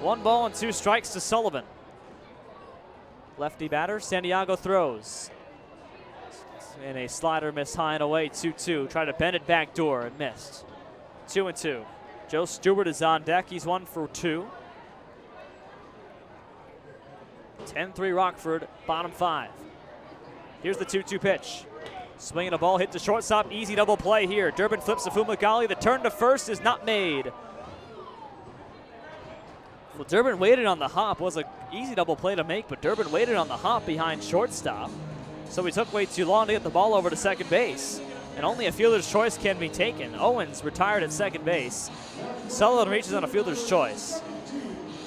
1 ball and 2 strikes to Sullivan. Lefty batter, Santiago throws. And a slider missed high and away, 2-2. Tried to bend it back door and missed. 2-2. Joe Stewart is on deck. He's 1 for 2. 10-3 Rockford, bottom 5. Here's the 2-2 pitch. Swinging a ball, hit to shortstop. Easy double play here. Durbin flips to Fumagalli. The turn to first is not made. Well, Durbin waited on the hop. Was an easy double play to make, but Durbin waited on the hop behind shortstop. So he took way too long to get the ball over to second base. And only a fielder's choice can be taken. Owens retired at second base. Sullivan reaches on a fielder's choice.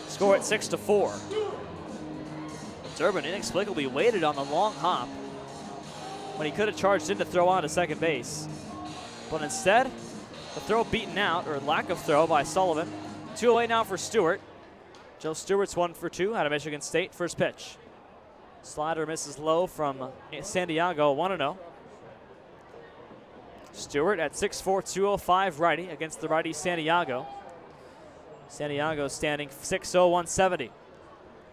Score at 6-4. Durbin inexplicably waited on the long hop when he could have charged in to throw on to second base. But instead, the throw beaten out, or lack of throw, by Sullivan. 2 away now for Stewart. Joe Stewart's 1 for 2 out of Michigan State. First pitch. Slider misses low from Santiago, 1-0. Stewart at 6'4", 205 righty against the righty Santiago. Santiago standing 6'0", 170.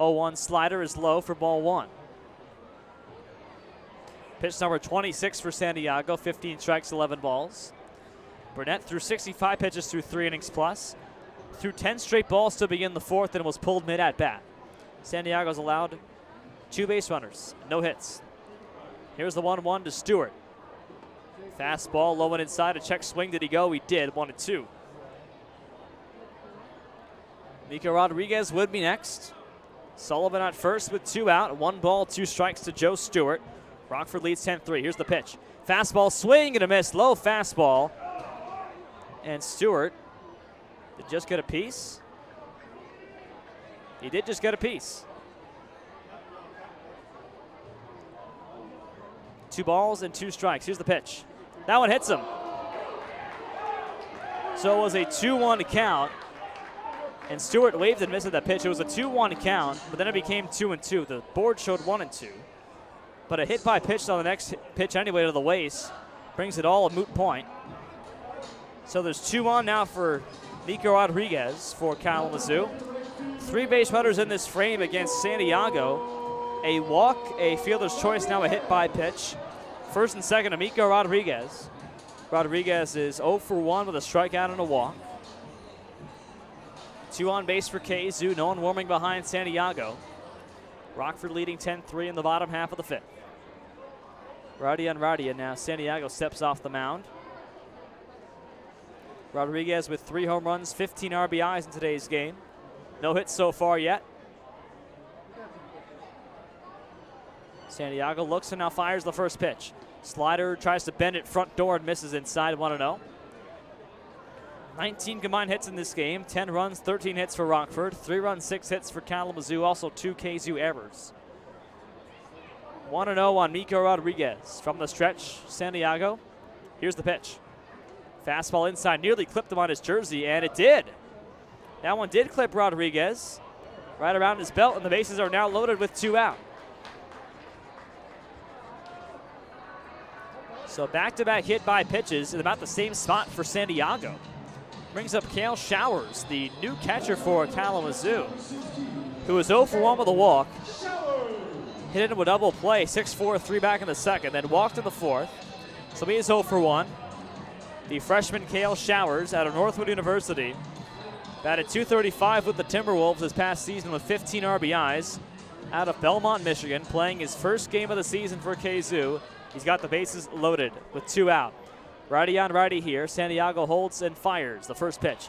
0-1 slider is low for ball 1. Pitch number 26 for Santiago, 15 strikes, 11 balls. Burnett threw 65 pitches through 3 innings plus. Threw 10 straight balls to begin the 4th and was pulled mid at bat. Santiago's allowed 2 base runners, no hits. Here's the 1-1 to Stewart. Fastball low and inside, a check swing. Did he go? He did, 1-2. Nico Rodriguez would be next. Sullivan at first with 2 out. 1 ball, 2 strikes to Joe Stewart. Rockford leads 10-3. Here's the pitch. Fastball swing and a miss. Low fastball. And Stewart did just get a piece. He did just get a piece. 2 balls and 2 strikes. Here's the pitch. That one hits him. So it was a 2-1 count. And Stewart waved and missed that pitch. It was a 2-1 count, but then it became 2-2. The board showed 1-2. But a hit by pitch on the next pitch anyway to the waist brings it all a moot point. So there's 2 on now for Nico Rodriguez for Kalamazoo. 3 base runners in this frame against Santiago. A walk, a fielder's choice, now a hit by pitch. First and second, Nico Rodriguez. Rodriguez is 0 for 1 with a strikeout and a walk. 2 on base for KZoo. No one warming behind Santiago. Rockford leading 10-3 in the bottom half of the 5th. Rowdy on Rowdy, and now Santiago steps off the mound. Rodriguez with 3 home runs, 15 RBIs in today's game. No hits so far yet. Santiago looks and now fires the first pitch. Slider tries to bend it front door and misses inside, 1-0. 19 combined hits in this game, 10 runs, 13 hits for Rockford, 3 runs, 6 hits for Kalamazoo, also 2 KZoo errors. 1-0 on Nico Rodriguez. From the stretch, Santiago. Here's the pitch. Fastball inside, nearly clipped him on his jersey, and it did. That one did clip Rodriguez right around his belt, and the bases are now loaded with 2 out. So back-to-back hit by pitches in about the same spot for Santiago. Brings up Cale Showers, the new catcher for Kalamazoo, who was 0 for 1 with a walk. Hit into a double play, 6-4, 3 back in the second, then walked in the 4th. So he is 0 for 1. The freshman Cale Showers out of Northwood University batted .235 with the Timberwolves this past season with 15 RBIs. Out of Belmont, Michigan, playing his first game of the season for KZoo. He's got the bases loaded with 2 out. Righty on righty here. Santiago holds and fires the first pitch.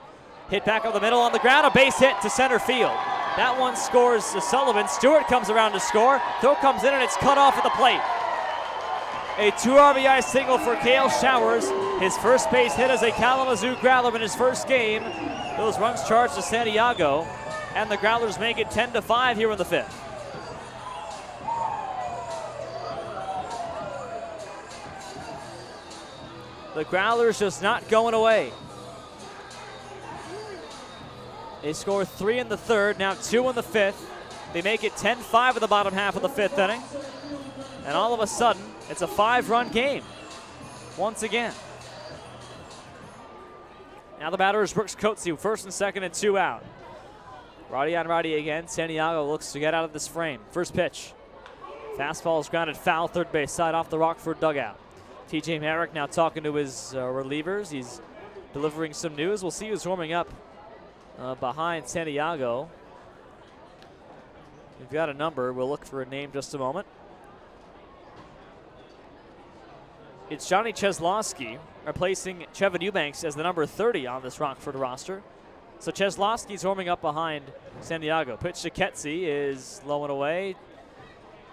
Hit back up the middle on the ground, a base hit to center field. That one scores to Sullivan. Stewart comes around to score. Throw comes in and it's cut off at the plate. A 2 RBI single for Cale Showers. His first base hit as a Kalamazoo Growler in his first game. Those runs charged to Santiago, and the Growlers make it 10-5 here in the 5th. The Growlers just not going away. They score 3 in the 3rd, now 2 in the 5th. They make it 10-5 in the bottom half of the 5th inning. And all of a sudden, it's a 5-run game once again. Now the batter is Brooks Coatsy, first and second and 2 out. Righty on righty again. Santiago looks to get out of this frame. First pitch. Fastball is grounded foul, third base side off the Rockford dugout. TJ Merrick now talking to his relievers. He's delivering some news. We'll see who's warming up behind Santiago. We've got a number. We'll look for a name just a moment. It's Johnny Cheslowski replacing Chevin Eubanks as the number 30 on this Rockford roster. So Cheslowski's warming up behind Santiago. Pitch to Ketzi is low and away.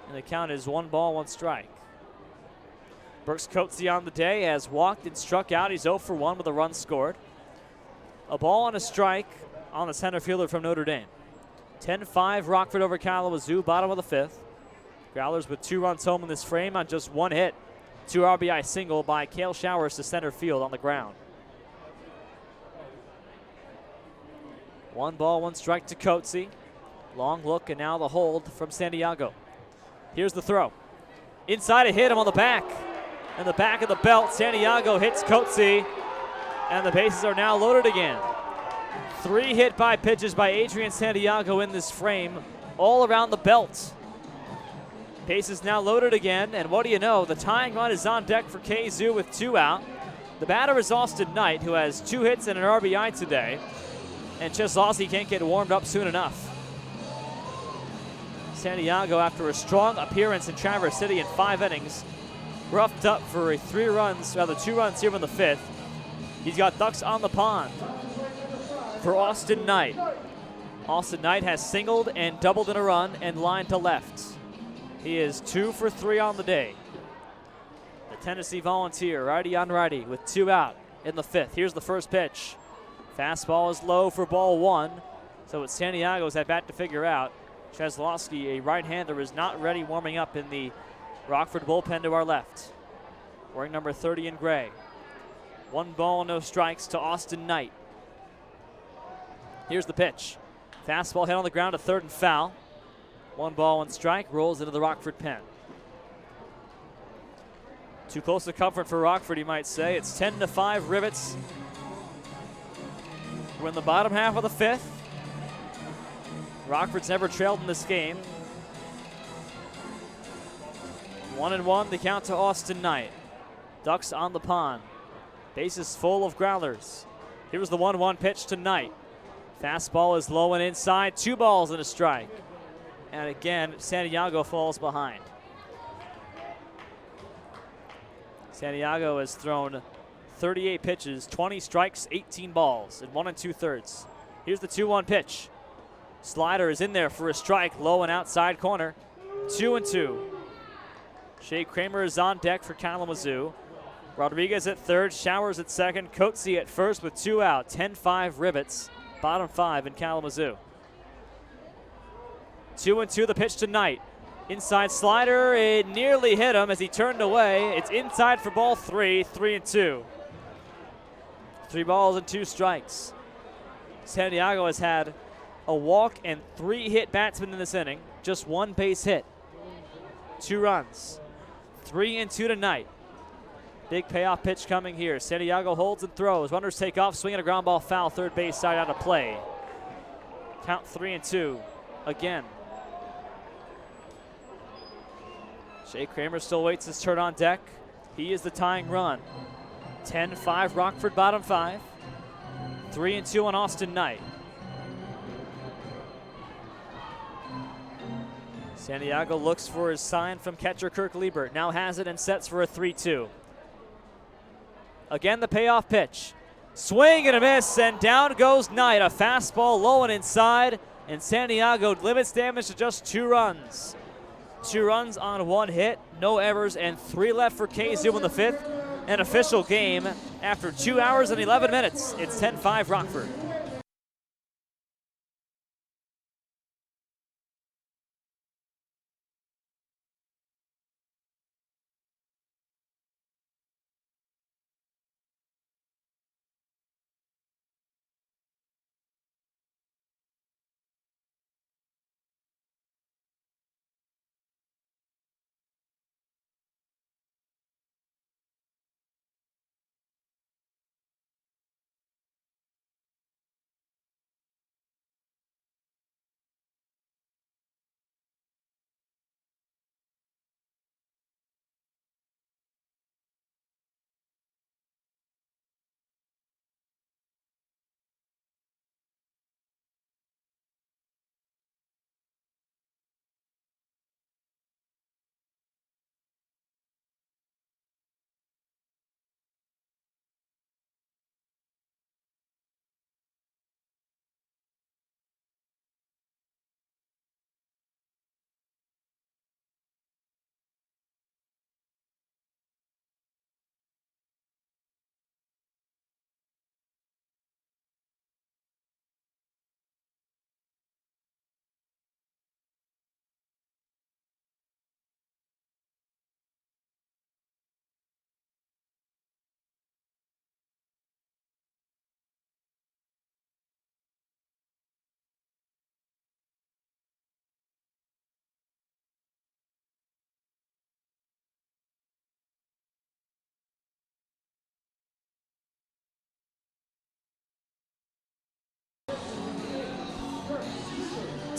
And the count is 1 ball, 1 strike. Brooks Coetzee on the day has walked and struck out. He's 0 for 1 with a run scored. A ball and a strike on the center fielder from Notre Dame. 10-5 Rockford over Kalamazoo, bottom of the 5th. Growlers with 2 runs home in this frame on just 1 hit. 2 RBI single by Cale Showers to center field on the ground. 1 ball, 1 strike to Coetzee. Long look and now the hold from Santiago. Here's the throw. Inside a hit him on the back. And the back of the belt, Santiago hits Coetzee. And the bases are now loaded again. 3 hit by pitches by Adrian Santiago in this frame, all around the belt. Bases now loaded again, and what do you know? The tying run is on deck for KZoo with 2 out. The batter is Austin Knight, who has 2 hits and an RBI today. And Cheslowski can't get warmed up soon enough. Santiago, after a strong appearance in Traverse City in 5 innings, roughed up for 2 runs here in the 5th. He's got ducks on the pond for Austin Knight. Austin Knight has singled and doubled in a run and lined to left. He is 2 for 3 on the day. The Tennessee Volunteer, righty on righty with 2 out in the 5th. Here's the first pitch. Fastball is low for ball 1. So it's Santiago's at bat to figure out. Cheslowski, a right-hander, is not ready, warming up in the Rockford bullpen to our left. Wearing number 30 in gray. 1 ball, no strikes to Austin Knight. Here's the pitch. Fastball hit on the ground to third and foul. 1 ball, 1 strike, rolls into the Rockford pen. Too close to comfort for Rockford, you might say. It's 10-5 Rivets. We're in the bottom half of the 5th. Rockford's never trailed in this game. 1-1, the count to Austin Knight. Ducks on the pond. Bases full of Growlers. Here's the 1-1 pitch to Knight. Fastball is low and inside. 2 balls and a strike. And again, Santiago falls behind. Santiago has thrown 38 pitches, 20 strikes, 18 balls in 1 2/3. Here's the 2-1 pitch. Slider is in there for a strike, low and outside corner. 2-2. Shea Kramer is on deck for Kalamazoo. Rodriguez at third, Showers at second, Coetzee at first with 2 out. 10-5 Rivets, bottom 5 in Kalamazoo. 2-2 the pitch to Knight. Inside slider, it nearly hit him as he turned away. It's inside for ball 3, 3-2. 3 balls and 2 strikes. Santiago has had a walk and 3 hit batsmen in this inning. Just 1 base hit. 2 runs. 3-2 to Knight. Big payoff pitch coming here. Santiago holds and throws. Runners take off, swinging a ground ball foul. Third base side out of play. Count 3-2 again. Shea Kramer still waits his turn on deck. He is the tying run. 10-5 Rockford, bottom 5. 3-2 on Austin Knight. Santiago looks for his sign from catcher Kirk Liebert. Now has it and sets for a 3-2. Again, the payoff pitch. Swing and a miss, and down goes Knight. A fastball low and inside, and Santiago limits damage to just 2 runs. 2 runs on 1 hit, no errors, and 3 left for KZoo in the 5th. An official game after 2 hours and 11 minutes. It's 10-5 Rockford.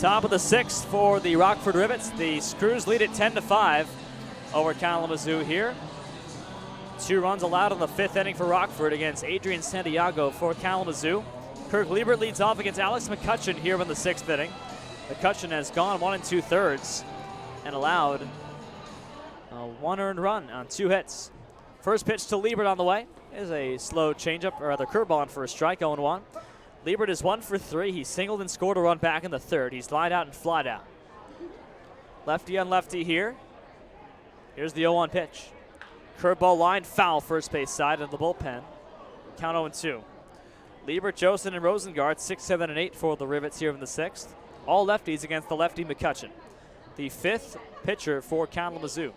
Top of the 6th for the Rockford Rivets. The Screws lead it 10-5 over Kalamazoo here. 2 runs allowed in the 5th inning for Rockford against Adrian Santiago for Kalamazoo. Kirk Liebert leads off against Alex McCutcheon here in the 6th inning. McCutcheon has gone 1 2/3 and allowed a 1 earned run on 2 hits. First pitch to Liebert on the way is a slow changeup, or rather curveball on for a strike, 0-1. Liebert is 1 for 3. He singled and scored a run back in the 3rd. He's lined out and flied out. Lefty on lefty here. Here's the 0-1 pitch. Curveball line foul, first base side of the bullpen. Count 0-2. Liebert, Jostin, and Rosengard, 6, 7, and 8 for the Rivets here in the 6th. All lefties against the lefty McCutcheon, the 5th pitcher for Kalamazoo.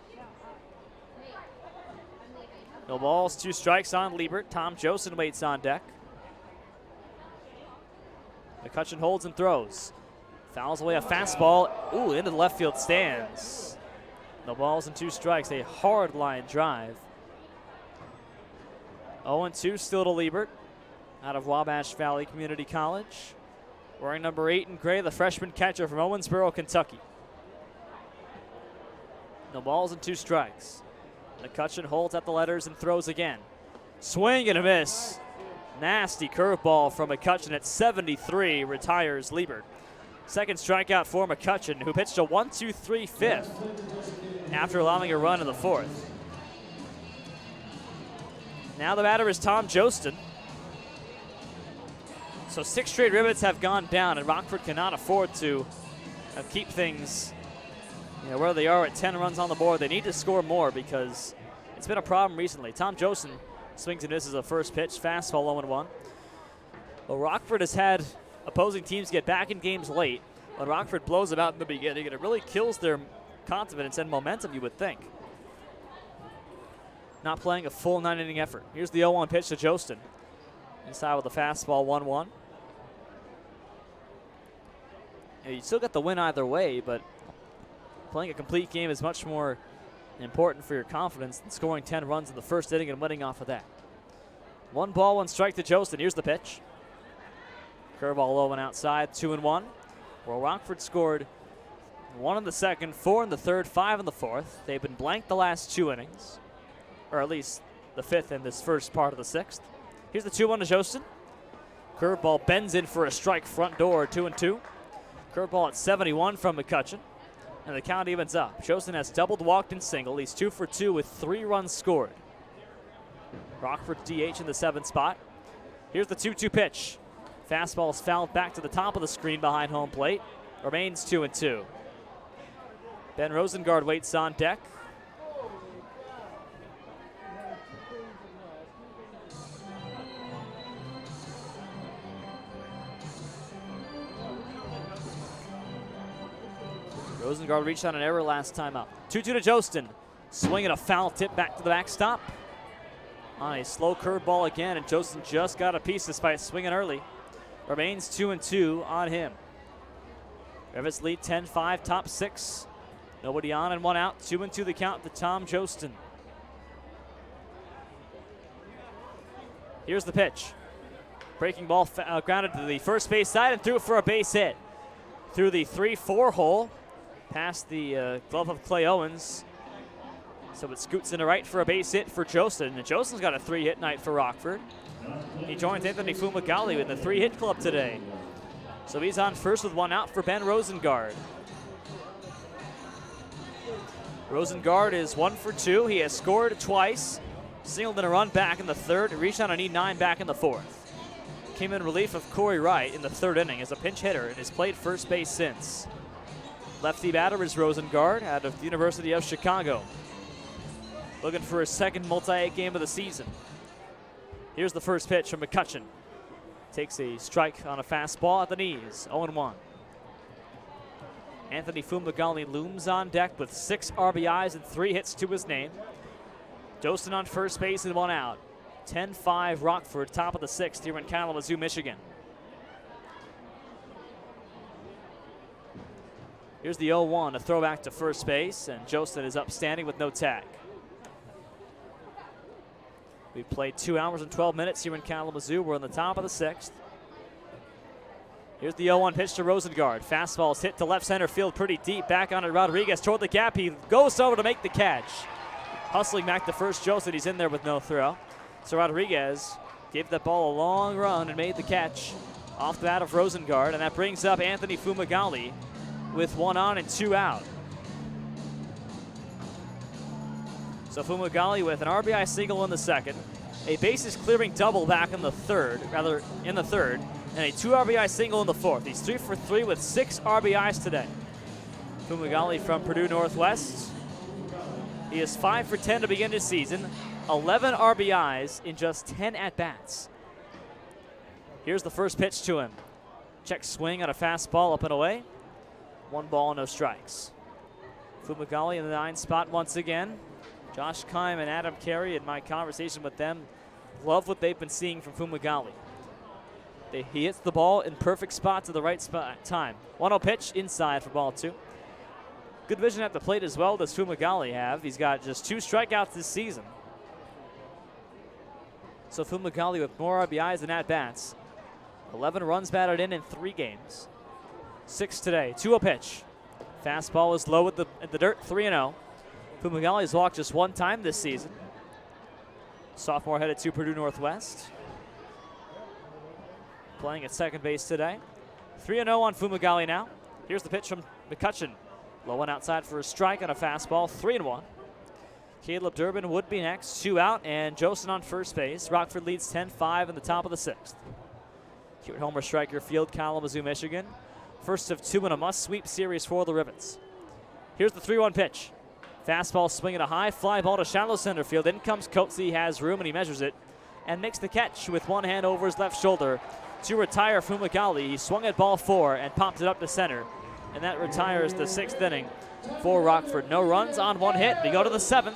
No balls, 2 strikes on Liebert. Tom Jostin waits on deck. McCutcheon holds and throws. Fouls away a fastball. Ooh, into the left field stands. No balls and 2 strikes. A hard line drive. 0-2 still to Liebert out of Wabash Valley Community College. Wearing number 8 in gray, the freshman catcher from Owensboro, Kentucky. No balls and 2 strikes. McCutcheon holds at the letters and throws again. Swing and a miss. Nasty curveball from McCutcheon at 73, retires Liebert. Second strikeout for McCutcheon, who pitched a 1-2-3 5th after allowing a run in the 4th. Now the batter is Tom Jostin. So 6 straight Rivets have gone down, and Rockford cannot afford to keep things where they are at 10 runs on the board. They need to score more because it's been a problem recently. Tom Jostin swings and misses a first pitch, fastball 0-1. Well, Rockford has had opposing teams get back in games late. When Rockford blows them out in the beginning, and it really kills their confidence and momentum, you would think. Not playing a full 9-inning effort. Here's the 0-1 pitch to Jostin. Inside with a fastball, 1-1. You still got the win either way, but playing a complete game is much more important for your confidence than scoring 10 runs in the first inning and winning off of that. 1 ball, 1 strike to Jostin. Here's the pitch. Curveball low and outside, 2-1. Well, Rockford scored 1 in the 2nd, 4 in the 3rd, 5 in the 4th. They've been blanked the last 2 innings, or at least the 5th in this first part of the 6th. Here's the 2-1 to Jostin. Curveball bends in for a strike, front door, 2-2. Curveball at 71 from McCutcheon. And the count evens up. Jostin has doubled, walked, and singled. He's 2 for 2 with 3 runs scored. Rockford DH in the 7th spot. Here's the 2-2 pitch. Fastball is fouled back to the top of the screen behind home plate. Remains 2-2. Ben Rosengard waits on deck. Rosengard reached on an error last time up. 2-2 to Jostin. Swinging a foul tip back to the backstop. On a slow curveball again, and Jostin just got a piece despite swinging early. Remains 2-2 on him. Rivets lead 10-5, top 6. Nobody on and 1 out. 2-2 the count to Tom Jostin. Here's the pitch. Breaking ball grounded to the first base side and threw it for a base hit. Through the 3-4 hole. Past the glove of Clay Owens. So it scoots into right for a base hit for Jostin. And Jostin's got a 3-hit night for Rockford. He joins Anthony Fumagalli in the 3-hit club today. So he's on first with 1 out for Ben Rosengard. Rosengard is 1 for 2. He has scored twice. Singled in a run back in the 3rd. Reached on a need 9 back in the 4th. Came in relief of Cory Wright in the 3rd inning as a pinch hitter and has played first base since. Lefty batter is Rosengard out of the University of Chicago. Looking for his 2nd multi-hit game of the season. Here's the first pitch from McCutcheon. Takes a strike on a fastball at the knees, 0-1. Anthony Fumagalli looms on deck with 6 RBIs and 3 hits to his name. Jostin on first base and 1 out. 10-5 Rockford, top of the 6th here in Kalamazoo, Michigan. Here's the 0-1, a throwback to first base, and Jostin is upstanding with no tag. We've played 2 hours and 12 minutes here in Kalamazoo. We're on the top of the 6th. Here's the 0-1 pitch to Rosengard. Fastball is hit to left center field pretty deep. Back on it, Rodriguez toward the gap. He goes over to make the catch. Hustling back to first, Joseph. He's in there with no throw. So Rodriguez gave that ball a long run and made the catch off the bat of Rosengard. And that brings up Anthony Fumagalli with 1 on and 2 out. So Fumagalli with an RBI single in the second, a bases clearing double back in the third, and a 2 RBI single in the fourth. He's 3 for 3 with 6 RBIs today. Fumagalli from Purdue Northwest. He is 5 for 10 to begin his season, 11 RBIs in just 10 at-bats. Here's the first pitch to him. Check swing on a fastball up and away. 1 ball, no strikes. Fumagalli in the 9 spot once again. Josh Keim and Adam Carey, in my conversation with them, love what they've been seeing from Fumagalli. He hits the ball in perfect spots at the right time. 1-0 pitch inside for ball 2. Good vision at the plate as well does Fumagalli have. He's got just 2 strikeouts this season. So Fumagalli with more RBIs than at-bats. 11 runs batted in 3 games. 6 today. 2-0 pitch. Fastball is low at the dirt, 3-0. Fumagalli's walked just 1 time this season. Sophomore headed to Purdue Northwest. Playing at second base today. 3-0 on Fumagalli now. Here's the pitch from McCutcheon. Low one outside for a strike on a fastball, 3-1. Caleb Durbin would be next, 2 out, and Josen on first base. Rockford leads 10-5 in the top of the 6th. Here at Homer Stryker Field, Kalamazoo, Michigan. First of 2 in a must-sweep series for the Rivets. Here's the 3-1 pitch. Fastball swinging a high fly ball to shallow center field. In comes Coates. He has room and he measures it and makes the catch with 1 hand over his left shoulder to retire Fumagalli. He swung at ball 4 and popped it up to center. And that retires the 6th inning for Rockford. No runs on 1 hit. We go to the 7th,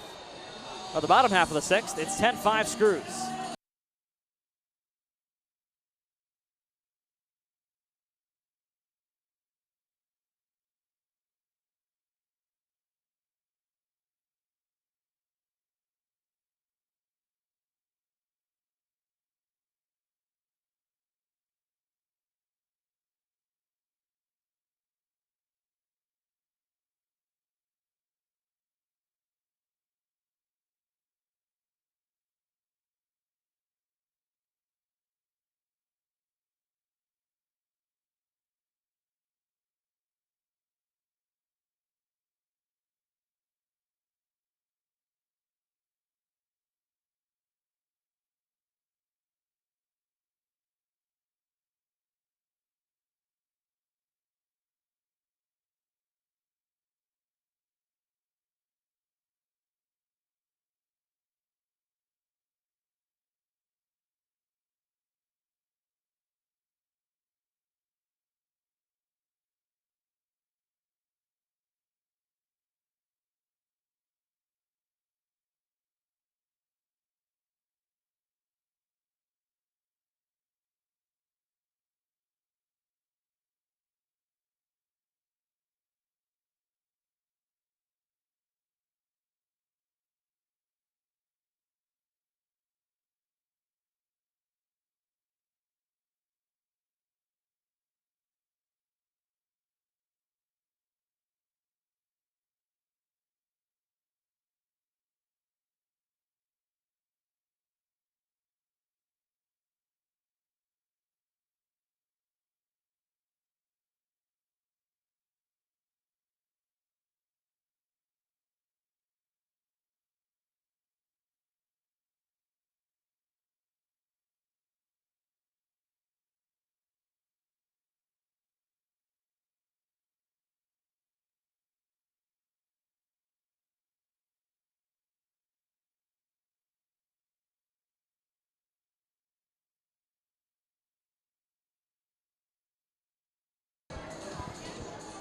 or the bottom half of the 6th. It's 10-5 Screws.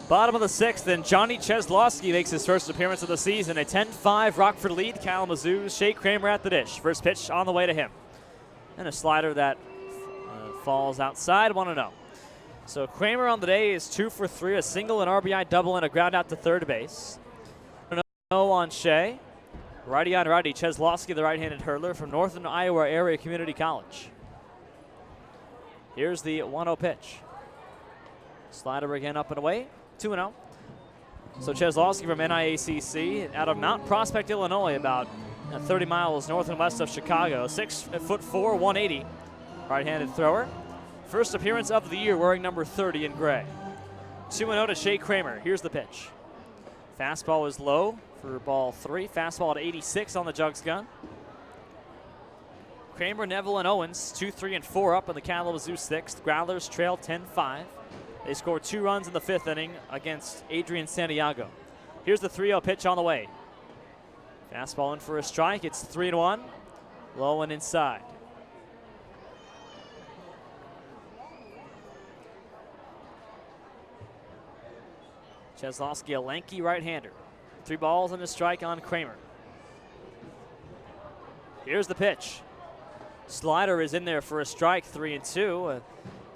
Bottom of the 6th, and Johnny Cheslowski makes his first appearance of the season. A 10-5 Rockford lead. Kalamazoo, Shea Kramer at the dish. First pitch on the way to him. And a slider that falls outside, 1-0. So Kramer on the day is 2 for 3, a single, an RBI double, and a ground out to third base. 1-0 on Shea. Righty on righty, Cheslowski, the right-handed hurler from Northern Iowa Area Community College. Here's the 1-0 pitch. Slider again up and away, 2-0. So Cheslowski from NIACC out of Mount Prospect, Illinois, about 30 miles north and west of Chicago. 6'4", 180, right-handed thrower. First appearance of the year wearing number 30 in gray. 2-0 to Shea Kramer. Here's the pitch. Fastball is low for ball 3. Fastball at 86 on the jugs gun. Kramer, Neville, and Owens, 2, 3, and 4 up in the Kalamazoo 6th. Growlers trail 10-5. They scored 2 runs in the 5th inning against Adrian Santiago. Here's the 3-0 pitch on the way. Fastball in for a strike. It's 3-1. Low and inside. Cheslowski, a lanky right-hander. 3 balls and a strike on Kramer. Here's the pitch. Slider is in there for a strike, 3-2.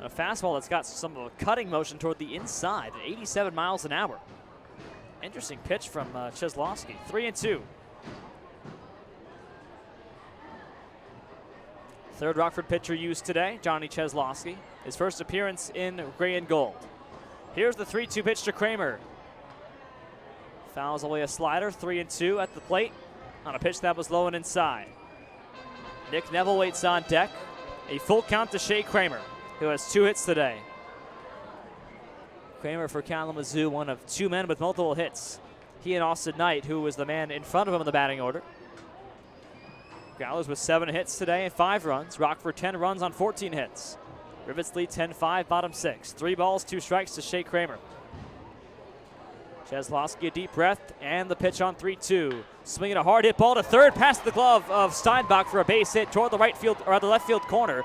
A fastball that's got some of a cutting motion toward the inside at 87 miles an hour. Interesting pitch from Cheslowski, 3-2. Third Rockford pitcher used today, Johnny Cheslowski. His first appearance in gray and gold. Here's the 3-2 pitch to Kramer. Fouls away a slider, 3-2 at the plate on a pitch that was low and inside. Nick Neville waits on deck. A full count to Shea Kramer, who has 2 hits today. Kramer for Kalamazoo, one of 2 men with multiple hits. He and Austin Knight, who was the man in front of him in the batting order. Growlers with 7 hits today and 5 runs. Rockford 10 runs on 14 hits. Rivets lead 10-5, bottom 6. 3 balls, 2 strikes to Shea Kramer. Cheslowski, a deep breath, and the pitch on 3-2. Swinging a hard hit ball to third, past the glove of Steinbach for a base hit toward the right field, or the left field corner.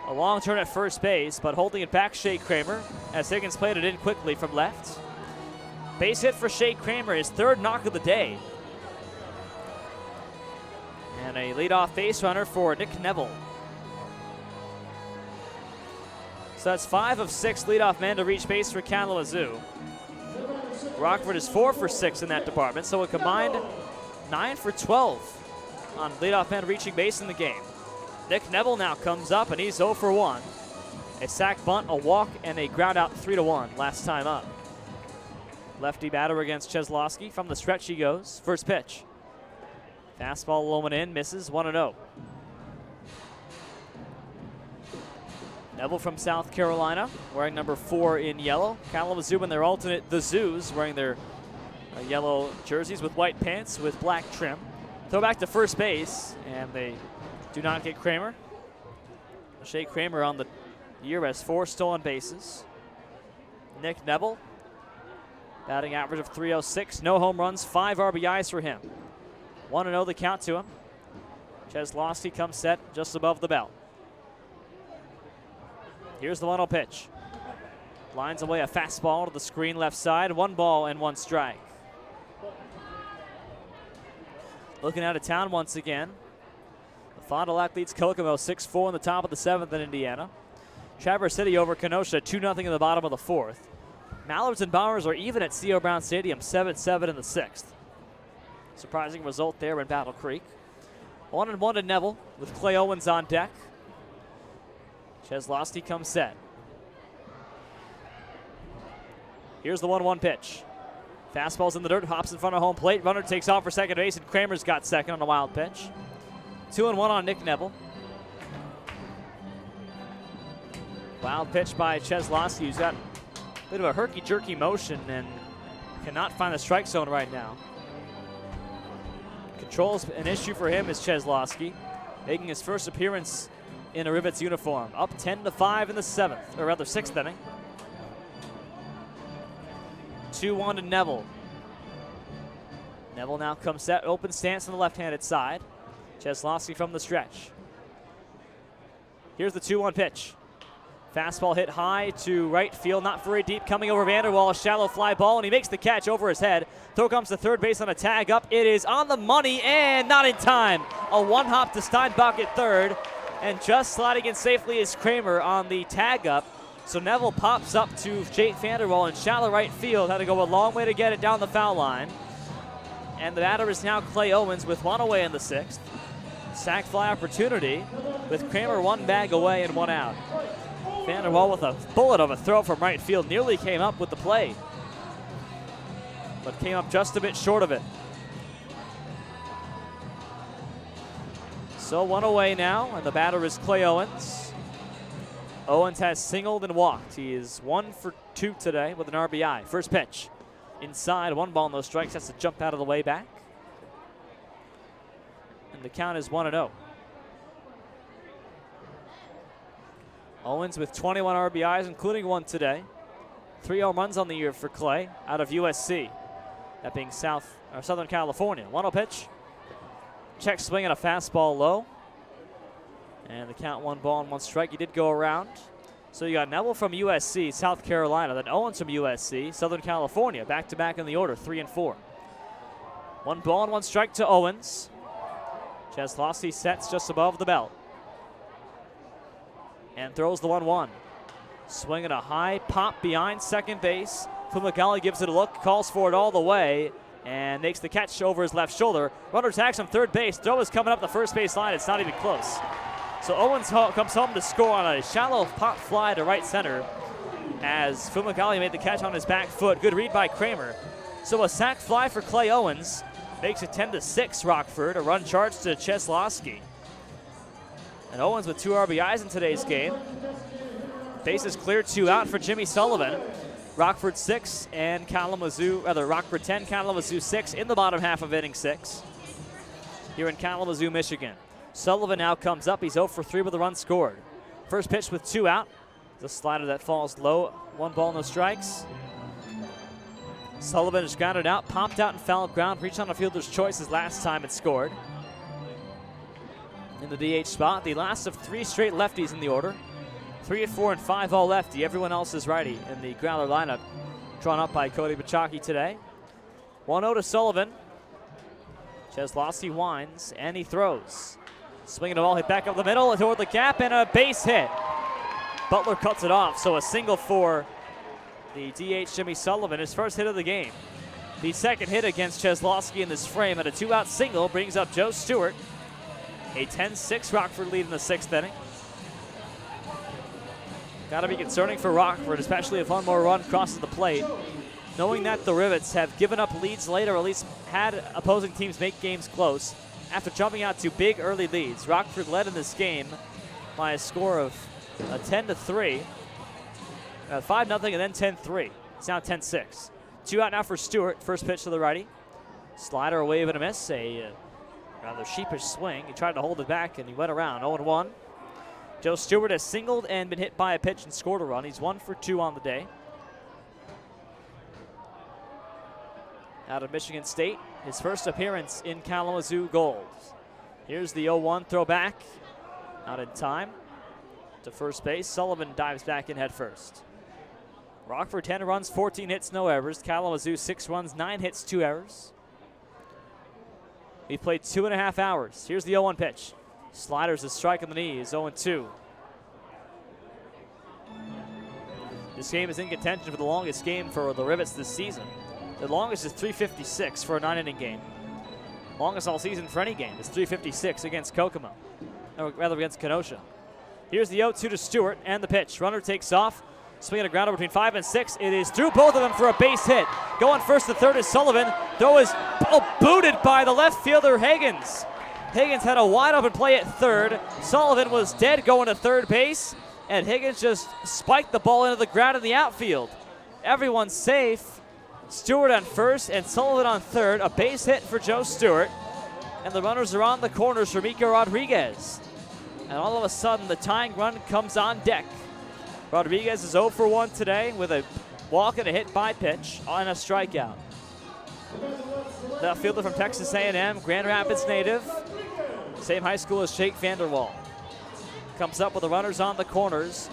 A long turn at first base, but holding it back, Shea Kramer, as Higgins played it in quickly from left. Base hit for Shea Kramer, his 3rd knock of the day. And a leadoff base runner for Nick Neville. So that's 5 of 6 leadoff men to reach base for Kalamazoo. Rockford is 4 for 6 in that department, so a combined 9 for 12 on leadoff men reaching base in the game. Nick Neville now comes up, and he's 0 for 1. A sac bunt, a walk, and a ground out 3-1 last time up. Lefty batter against Cheslowski. From the stretch he goes. First pitch. Fastball low and in, misses, 1-0. Neville from South Carolina, wearing number 4 in yellow. Kalamazoo in their alternate, the Zoos, wearing their yellow jerseys with white pants with black trim. Throw back to first base, and they do not get Kramer. Shea Kramer on the year has 4 stolen bases. Nick Neville, batting average of .306, no home runs, 5 RBIs for him. 1-0 the count to him. Cheslowski comes set just above the belt. Here's the 1-0 pitch. Lines away a fastball to the screen left side. 1 ball and 1 strike. Looking out of town once again. The Fond du Lac leads Kokomo 6-4 in the top of the 7th in Indiana. Traverse City over Kenosha 2-0 in the bottom of the 4th. Mallards and Bombers are even at C.O. Brown Stadium 7-7 in the 6th. Surprising result there in Battle Creek. 1-1 to Neville with Clay Owens on deck. Cheslowski comes set. Here's the 1-1 pitch. Fastball's in the dirt, hops in front of home plate. Runner takes off for second base, and Kramer's got second on a wild pitch. 2-1 on Nick Neville. Wild pitch by Cheslowski, who's got a bit of a herky-jerky motion and cannot find the strike zone right now. Control's an issue for him as Cheslowski, making his first appearance in a Rivets uniform. Up 10-5 in the 7th, or rather 6th inning. 2-1 to Neville. Neville now comes set, open stance on the left-handed side. Cheslowski from the stretch. Here's the 2-1 pitch. Fastball hit high to right field, not very deep, coming over Vanderwall, a shallow fly ball, and he makes the catch over his head. Throw comes to third base on a tag up. It is on the money and not in time. A 1-hop to Steinbach at third, and just sliding in safely is Kramer on the tag up. So Neville pops up to Jake Vanderwall in shallow right field. Had to go a long way to get it down the foul line. And the batter is now Clay Owens with 1 away in the 6th. Sac fly opportunity with Kramer 1 bag away and 1 out. Vanderwall with a bullet of a throw from right field. Nearly came up with the play, but came up just a bit short of it. So 1 away now, and the batter is Clay Owens. Owens has singled and walked. He is 1 for 2 today with an RBI. First pitch. Inside, 1 ball, no strikes. Has to jump out of the way back. And the count is 1-0. Owens with 21 RBIs, including 1 today. 3 home runs on the year for Clay out of USC. That being Southern California. 1-0 pitch. Check swing and a fastball low. And the count 1 ball and 1 strike. He did go around. So you got Neville from USC, South Carolina, then Owens from USC, Southern California, back-to-back in the order, 3 and 4. 1 ball and 1 strike to Owens. Cheslowski sets just above the belt. And throws the 1-1. Swinging a high pop behind second base. Fumagalli gives it a look, calls for it all the way, and makes the catch over his left shoulder. Runner tags on third base. Throw is coming up the first base line. It's not even close. So Owens comes home to score on a shallow pop fly to right center as Fumagalli made the catch on his back foot. Good read by Kramer. So a sac fly for Clay Owens makes it 10-6 Rockford. A run charge to Cheslowski. And Owens with 2 RBIs in today's game. Bases cleared, 2 out for Jimmy Sullivan. Rockford 6 and Rockford 10, Kalamazoo 6 in the bottom half of inning 6 here in Kalamazoo, Michigan. Sullivan now comes up. He's 0 for 3 with a run scored. First pitch with 2 out. The slider that falls low. 1 ball, no strikes. Sullivan has grounded out, popped out and fouled ground. Reached on a fielder's choice his last time it scored. In the DH spot, the last of 3 straight lefties in the order. 3 at 4 and 5 all lefty. Everyone else is righty in the Growler lineup drawn up by Cody Bachaki today. 1-0 to Sullivan. Cheslowski winds and he throws. Swinging the ball, hit back up the middle toward the gap and a base hit. Butler cuts it off, so a single for the DH Jimmy Sullivan, his first hit of the game. The second hit against Cheslowski in this frame, and a 2-out single brings up Joe Stewart. A 10-6 Rockford lead in the 6th inning. Got to be concerning for Rockford, especially if 1 more run crosses the plate. Knowing that the Rivets have given up leads late, or at least had opposing teams make games close after jumping out to big early leads. Rockford led in this game by a score of 10-3, 5-0, and then 10-3. It's now 10-6. 2 out now for Stewart. First pitch to the righty. Slider, a wave and a miss. A rather sheepish swing. He tried to hold it back and he went around. 0-1. Joe Stewart has singled and been hit by a pitch and scored a run. He's 1 for 2 on the day. Out of Michigan State, his first appearance in Kalamazoo gold. Here's the 0-1 throw back. Not in time. To first base, Sullivan dives back in head first. Rockford 10 runs, 14 hits, no errors. Kalamazoo 6 runs, 9 hits, 2 errors. We've played 2.5 hours. Here's the 0-1 pitch. Sliders a strike on the knees, 0-2. This game is in contention for the longest game for the Rivets this season. The longest is 3:56 for a 9-inning game. Longest all season for any game is 3:56 against Kokomo, or rather against Kenosha. Here's the 0-2 to Stewart and the pitch. Runner takes off, swinging a grounder between 5 and 6. It is through both of them for a base hit. Going first to third is Sullivan. Throw is booted by the left fielder Higgins. Higgins had a wide open play at third. Sullivan was dead going to third base, and Higgins just spiked the ball into the ground in the outfield. Everyone's safe. Stewart on first and Sullivan on third. A base hit for Joe Stewart. And the runners are on the corners for Miko Rodriguez. And all of a sudden, the tying run comes on deck. Rodriguez is 0 for 1 today with a walk and a hit by pitch on a strikeout. The fielder from Texas A&M, Grand Rapids native. Same high school as Jake Vanderwall. Comes up with the runners on the corners.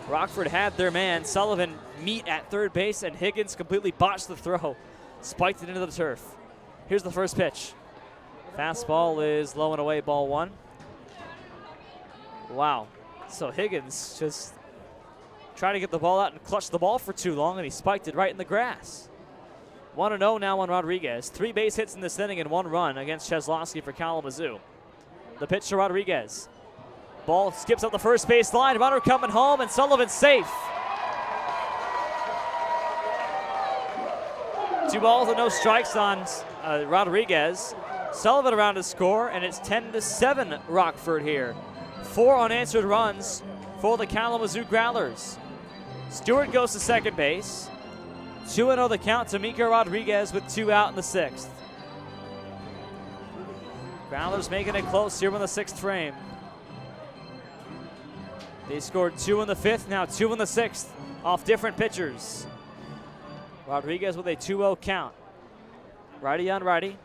Rockford had their man, Sullivan, meet at third base, and Higgins completely botched the throw. Spiked it into the turf. Here's the first pitch. Fastball is low and away, ball 1. Wow. So Higgins just tried to get the ball out and clutched the ball for too long, and he spiked it right in the grass. 1-0 now on Rodriguez. 3 base hits in this inning and 1 run against Cheslowski for Kalamazoo. The pitch to Rodriguez. Ball skips up the first base line. Runner coming home, and Sullivan's safe. 2 balls and no strikes on Rodriguez. Sullivan around to score, and it's 10-7 Rockford here. 4 unanswered runs for the Kalamazoo Growlers. Stewart goes to second base. 2-0 the count to Miko Rodriguez with 2 out in the 6th. Growlers making it close here in the 6th frame. They scored 2 in the 5th, now 2 in the 6th off different pitchers. Rodriguez with a 2-0 count. Righty on righty.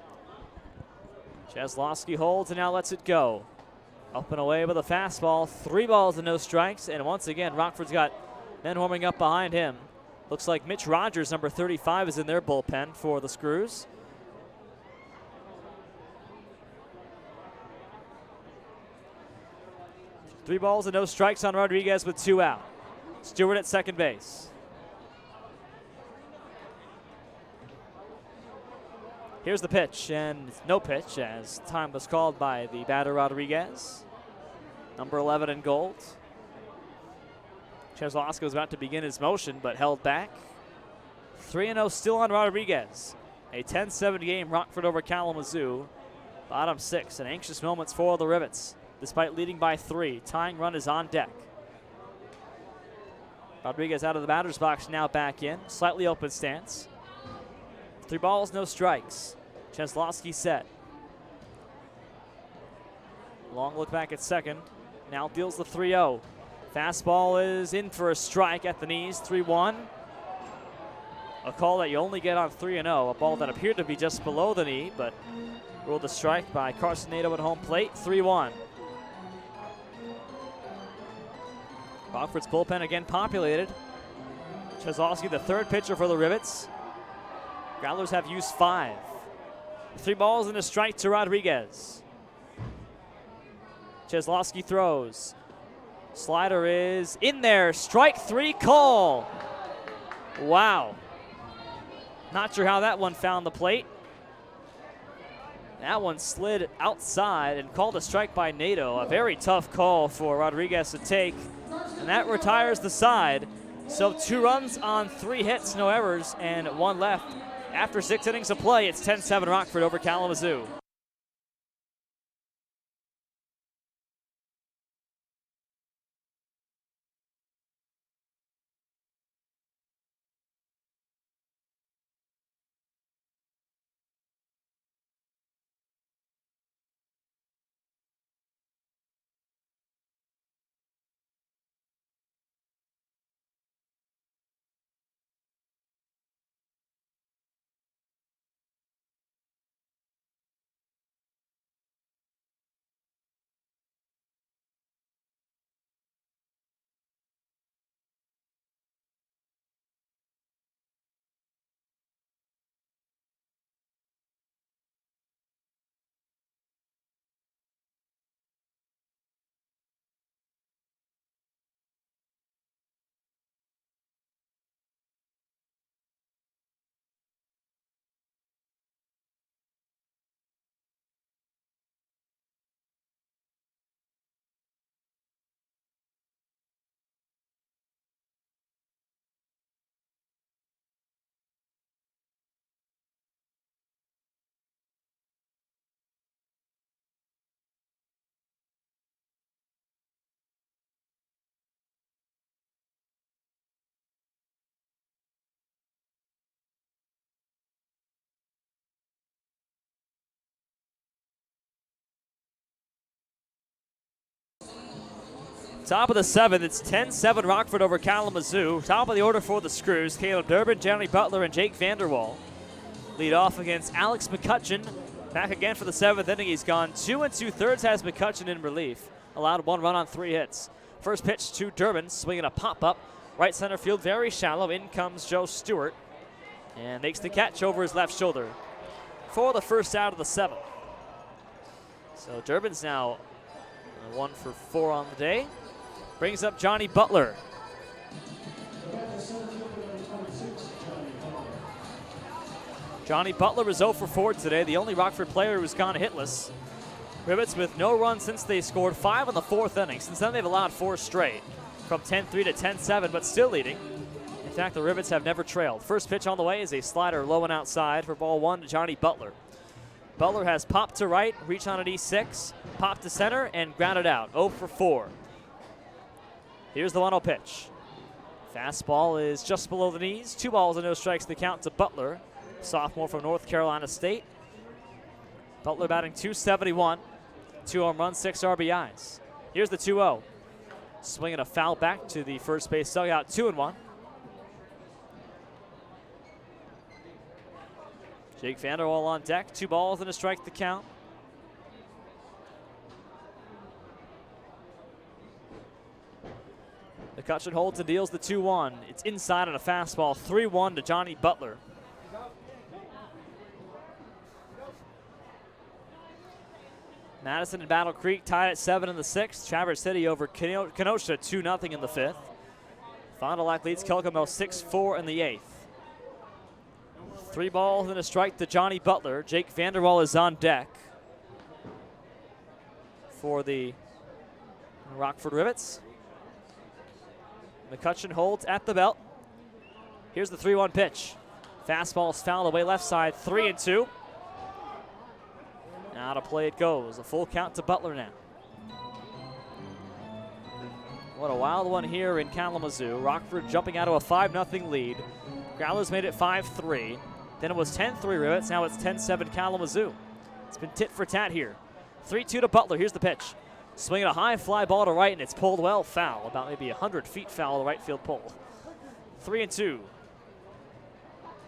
Cheslowski holds and now lets it go. Up and away with a fastball. 3 balls and no strikes. And once again, Rockford's got men warming up behind him. Looks like Mitch Rogers, number 35, is in their bullpen for the Screws. Three balls and no strikes on Rodriguez with 2 out. Stewart at second base. Here's the pitch, and no pitch as time was called by the batter Rodriguez. Number 11 in gold. Cheslowski was about to begin his motion, but held back. 3-0 still on Rodriguez. A 10-7 game, Rockford over Kalamazoo. Bottom 6, and anxious moments for the Rivets. Despite leading by 3, tying run is on deck. Rodriguez out of the batter's box, now back in. Slightly open stance. 3 balls, no strikes. Cheslowski set. Long look back at second. Now deals the 3-0. Fastball is in for a strike at the knees, 3-1. A call that you only get on 3-0. A ball that appeared to be just below the knee, but ruled a strike by Carson Nato at home plate, 3-1. Rockford's bullpen again populated. Cheslowski, the 3rd pitcher for the Rivets. Growlers have used 5. 3 balls and a strike to Rodriguez. Cheslowski throws. Slider is in there. Strike 3 call. Wow. Not sure how that one found the plate. That one slid outside and called a strike by Nato. A very tough call for Rodriguez to take. And that retires the side. So 2 runs on 3 hits, no errors, and 1 left. After 6 innings of play, it's 10-7 Rockford over Kalamazoo. Top of the 7th, it's 10-7 Rockford over Kalamazoo. Top of the order for the Screws, Caleb Durbin, Johnny Butler, and Jake Vanderwall. Lead off against Alex McCutcheon. Back again for the 7th inning. He's gone 2 2/3 has McCutcheon in relief. Allowed 1 run on 3 hits. First pitch to Durbin, swinging a pop-up. Right center field, very shallow. In comes Joe Stewart and makes the catch over his left shoulder for the first out of the 7th. So Durbin's now 1 for 4 on the day. Brings up Johnny Butler. Johnny Butler is 0 for 4 today, the only Rockford player who's gone hitless. Rivets with no runs since they scored 5 in the 4th inning. Since then, they've allowed 4 straight, from 10-3 to 10-7, but still leading. In fact, the Rivets have never trailed. First pitch on the way is a slider low and outside for ball 1 to Johnny Butler. Butler has popped to right, reached on an E6, popped to center, and grounded out. 0 for 4. Here's the 1-0 pitch. Fastball is just below the knees. 2 balls and no strikes to count to Butler, sophomore from North Carolina State. Butler batting .271, 2 home runs, 6 RBIs. Here's the 2-0. Swinging a foul back to the first base dugout, 2-1. Jake Vanderwall on deck, 2 balls and a strike to count. McCutcheon holds and deals the 2-1. It's inside on a fastball, 3-1 to Johnny Butler. Madison and Battle Creek tied at 7 in the 6th. Traverse City over Kenosha 2-0 in the 5th. Fond du Lac leads Kokomo 6-4 in the 8th. 3 balls and a strike to Johnny Butler. Jake Vanderwall is on deck for the Rockford Rivets. McCutcheon holds at the belt. Here's the 3-1 pitch. Fastball's fouled away left side, 3-2. Now to play it goes. A full count to Butler now. What a wild one here in Kalamazoo. Rockford jumping out of a 5-0 lead. Growlers made it 5-3. Then it was 10-3 Rivets. Now it's 10-7 Kalamazoo. It's been tit for tat here. 3-2 to Butler. Here's the pitch. Swinging a high fly ball to right, and it's pulled well foul. About maybe 100 feet foul, the right field pole. 3-2.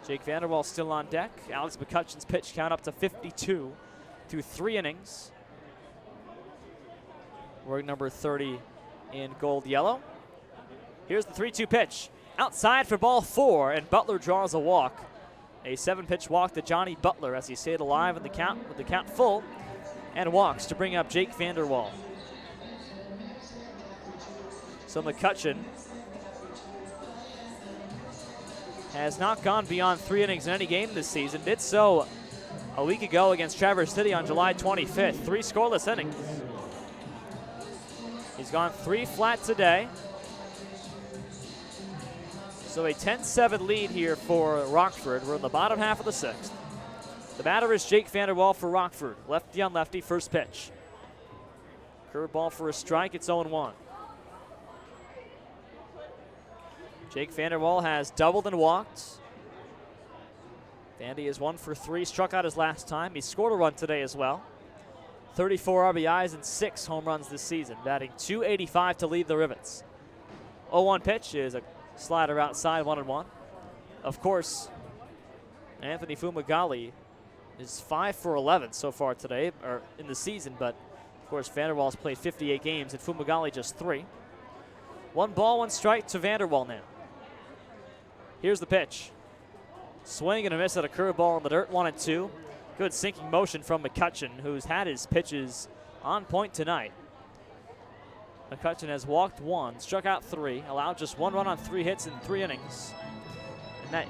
Jake Vanderwall still on deck. Alex McCutcheon's pitch count up to 52 through 3 innings. We're number 30 in gold yellow. Here's the 3-2 pitch. Outside for ball 4, and Butler draws a walk. A 7-pitch walk to Johnny Butler as he stayed alive in the count with the count full, and walks to bring up Jake Vanderwall. So McCutcheon has not gone beyond 3 innings in any game this season. Did so a week ago against Traverse City on July 25th. 3 scoreless innings. He's gone 3 flat today. So a 10-7 lead here for Rockford. We're in the bottom half of the 6th. The batter is Jake Vanderwall for Rockford. Lefty on lefty, first pitch. Curveball for a strike, it's 0-1. Jake Vanderwall has doubled and walked. Vandy is 1 for 3, struck out his last time. He scored a run today as well. 34 RBIs and 6 home runs this season, batting .285 to lead the Rivets. 0-1 pitch is a slider outside, 1-1. Of course, Anthony Fumagalli is 5 for 11 so far today, or in the season, but of course Vanderwall's played 58 games and Fumagalli just 3. 1 ball, 1 strike to Vanderwall now. Here's the pitch. Swing and a miss at a curveball in the dirt, 1-2. Good sinking motion from McCutcheon, who's had his pitches on point tonight. McCutcheon has walked 1, struck out 3, allowed just 1 run on 3 hits in 3 innings. And that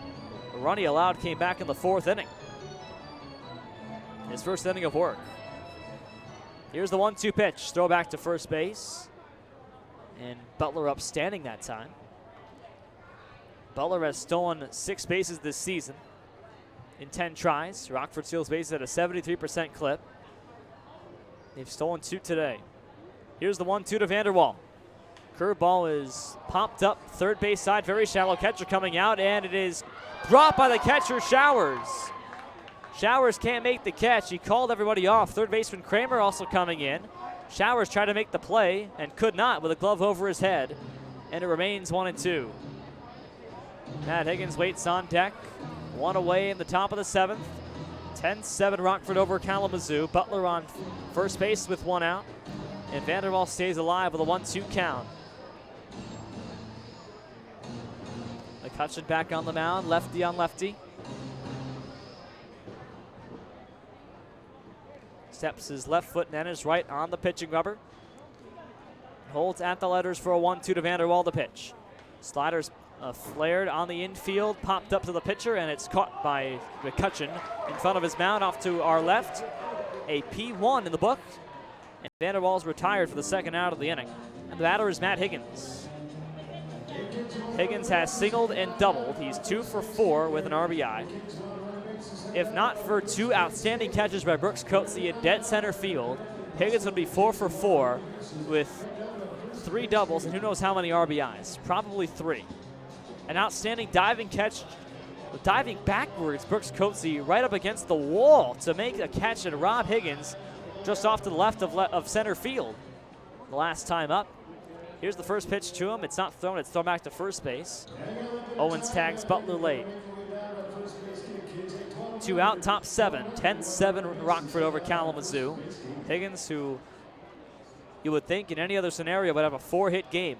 run he allowed came back in the 4th inning. His first inning of work. Here's the 1-2 pitch. Throw back to first base. And Butler upstanding that time. Butler has stolen 6 bases this season in 10 tries. Rockford steals bases at a 73% clip. They've stolen 2 today. Here's the 1-2 to Vanderwall. Curveball is popped up, third base side, very shallow. Catcher coming out, and it is dropped by the catcher, Showers. Showers can't make the catch. He called everybody off. Third baseman Kramer also coming in. Showers tried to make the play and could not with a glove over his head, and it remains 1-2. Matt Higgins waits on deck. 1 away in the top of the 7th. 10-7 Rockford over Kalamazoo. Butler on first base with 1 out. And Vanderwall stays alive with a 1-2 count. McCutcheon back on the mound, lefty on lefty. Steps his left foot and his right on the pitching rubber. Holds at the letters for a 1-2 to Vanderwall, the pitch. Sliders flared on the infield, popped up to the pitcher, and it's caught by McCutcheon in front of his mound off to our left. A P1 in the book And Vanderwall's retired for the second out of the inning. And the batter is Matt Higgins. Higgins has singled and doubled. He's 2 for 4 with an RBI. If not for 2 outstanding catches by Brooks Coatsey in dead center field, Higgins would be 4 for 4 with 3 doubles and who knows how many RBIs. Probably 3. An outstanding diving catch, diving backwards, Brooks Coatsey right up against the wall to make a catch and rob Higgins just off to the left of center field. The last time up. Here's the first pitch to him. It's not thrown, it's thrown back to first base. Owens tags Butler late. 2 out, top 7. 10-7 Rockford over Kalamazoo. Higgins, who you would think in any other scenario would have a 4-hit game.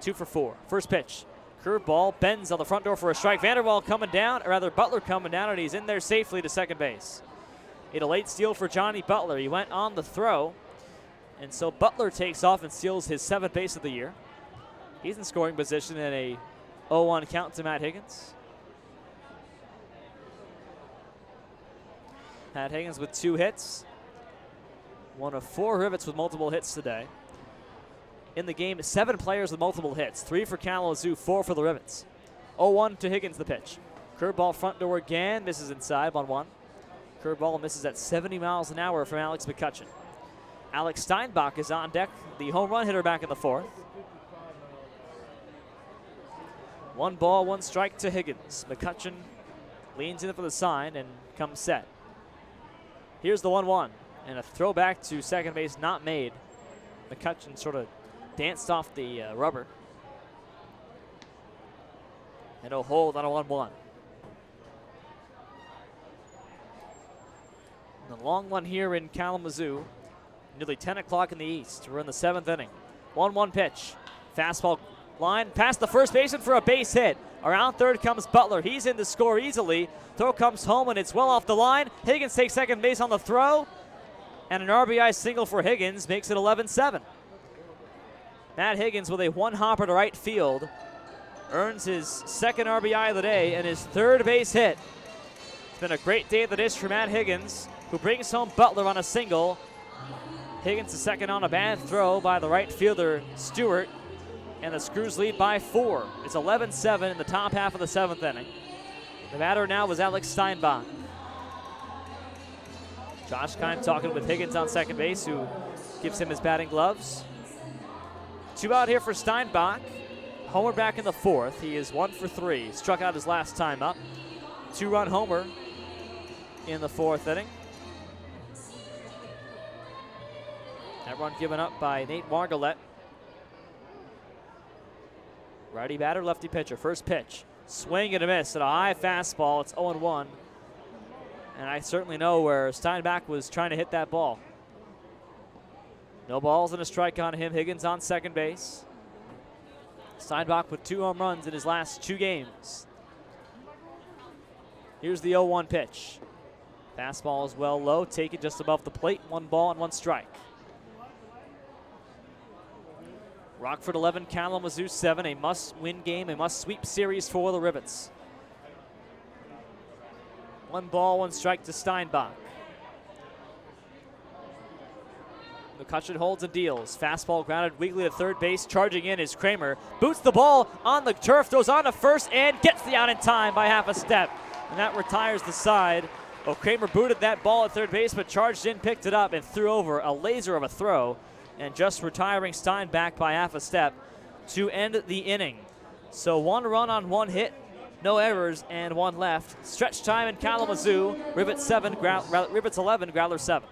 2 for 4. First pitch. Curveball bends on the front door for a strike. Vanderwall coming down, or rather Butler coming down, and he's in there safely to second base. He had a late steal for Johnny Butler. He went on the throw, and so Butler takes off and steals his 7th base of the year. He's in scoring position in a 0-1 count to Matt Higgins. Matt Higgins with 2 hits. One of 4 Rivets with multiple hits today. In the game, 7 players with multiple hits. 3 for Kalamazoo, 4 for the Rivets. 0-1 to Higgins, the pitch. Curveball front door again, misses inside, 1-1. Curveball misses at 70 miles an hour from Alex McCutcheon. Alex Steinbach is on deck, the home run hitter back in the 4th. 1 ball, 1 strike to Higgins. McCutcheon leans in for the sign and comes set. Here's the 1-1, and a throwback to second base not made. McCutcheon sort of danced off the rubber. And a hold on a 1-1. The long one here in Kalamazoo. Nearly 10 o'clock in the east. We're in the 7th inning. 1-1 pitch. Fastball line past the first baseman for a base hit. Around third comes Butler. He's in to score easily. Throw comes home and it's well off the line. Higgins takes second base on the throw. And an RBI single for Higgins makes it 11-7. Matt Higgins with a 1-hopper to right field earns his 2nd RBI of the day and his 3rd base hit. It's been a great day at the dish for Matt Higgins, who brings home Butler on a single. Higgins is second on a bad throw by the right fielder, Stewart, and the Screws lead by 4. It's 11-7 in the top half of the 7th inning. The batter now was Alex Steinbach. Josh Kime talking with Higgins on second base, who gives him his batting gloves. 2 out here for Steinbach. Homer back in the 4th. He is 1 for 3. Struck out his last time up. 2-run homer in the 4th inning. That run given up by Nate Margolette. Righty batter, lefty pitcher. First pitch. Swing and a miss at a high fastball. It's 0-1. And I certainly know where Steinbach was trying to hit that ball. No balls and a strike on him. Higgins on second base. Steinbach with 2 home runs in his last 2 games. Here's the 0-1 pitch. Fastball is well low, taken just above the plate. 1 ball and 1 strike. Rockford 11, Kalamazoo 7. A must-win game, a must-sweep series for the Rivets. 1 ball, 1 strike to Steinbach. McCutcheon holds and deals. Fastball grounded weakly to third base. Charging in is Kramer. Boots the ball on the turf, throws on to first, and gets the out in time by half a step. And that retires the side. Well, Kramer booted that ball at third base, but charged in, picked it up, and threw over a laser of a throw. And just retiring Steinbach by half a step to end the inning. So 1 run on 1 hit, no errors, and 1 left. Stretch time in Kalamazoo. Rivets 11, Growlers 7.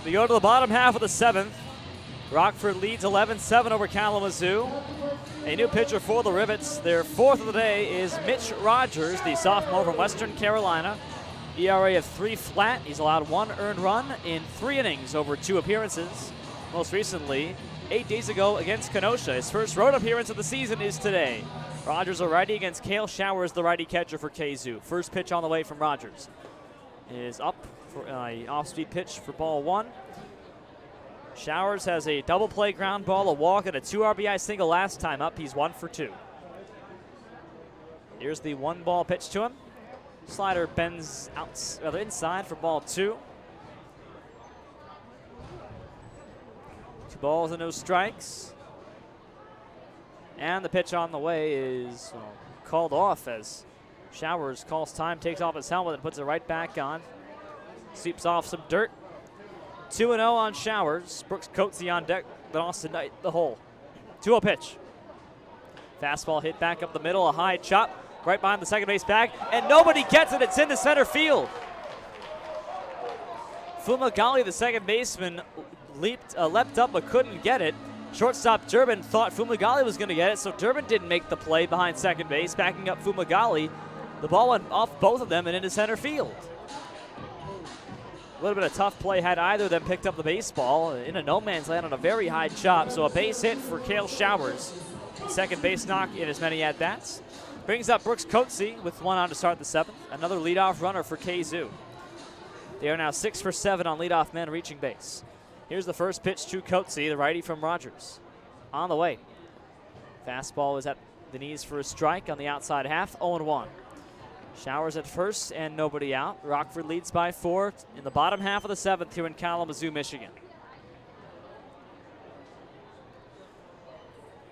We go to the bottom half of the 7th. Rockford leads 11-7 over Kalamazoo. A new pitcher for the Rivets. Their 4th of the day is Mitch Rogers, the sophomore from Western Carolina. ERA of 3 flat. He's allowed 1 earned run in 3 innings over 2 appearances. Most recently, 8 days ago against Kenosha. His first road appearance of the season is today. Rogers a righty against Cale Showers, the righty catcher for KZoo. First pitch on the way from Rogers is up for an off-speed pitch for ball 1. Showers has a double play ground ball, a walk, and a 2 RBI single last time up. He's 1 for 2. Here's the 1-ball pitch to him. Slider bends inside for ball 2. 2 balls and no strikes. And the pitch on the way is called off as Showers calls time, takes off his helmet, and puts it right back on. Sweeps off some dirt. 2-0 on Showers. Brooks Coatsy on deck. Then Austin Knight the hole. 2-0 pitch. Fastball hit back up the middle. A high chop right behind the second base bag. And nobody gets it. It's into center field. Fumagalli, the second baseman, leapt up but couldn't get it. Shortstop Durbin thought Fumagalli was going to get it, so Durbin didn't make the play behind second base, backing up Fumagalli. The ball went off both of them and into center field. A little bit of tough play had either of them picked up the baseball in a no man's land on a very high chop. So a base hit for Cale Showers. Second base knock in as many at-bats. Brings up Brooks Coatsy with 1 on to start the 7th. Another leadoff runner for KZoo. They are now 6 for 7 on leadoff men reaching base. Here's the first pitch to Coatsy, the righty from Rogers. On the way. Fastball is at the knees for a strike on the outside half, 0-1. Showers at first and nobody out. Rockford leads by 4 in the bottom half of the 7th here in Kalamazoo, Michigan.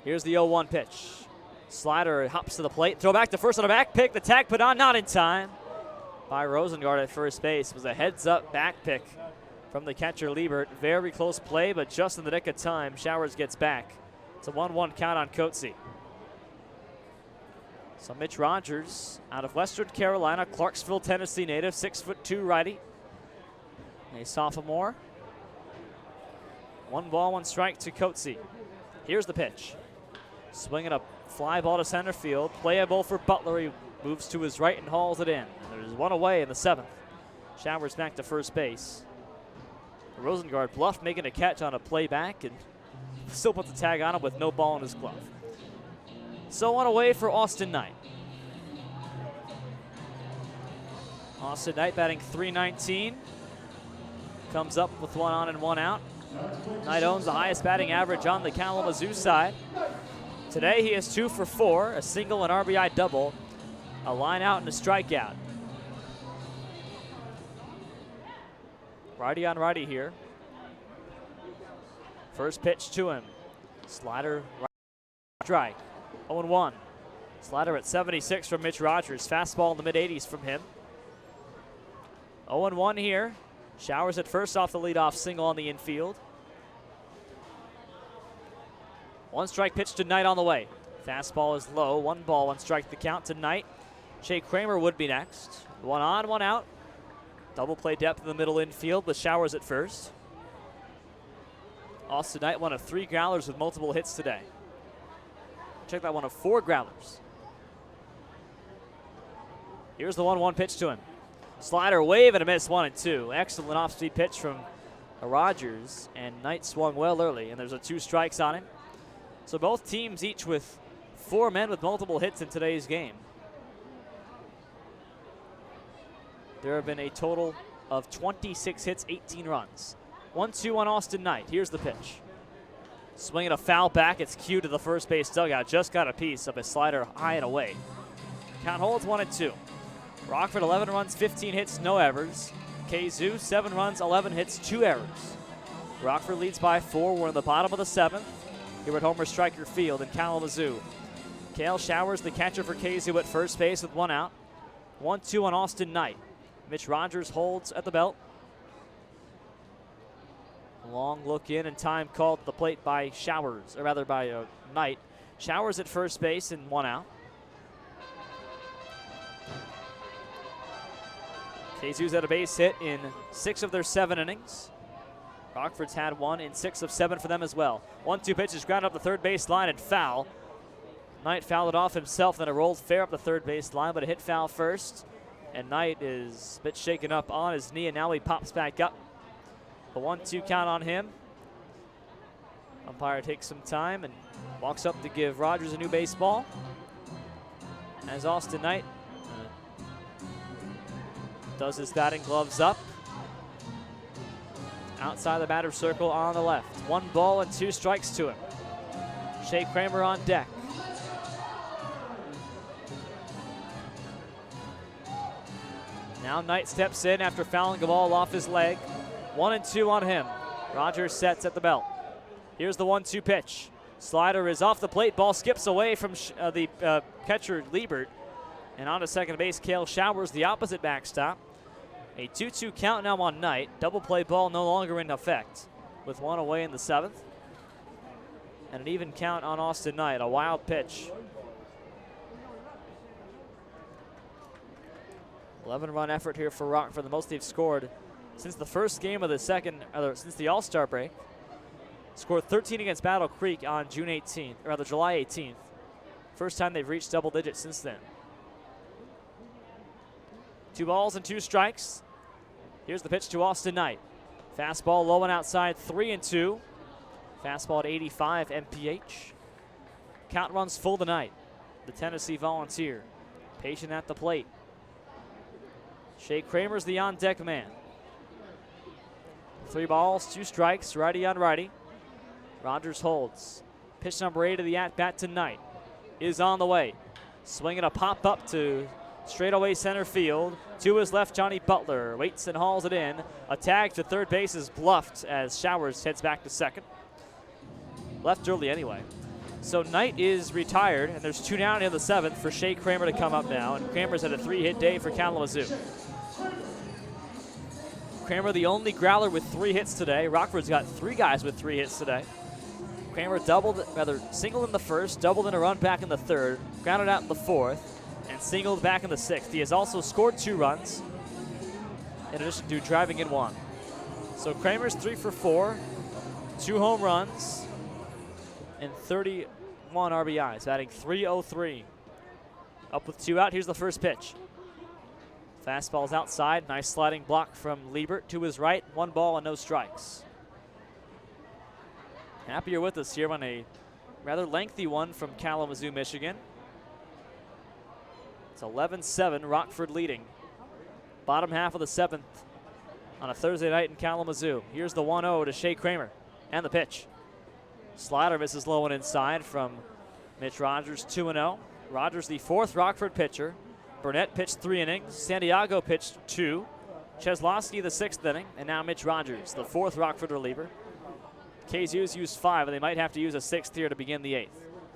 Here's the 0-1 pitch. Slider hops to the plate. Throw back to first on a back pick. The tag put on, not in time by Rosengard at first base. It was a heads-up back pick from the catcher Liebert. Very close play, but just in the nick of time, Showers gets back. It's a 1-1 count on Coatsy. So Mitch Rogers out of Western Carolina, Clarksville, Tennessee native, 6'2" righty. A sophomore. 1 ball, 1 strike to Coatsy. Here's the pitch. Swinging a fly ball to center field. Playable for Butler. He moves to his right and hauls it in. And there's 1 away in the 7th. Showers back to first base. Rosengard bluffed, making a catch on a play back and still puts the tag on him with no ball in his glove. So 1 away for Austin Knight. Austin Knight batting .319. Comes up with 1 on and 1 out. Knight owns the highest batting average on the Kalamazoo side. Today he is 2 for 4, a single, an RBI double, a line out and a strikeout. Righty on righty here. First pitch to him. Slider right strike. 0-1. Slider at 76 from Mitch Rogers. Fastball in the mid-80s from him. 0-1 here. Showers at first off the leadoff single on the infield. 1 strike pitch to Knight on the way. Fastball is low. 1 ball, 1 strike the count to Knight. Shea Kramer would be next. 1 on, 1 out. Double play depth in the middle infield with Showers at first. Austin Knight, 1 of 3 Growlers with multiple hits today. Check that, 1 of 4 Growlers. Here's the 1-1 pitch to him. Slider, wave and a miss, 1-2. Excellent off-speed pitch from Rogers, and Knight swung well early, and there's a 2 strikes on him. So both teams each with 4 men with multiple hits in today's game. There have been a total of 26 hits, 18 runs. 1-2 on Austin Knight. Here's the pitch. Swinging a foul back. It's cued to the first base dugout. Just got a piece of a slider high and away. Count holds 1-2. Rockford 11 runs, 15 hits, no errors. KZoo 7 runs, 11 hits, 2 errors. Rockford leads by 4. We're in the bottom of the 7th. Here at Homer Stryker Field in Kalamazoo. Cale Showers, the catcher for KZoo at first base with 1 out. 1-2 on Austin Knight. Mitch Rogers holds at the belt. Long look in and time called at the plate by Showers, or rather by Knight. Showers at first base and 1 out. KZoo's had a base hit in 6 of their 7 innings. Rockford's had one in 6 of 7 for them as well. 1-2 pitch is grounded up the third base line and foul. Knight fouled it off himself, then it rolled fair up the third base line, but it hit foul first. And Knight is a bit shaken up on his knee, and now he pops back up. A 1-2 count on him. Umpire takes some time and walks up to give Rogers a new baseball. As Austin Knight does his batting gloves up. Outside the batter's circle on the left. 1 ball and 2 strikes to him. Shea Kramer on deck. Now Knight steps in after fouling the ball off his leg. 1-2 on him. Rogers sets at the belt. Here's the 1-2 pitch. Slider is off the plate. Ball skips away from the catcher Liebert. And on to second base, Cale Showers, the opposite backstop. A 2-2 count now on Knight. Double play ball no longer in effect with 1 away in the 7th. And an even count on Austin Knight. A wild pitch. 11-run effort here for Rockford, the most they've scored since the first game of the since the All-Star break. Scored 13 against Battle Creek on July 18th. First time they've reached double digits since then. 2 balls and 2 strikes. Here's the pitch to Austin Knight. Fastball low and outside, 3-2. Fastball at 85 mph. Count runs full tonight. The Tennessee Volunteer, patient at the plate. Shea Kramer's the on-deck man. 3 balls, 2 strikes, righty on righty. Rogers holds. Pitch number 8 of the at-bat tonight is on the way. Swinging a pop-up to straightaway center field. To his left, Johnny Butler waits and hauls it in. A tag to third base is bluffed as Showers heads back to second. Left early anyway. So Knight is retired, and there's 2 down in the 7th for Shea Kramer to come up now. And Kramer's had a 3-hit day for Kalamazoo. Kramer the only Growler with 3 hits today. Rockford's got 3 guys with 3 hits today. Kramer singled in the first, doubled in a run back in the 3rd, grounded out in the 4th, and singled back in the 6th. He has also scored 2 runs, in addition to driving in 1. So Kramer's 3 for 4, 2 home runs, and 31 RBIs, batting .303. Up with 2 out, here's the first pitch. Fastball's outside, nice sliding block from Liebert to his right, 1 ball and no strikes. Happier with us here on a rather lengthy one from Kalamazoo, Michigan. It's 11-7, Rockford leading. Bottom half of the 7th on a Thursday night in Kalamazoo. Here's the 1-0 to Shea Kramer, and the pitch. Slider misses low and inside from Mitch Rogers, 2-0. Rogers, the 4th Rockford pitcher. Burnett pitched 3 innings. Santiago pitched 2. Cheslowski the 6th inning, and now Mitch Rogers, the 4th Rockford reliever. KZU's used 5, and they might have to use a 6th here to begin the 8th.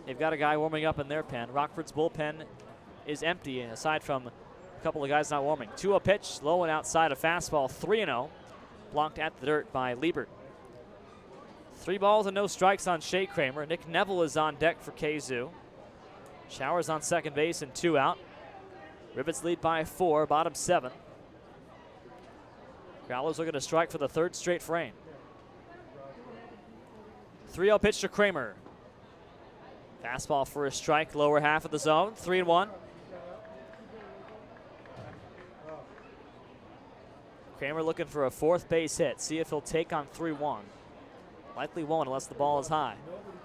They've got a guy warming up in their pen. Rockford's bullpen is empty, aside from a couple of guys not warming. 2-0 pitch, low and outside, a fastball, 3-0. Blocked at the dirt by Liebert. 3 balls and no strikes on Shea Kramer. Nick Neville is on deck for KZU. Showers on second base and 2 out. Rivets lead by 4, bottom 7. Growlers looking to strike for the 3rd straight frame. 3-0 pitch to Kramer. Fastball for a strike, lower half of the zone, 3-1. Kramer looking for a 4th base hit. See if he'll take on 3-1. Likely won't unless the ball is high.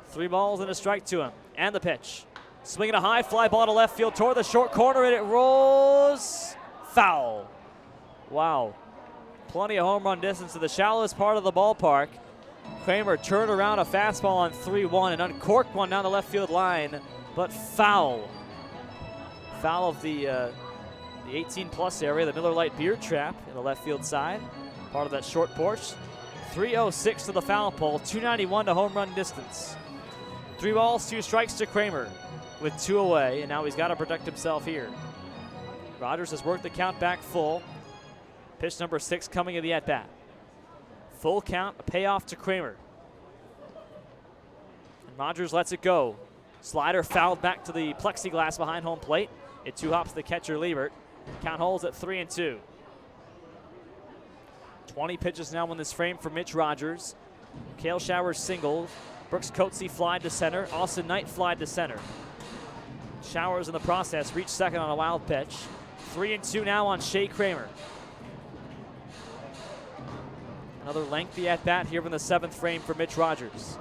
3 balls and a strike to him. And the pitch. Swinging a high fly ball to left field toward the short corner, and it rolls foul. Wow. Plenty of home run distance to the shallowest part of the ballpark. Kramer turned around a fastball on 3-1 and uncorked one down the left field line, but foul. Foul of the 18-plus area, the Miller Lite beer trap in the left field side, part of that short porch. 306 to the foul pole, 291 to home run distance. 3 balls, 2 strikes to Kramer with 2 away, and now he's got to protect himself here. Rogers has worked the count back full. Pitch number 6 coming in the at-bat. Full count, a payoff to Kramer. And Rogers lets it go. Slider fouled back to the plexiglass behind home plate. It 2-hops the catcher Liebert. Count holds at 3-2. 20 pitches now in this frame for Mitch Rogers. Kale Showers singled. Brooks Coatsy flied to center. Austin Knight flied to center. Showers in the process reached second on a wild pitch. 3-2 now on Shea Kramer. Another lengthy at-bat here in the 7th frame for Mitch Rogers.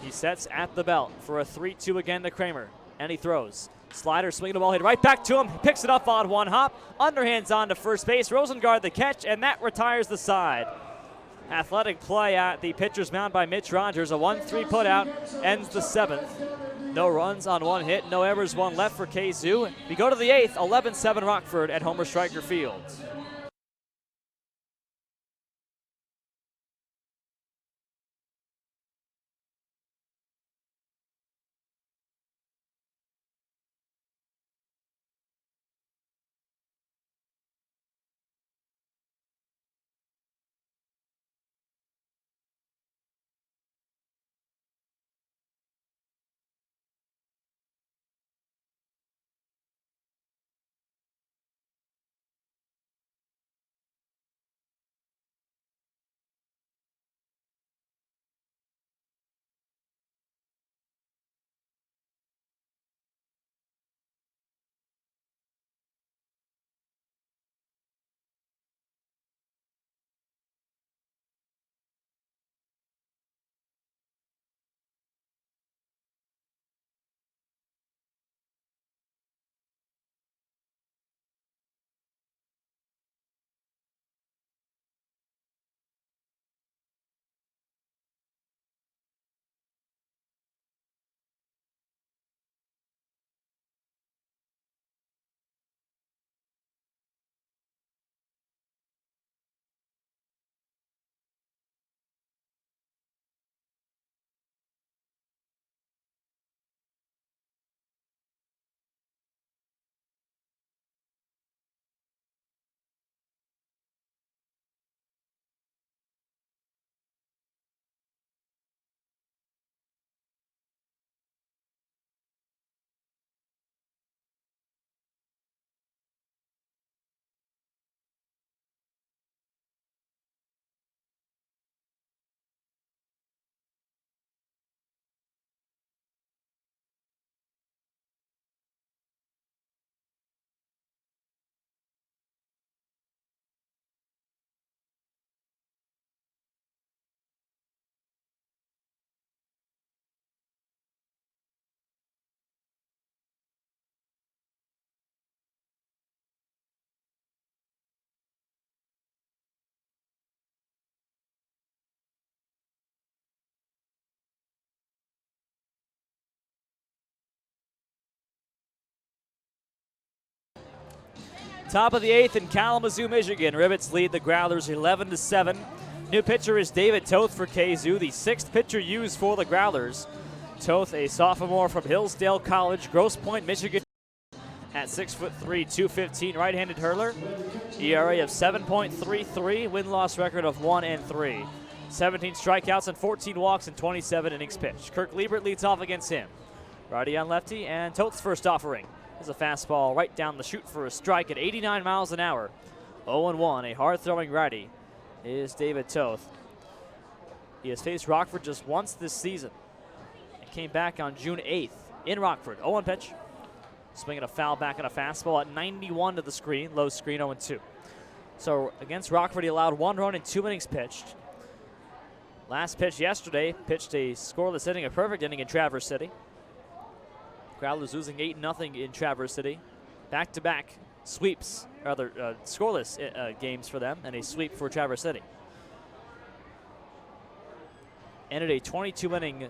He sets at the belt for a 3-2 again to Kramer, and he throws. Slider swinging the ball, hit right back to him. He picks it up on one hop. Underhands on to first base. Rosengard the catch, and that retires the side. Athletic play at the pitcher's mound by Mitch Rogers. A 1-3 putout ends the 7th. No runs on one hit, no errors, one left for Kalamazoo. We go to the 8th, 11-7 Rockford at Homer Stryker Field. Top of the 8th in Kalamazoo, Michigan. Rivets lead the Growlers 11-7. New pitcher is David Toth for Kalamazoo, the 6th pitcher used for the Growlers. Toth, a sophomore from Hillsdale College, Grosse Pointe, Michigan, at 6'3", 215, right-handed hurler. ERA of 7.33, win-loss record of 1-3. 17 strikeouts and 14 walks in 27 innings pitched. Kirk Liebert leads off against him. Righty on lefty, and Toth's first offering is a fastball right down the chute for a strike at 89 miles an hour. 0-1, a hard-throwing righty is David Toth. He has faced Rockford just once this season and came back on June 8th in Rockford. 0-1 pitch. Swinging a foul back and a fastball at 91 to the screen, low screen, 0-2. So against Rockford, he allowed 1 run in 2 innings pitched. Last pitch yesterday, pitched a scoreless inning, a perfect inning in Traverse City. Growlers losing 8-0 in Traverse City. Back-to-back sweeps, rather scoreless games for them, and a sweep for Traverse City. Ended a 22-inning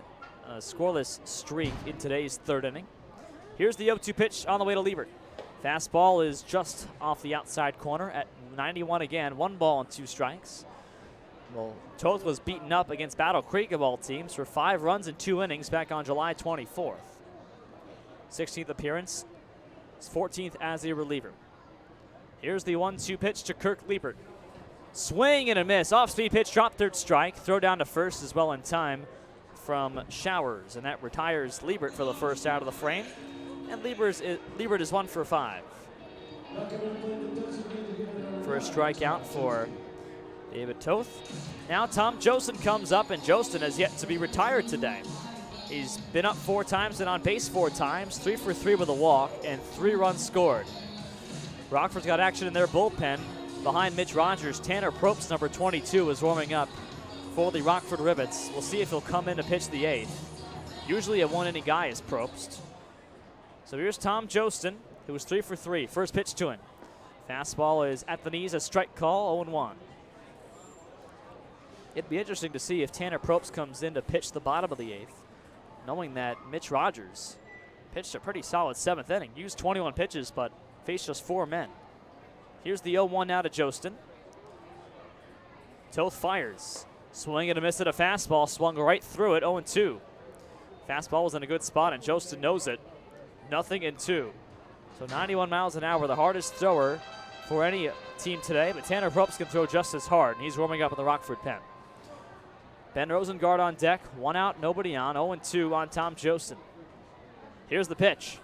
scoreless streak in today's 3rd inning. Here's the 0-2 pitch on the way to Liebert. Fastball is just off the outside corner at 91 again. 1 ball and 2 strikes. Well, Toth was beaten up against Battle Creek of all teams for 5 runs in 2 innings back on July 24th. 16th appearance, his 14th as a reliever. Here's the 1-2 pitch to Kirk Liebert. Swing and a miss. Off-speed pitch, drop 3rd strike. Throw down to first as well in time from Showers, and that retires Liebert for the first out of the frame. And Liebert is 1 for 5. For a strikeout for David Toth. Now Tom Jostin comes up, and Jostin has yet to be retired today. He's been up 4 times and on base 4 times, 3 for 3 with a walk, and 3 runs scored. Rockford's got action in their bullpen. Behind Mitch Rogers, Tanner Probst, number 22, is warming up for the Rockford Rivets. We'll see if he'll come in to pitch the 8th. Usually a 1-inning guy is Probst. So here's Tom Jostin, who was 3 for 3. First pitch to him. Fastball is at the knees, a strike call, 0-1. It'd be interesting to see if Tanner Probst comes in to pitch the bottom of the 8th, knowing that Mitch Rogers pitched a pretty solid 7th inning. Used 21 pitches, but faced just 4 men. Here's the 0-1 now to Jostin. Toth fires. Swing and a miss at a fastball. Swung right through it, 0-2. Fastball was in a good spot, and Jostin knows it. 0-2. So 91 miles an hour, the hardest thrower for any team today, but Tanner Probst can throw just as hard, and he's warming up in the Rockford pen. Ben Rosengard on deck, 1 out, nobody on, 0-2 on Tom Jostin. Here's the pitch.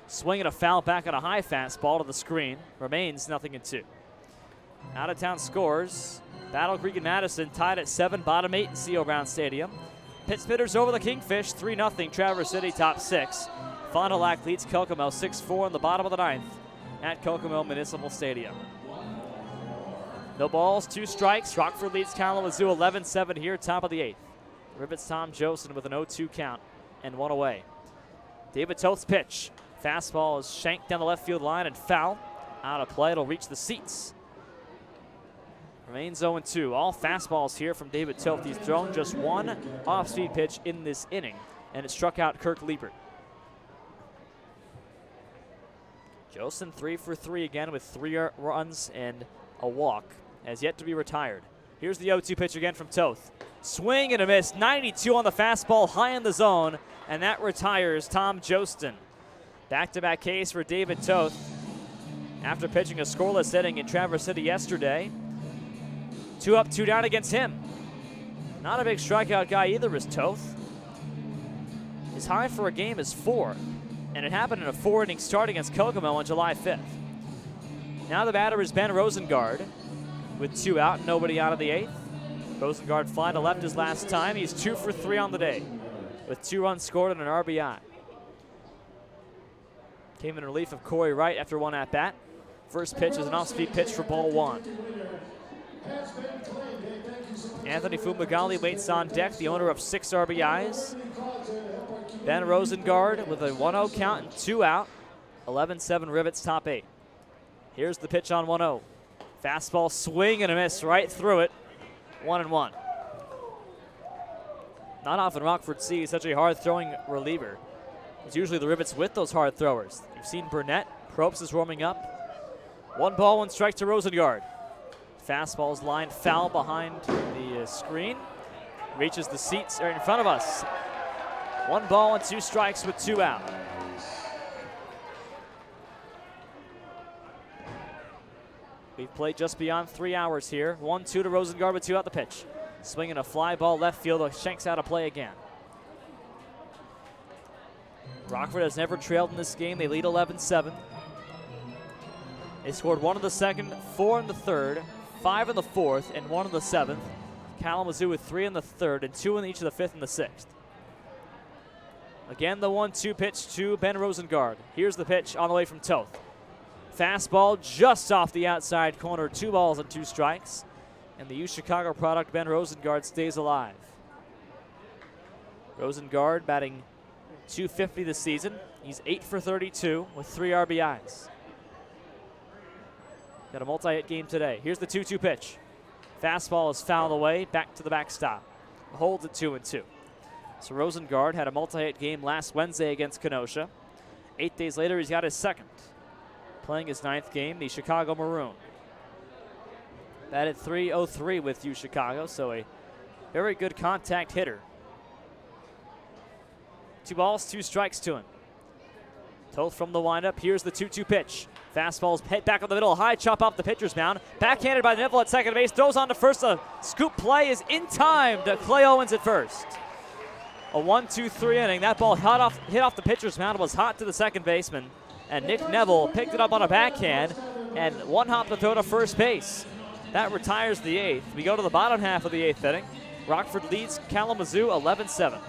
Swing and a foul back on a high fastball to the screen. Remains 0-2. Out of town scores. Battle Creek and Madison tied at 7, bottom 8 in C.O. Brown Stadium. Pitt Spitters over the Kingfish, 3-0. Traverse City top 6. Fond du Lac leads Kokomo 6-4 in the bottom of the 9th at Kokomo Municipal Stadium. No balls, 2 strikes. Rockford leads Kalamazoo 11-7 here, top of the 8th. Rivets Tom Jostin with an 0-2 count and 1 away. David Toth's pitch. Fastball is shanked down the left field line and foul. Out of play, it'll reach the seats. Remains 0-2. All fastballs here from David Toth. He's thrown just 1 off-speed pitch in this inning, and it struck out Kirk Liebert. Jostin 3 for 3 again with 3 runs and a walk. Has yet to be retired. Here's the 0-2 pitch again from Toth. Swing and a miss. 92 on the fastball, high in the zone, and that retires Tom Jostin. Back-to-back case for David Toth after pitching a scoreless inning in Traverse City yesterday. 2 up, 2 down against him. Not a big strikeout guy either is Toth. His high for a game is 4, and it happened in a 4-inning start against Kokomo on July 5th. Now the batter is Ben Rosengard with 2 out, nobody out of the 8th. Rosengard fly to left his last time. He's 2 for 3 on the day with 2 runs scored and an RBI. Came in relief of Cory Wright after 1 at-bat. First pitch is an off-speed pitch for ball 1. Anthony Fumagalli waits on deck, the owner of 6 RBIs. Ben Rosengard with a 1-0 count and 2 out. 11-7 Rivets top 8. Here's the pitch on 1-0. Fastball swing and a miss right through it. 1-1. Not often Rockford sees such a hard-throwing reliever. It's usually the Rivets with those hard throwers. You've seen Burnett. Probst is warming up. 1 ball, 1 strike to Rosengard. Fastball's lined foul behind the screen. Reaches the seats in front of us. 1 ball and 2 strikes with 2 out. We've played just beyond 3 hours here. 1-2 to Rosengard with 2 out the pitch. Swinging a fly ball left field. Shanks out of play again. Rockford has never trailed in this game. They lead 11-7. They scored 1 in the 2nd, 4 in the 3rd, 5 in the 4th, and 1 in the 7th. Kalamazoo with 3 in the 3rd and 2 in each of the 5th and the 6th. Again, the 1-2 pitch to Ben Rosengard. Here's the pitch on the way from Toth. Fastball just off the outside corner. 2 balls and 2 strikes. And the UChicago product, Ben Rosengard, stays alive. Rosengard batting .250 this season. He's 8 for 32 with 3 RBIs. Got a multi-hit game today. Here's the 2-2 pitch. Fastball is fouled away, back to the backstop. Holds at 2-2. So Rosengard had a multi-hit game last Wednesday against Kenosha. 8 days later, he's got his 2nd. Playing his 9th game, the Chicago Maroon. Batted .303 with UChicago, so a very good contact hitter. 2 balls, 2 strikes to him. Toth from the windup. Here's the 2-2 pitch. Fastball's hit back up the middle. High chop off the pitcher's mound. Backhanded by Neville at second base. Throws on to first. A scoop play is in time to Clay Owens at first. A 1-2-3 inning. That ball hit off the pitcher's mound. Was hot to the second baseman. And Nick Neville picked it up on a backhand and 1 hop to throw to first base. That retires the 8th. We go to the bottom half of the 8th inning. Rockford leads Kalamazoo 11-7.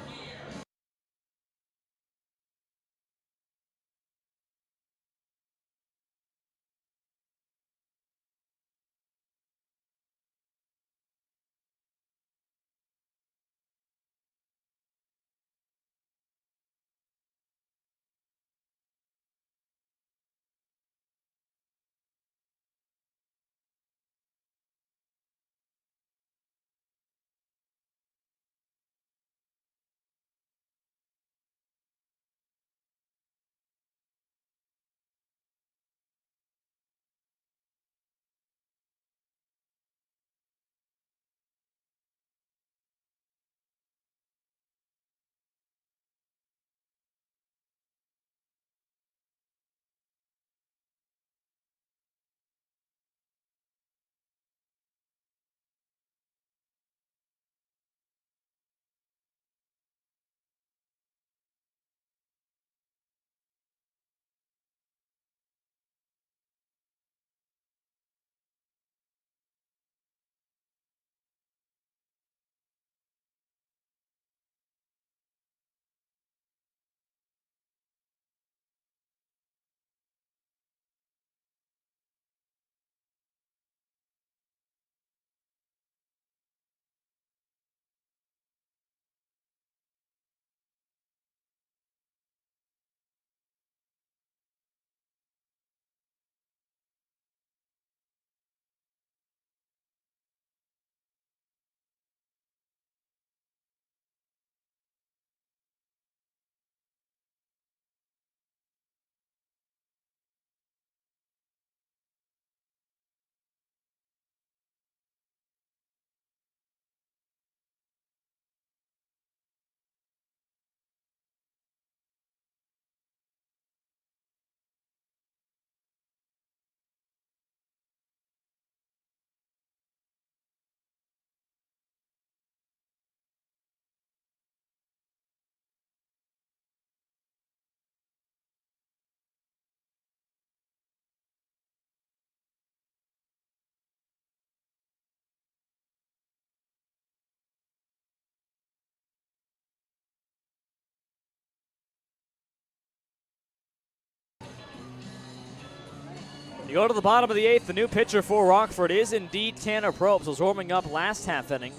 You go to the bottom of the 8th. The new pitcher for Rockford is indeed Tanner Probst, was warming up last half inning.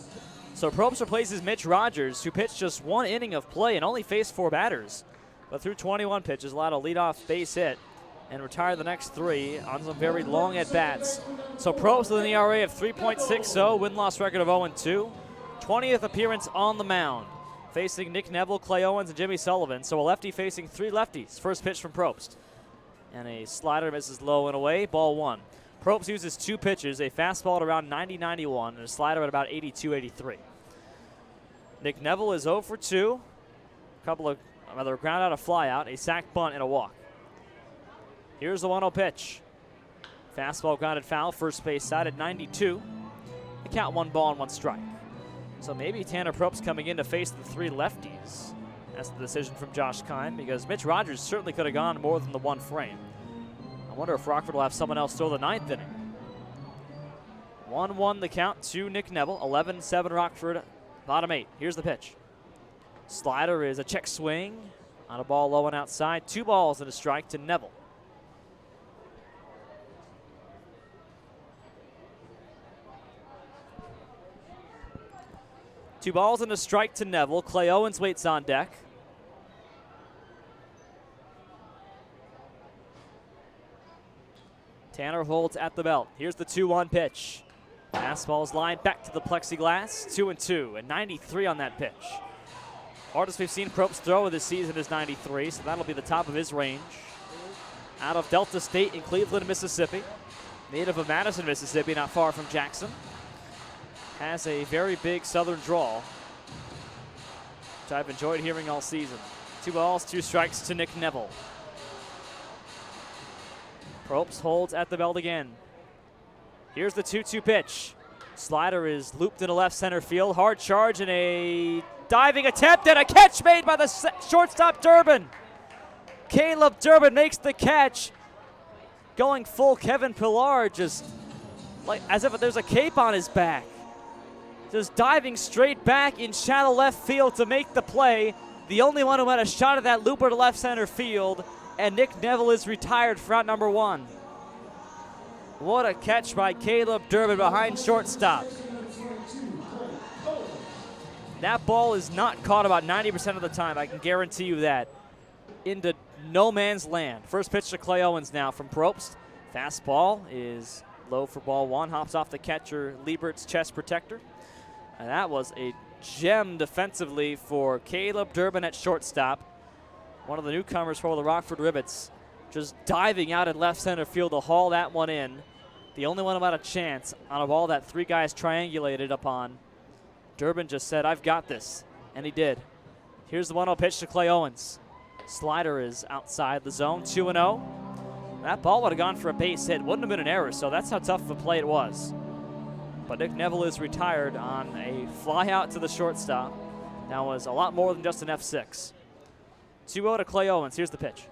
So Probst replaces Mitch Rogers, who pitched just 1 inning of play and only faced 4 batters. But through 21 pitches, allowed a leadoff base hit and retired the next 3 on some very long at-bats. So Probst with an ERA of 3.60, win-loss record of 0-2. 20th appearance on the mound, facing Nick Neville, Clay Owens, and Jimmy Sullivan. So a lefty facing 3 lefties. First pitch from Probst. And a slider misses low and away, ball 1. Probst uses 2 pitches, a fastball at around 90-91 and a slider at about 82-83. Nick Neville is 0 for 2. A couple of, rather, ground out, a fly out, a sac bunt, and a walk. Here's the 1-0 pitch. Fastball grounded foul, first base side at 92. The count 1 ball and 1 strike. So maybe Tanner Probst coming in to face the 3 lefties. That's the decision from Josh Kine, because Mitch Rogers certainly could have gone more than the 1 frame. I wonder if Rockford will have someone else throw the 9th inning. 1-1 the count to Nick Neville. 11-7 Rockford, bottom 8. Here's the pitch. Slider is a check swing on a ball low and outside. 2 balls and a strike to Neville. Two balls and a strike to Neville. Clay Owens waits on deck. Tanner holds at the belt. Here's the 2-1 pitch. Fastball's lined back to the plexiglass. 2-2 and 93 on that pitch. Hardest we've seen Probst throw of this season is 93, so that'll be the top of his range. Out of Delta State in Cleveland, Mississippi. Native of Madison, Mississippi, not far from Jackson. Has a very big southern drawl, which I've enjoyed hearing all season. 2 balls, 2 strikes to Nick Neville. Probst holds at the belt again. Here's the 2-2 pitch. Slider is looped into left center field. Hard charge and a diving attempt and a catch made by the shortstop Durbin. Caleb Durbin makes the catch. Going full Kevin Pillar, just like as if there's a cape on his back. Just diving straight back in shallow left field to make the play. The only one who had a shot at that looper to left center field, and Nick Neville is retired for out number 1. What a catch by Caleb Durbin behind shortstop. That ball is not caught about 90% of the time, I can guarantee you that. Into no man's land. First pitch to Clay Owens now from Probst. Fastball is low for ball 1, hops off the catcher Liebert's chest protector. And that was a gem defensively for Caleb Durbin at shortstop. One of the newcomers for the Rockford Rivets, just diving out in left center field to haul that one in. The only one about a chance on a ball that 3 guys triangulated upon. Durbin just said, I've got this, and he did. Here's the 1-0 pitch to Clay Owens. Slider is outside the zone, 2-0. That ball would have gone for a base hit. Wouldn't have been an error, so that's how tough of a play it was. But Nick Neville is retired on a fly out to the shortstop. That was a lot more than just an F6. 2-0 to Clay Owens. Here's the pitch.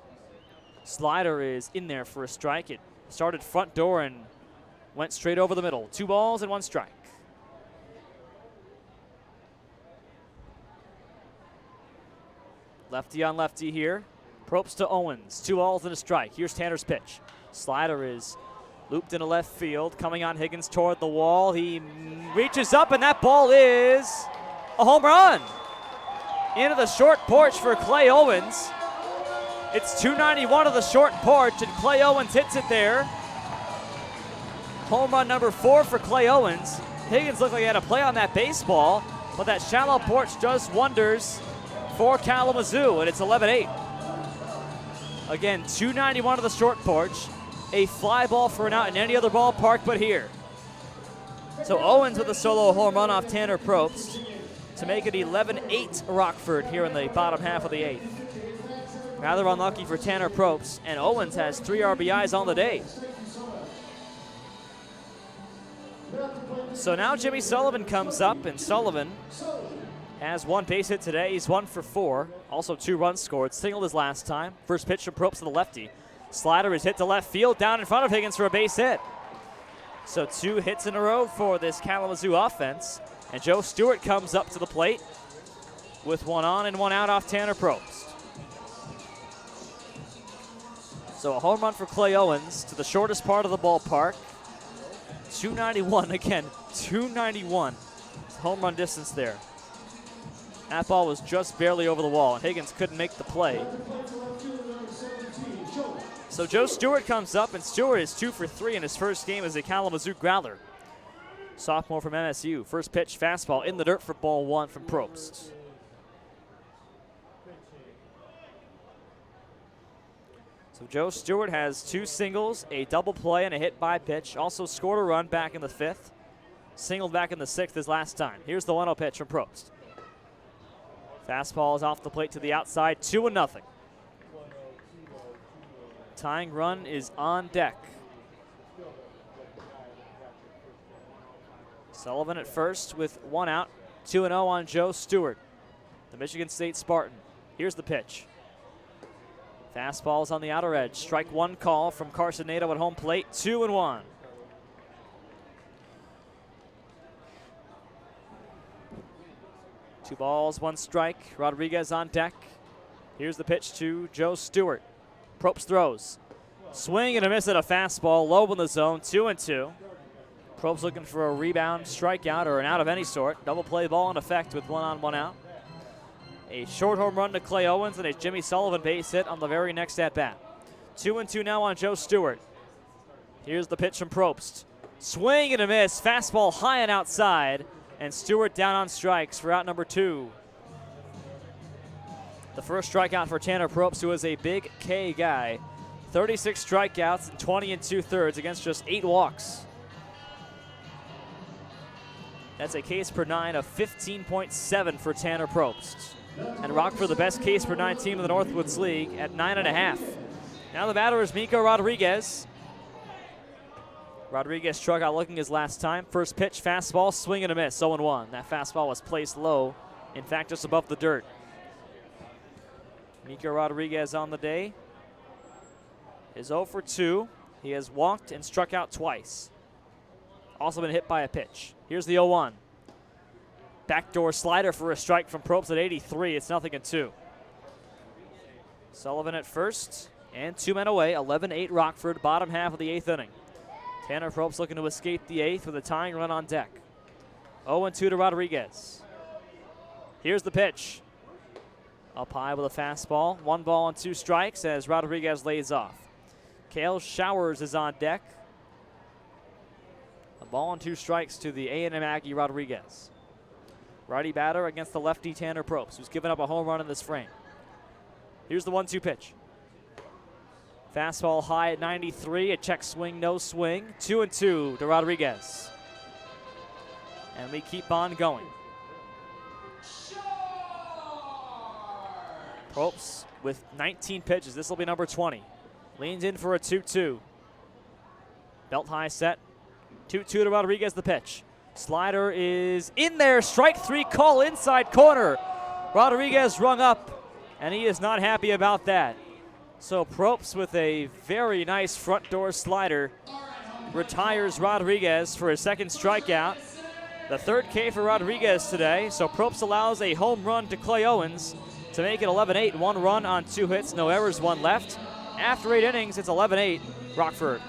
Slider is in there for a strike. It started front door and went straight over the middle. 2 balls and 1 strike. Lefty on lefty here. Probst to Owens. 2 balls and a strike. Here's Tanner's pitch. Slider is looped into left field. Coming on Higgins toward the wall. He reaches up, and that ball is a home run. Into the short porch for Clay Owens. It's 291 of the short porch, and Clay Owens hits it there. Home run number 4 for Clay Owens. Higgins looked like he had a play on that baseball, but that shallow porch does wonders for Kalamazoo, and it's 11-8. Again, 291 of the short porch. A fly ball for an out in any other ballpark but here. So Owens with a solo home run off Tanner Probst to make it 11-8 Rockford here in the bottom half of the 8th. Rather unlucky for Tanner Probst, and Owens has 3 RBIs on the day. So now Jimmy Sullivan comes up, and Sullivan has 1 base hit today. He's 1 for 4. Also 2 runs scored. Singled his last time. First pitch from Probst to the lefty. Slider is hit to left field, down in front of Higgins for a base hit. So 2 hits in a row for this Kalamazoo offense. And Joe Stewart comes up to the plate with 1 on and 1 out off Tanner Probst. So a home run for Clay Owens to the shortest part of the ballpark. 291, again, 291 home run distance there. That ball was just barely over the wall, and Higgins couldn't make the play. So Joe Stewart comes up, and Stewart is 2 for 3 in his first game as a Kalamazoo Growler. Sophomore from MSU. First pitch, fastball in the dirt for ball 1 from Probst. So Joe Stewart has 2 singles, a double play, and a hit by pitch. Also scored a run back in the 5th. Singled back in the 6th his last time. Here's the 1-0 pitch from Probst. Fastball is off the plate to the outside, 2-0. Tying run is on deck. Sullivan at first with 1 out, 2-0 on Joe Stewart, the Michigan State Spartan. Here's the pitch. Fastball is on the outer edge. Strike 1 call from Carson Nato at home plate, 2-1. Two balls, 1 strike. Rodriguez on deck. Here's the pitch to Joe Stewart. Probst throws. Swing and a miss at a fastball, low in the zone, 2-2. Probst looking for a rebound, strikeout, or an out of any sort. Double play ball in effect with 1 on, 1 out. A short home run to Clay Owens and a Jimmy Sullivan base hit on the very next at-bat. 2-2 now on Joe Stewart. Here's the pitch from Probst. Swing and a miss, fastball high and outside, and Stewart down on strikes for out number 2. The first strikeout for Tanner Probst, who is a big K guy. 36 strikeouts and 20 2/3 against just 8 walks. That's a Ks per 9 of 15.7 for Tanner Probst. And Rockford, the best Ks per 9 team in the Northwoods League at 9.5. Now the batter is Miko Rodriguez. Rodriguez struck out looking his last time. First pitch, fastball, swing and a miss, 0-1. That fastball was placed low, in fact, just above the dirt. Miko Rodriguez on the day is 0 for 2. He has walked and struck out twice. Also been hit by a pitch. Here's the 0-1. Backdoor slider for a strike from Probst at 83. It's 0-2. Sullivan at first, and 2 men away. 11-8 Rockford, bottom half of the 8th inning. Tanner Probst looking to escape the 8th with a tying run on deck. 0-2 to Rodriguez. Here's the pitch. Up high with a fastball. 1 ball and 2 strikes as Rodriguez lays off. Kale Showers is on deck. A ball and 2 strikes to the A&M Aggie Rodriguez. Righty batter against the lefty Tanner Probst, who's given up a home run in this frame. Here's the 1-2 pitch. Fastball high at 93, a check swing, no swing. 2-2 to Rodriguez. And we keep on going. Probst with 19 pitches. This will be number 20. Leans in for a 2-2. Belt high set. 2-2 to Rodriguez, the pitch. Slider is in there. Strike 3 call inside corner. Rodriguez rung up, and he is not happy about that. So Probst with a very nice front door slider retires Rodriguez for his 2nd strikeout. The 3rd K for Rodriguez today. So Probst allows a home run to Clay Owens to make it 11-8. 1 run on 2 hits, no errors, 1 left. After 8 innings, it's 11-8 Rockford.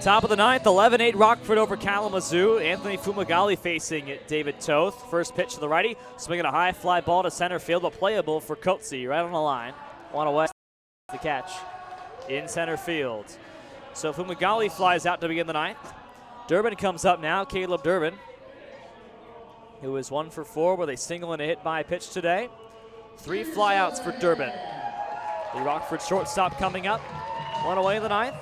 Top of the 9th, 11-8 Rockford over Kalamazoo. Anthony Fumagalli facing David Toth. First pitch to the righty, swinging a high fly ball to center field, but playable for Coetzee right on the line. 1 away, the catch in center field. So Fumagalli flies out to begin the 9th. Durbin comes up now, Caleb Durbin, who is 1 for 4 with a single and a hit by pitch today. 3 flyouts for Durbin. The Rockford shortstop coming up. 1 away in the 9th.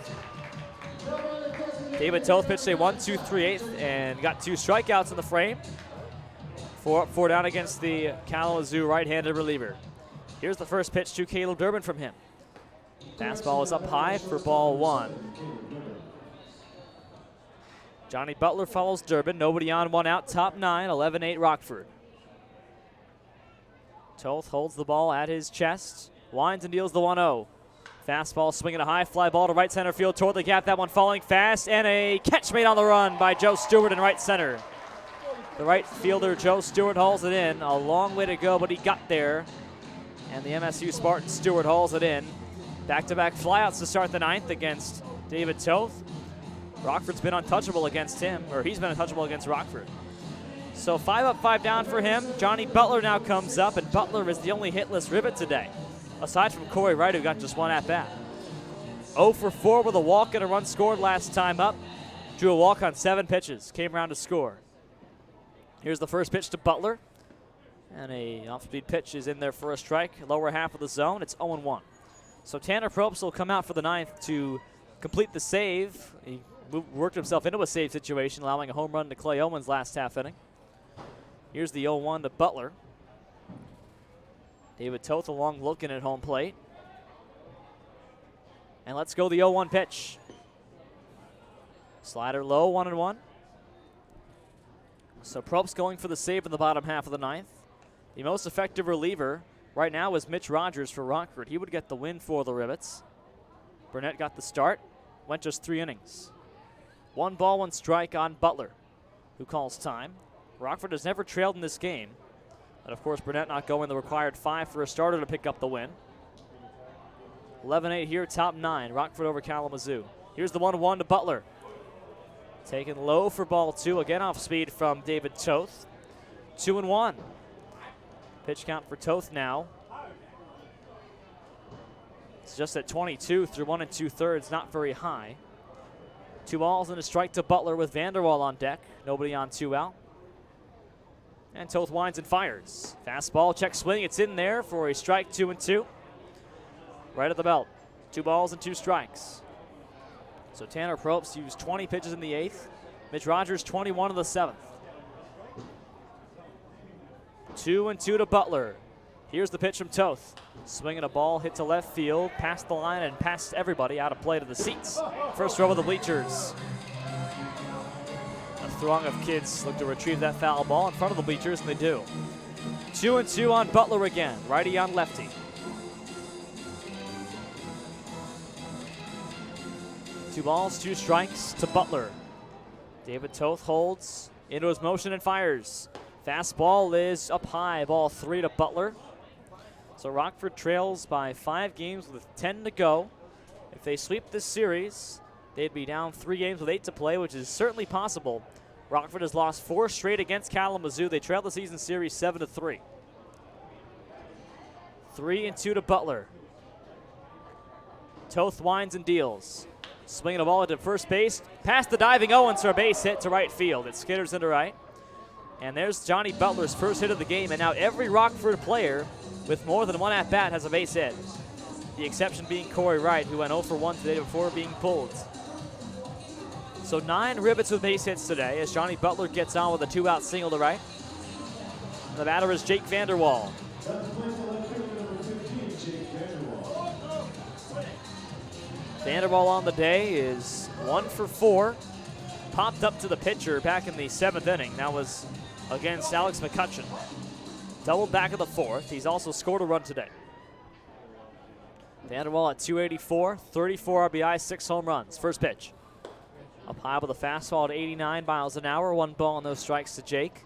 David Toth pitched a 1-2-3/8 and got 2 strikeouts in the frame. 4 up, 4 down against the Kalamazoo right-handed reliever. Here's the first pitch to Caleb Durbin from him. Fastball is up high for ball 1. Johnny Butler follows Durbin. Nobody on, 1 out. Top 9, 11-8 Rockford. Toth holds the ball at his chest. Winds and deals the 1-0. Fastball swinging a high fly ball to right center field toward the gap. That one falling fast, and a catch made on the run by Joe Stewart in right center. The right fielder, Joe Stewart, hauls it in. A long way to go, but he got there. And the MSU Spartan Stewart hauls it in. Back-to-back flyouts to start the 9th against David Toth. Rockford's been untouchable against him, or he's been untouchable against Rockford. So 5 up, 5 down for him. Johnny Butler now comes up, and Butler is the only hitless Rivet today, aside from Cory Wright, who got just 1 at-bat. 0 for 4 with a walk and a run scored last time up. Drew a walk on 7 pitches, came around to score. Here's the first pitch to Butler. And a off-speed pitch is in there for a strike. Lower half of the zone, it's 0-1. So Tanner Probst will come out for the ninth to complete the save. He worked himself into a save situation, allowing a home run to Clay Owens last half inning. Here's the 0-1 to Butler. David Toth along looking at home plate. And let's go the 0-1 pitch. Slider low, 1-1. So Probst going for the save in the bottom half of the ninth. The most effective reliever right now is Mitch Rogers for Rockford. He would get the win for the Rivets. Burnett got the start, went just 3 innings. 1 ball, 1 strike on Butler, who calls time. Rockford has never trailed in this game. And of course, Burnett not going the required 5 for a starter to pick up the win. 11-8 here, top 9. Rockford over Kalamazoo. Here's the 1-1 to Butler. Taken low for ball 2. Again off speed from David Toth. 2-1. Pitch count for Toth now. It's just at 22 through 1 2/3, not very high. 2 balls and a strike to Butler with Vanderwall on deck. Nobody on 2 out. And Toth winds and fires. Fastball, check swing. It's in there for a strike, 2-2. Right at the belt. 2 balls and 2 strikes. So Tanner Probst used 20 pitches in the 8th. Mitch Rogers 21 in the 7th. 2-2 to Butler. Here's the pitch from Toth. Swinging a ball, hit to left field, past the line and past everybody, out of play to the seats. First row of the bleachers. A throng of kids look to retrieve that foul ball in front of the bleachers, and they do. 2-2 on Butler again, righty on lefty. 2 balls, 2 strikes to Butler. David Toth holds into his motion and fires. Fastball is up high, ball 3 to Butler. So Rockford trails by 5 games with 10 to go. If they sweep this series, they'd be down 3 games with 8 to play, which is certainly possible. Rockford has lost 4 straight against Kalamazoo. They trailed the season series 7-3. 3-2 to Butler. Toth winds and deals. Swinging a ball into first base. Past the diving Owens for a base hit to right field. It skitters into right. And there's Johnny Butler's first hit of the game. And now every Rockford player with more than 1 at-bat has a base hit. The exception being Cory Wright, who went 0 for 1 today before being pulled. So 9 Rivets with base hits today as Johnny Butler gets on with a 2-out single to right. The batter is Jake Vanderwall. Vanderwall on the day is 1 for 4. Popped up to the pitcher back in the 7th inning. That was against Alex McCutcheon. Doubled back in the 4th. He's also scored a run today. Vanderwall at 284, 34 RBI, 6 home runs. First pitch. Up high with a fastball at 89 miles an hour. 1 ball and no strikes to Jake.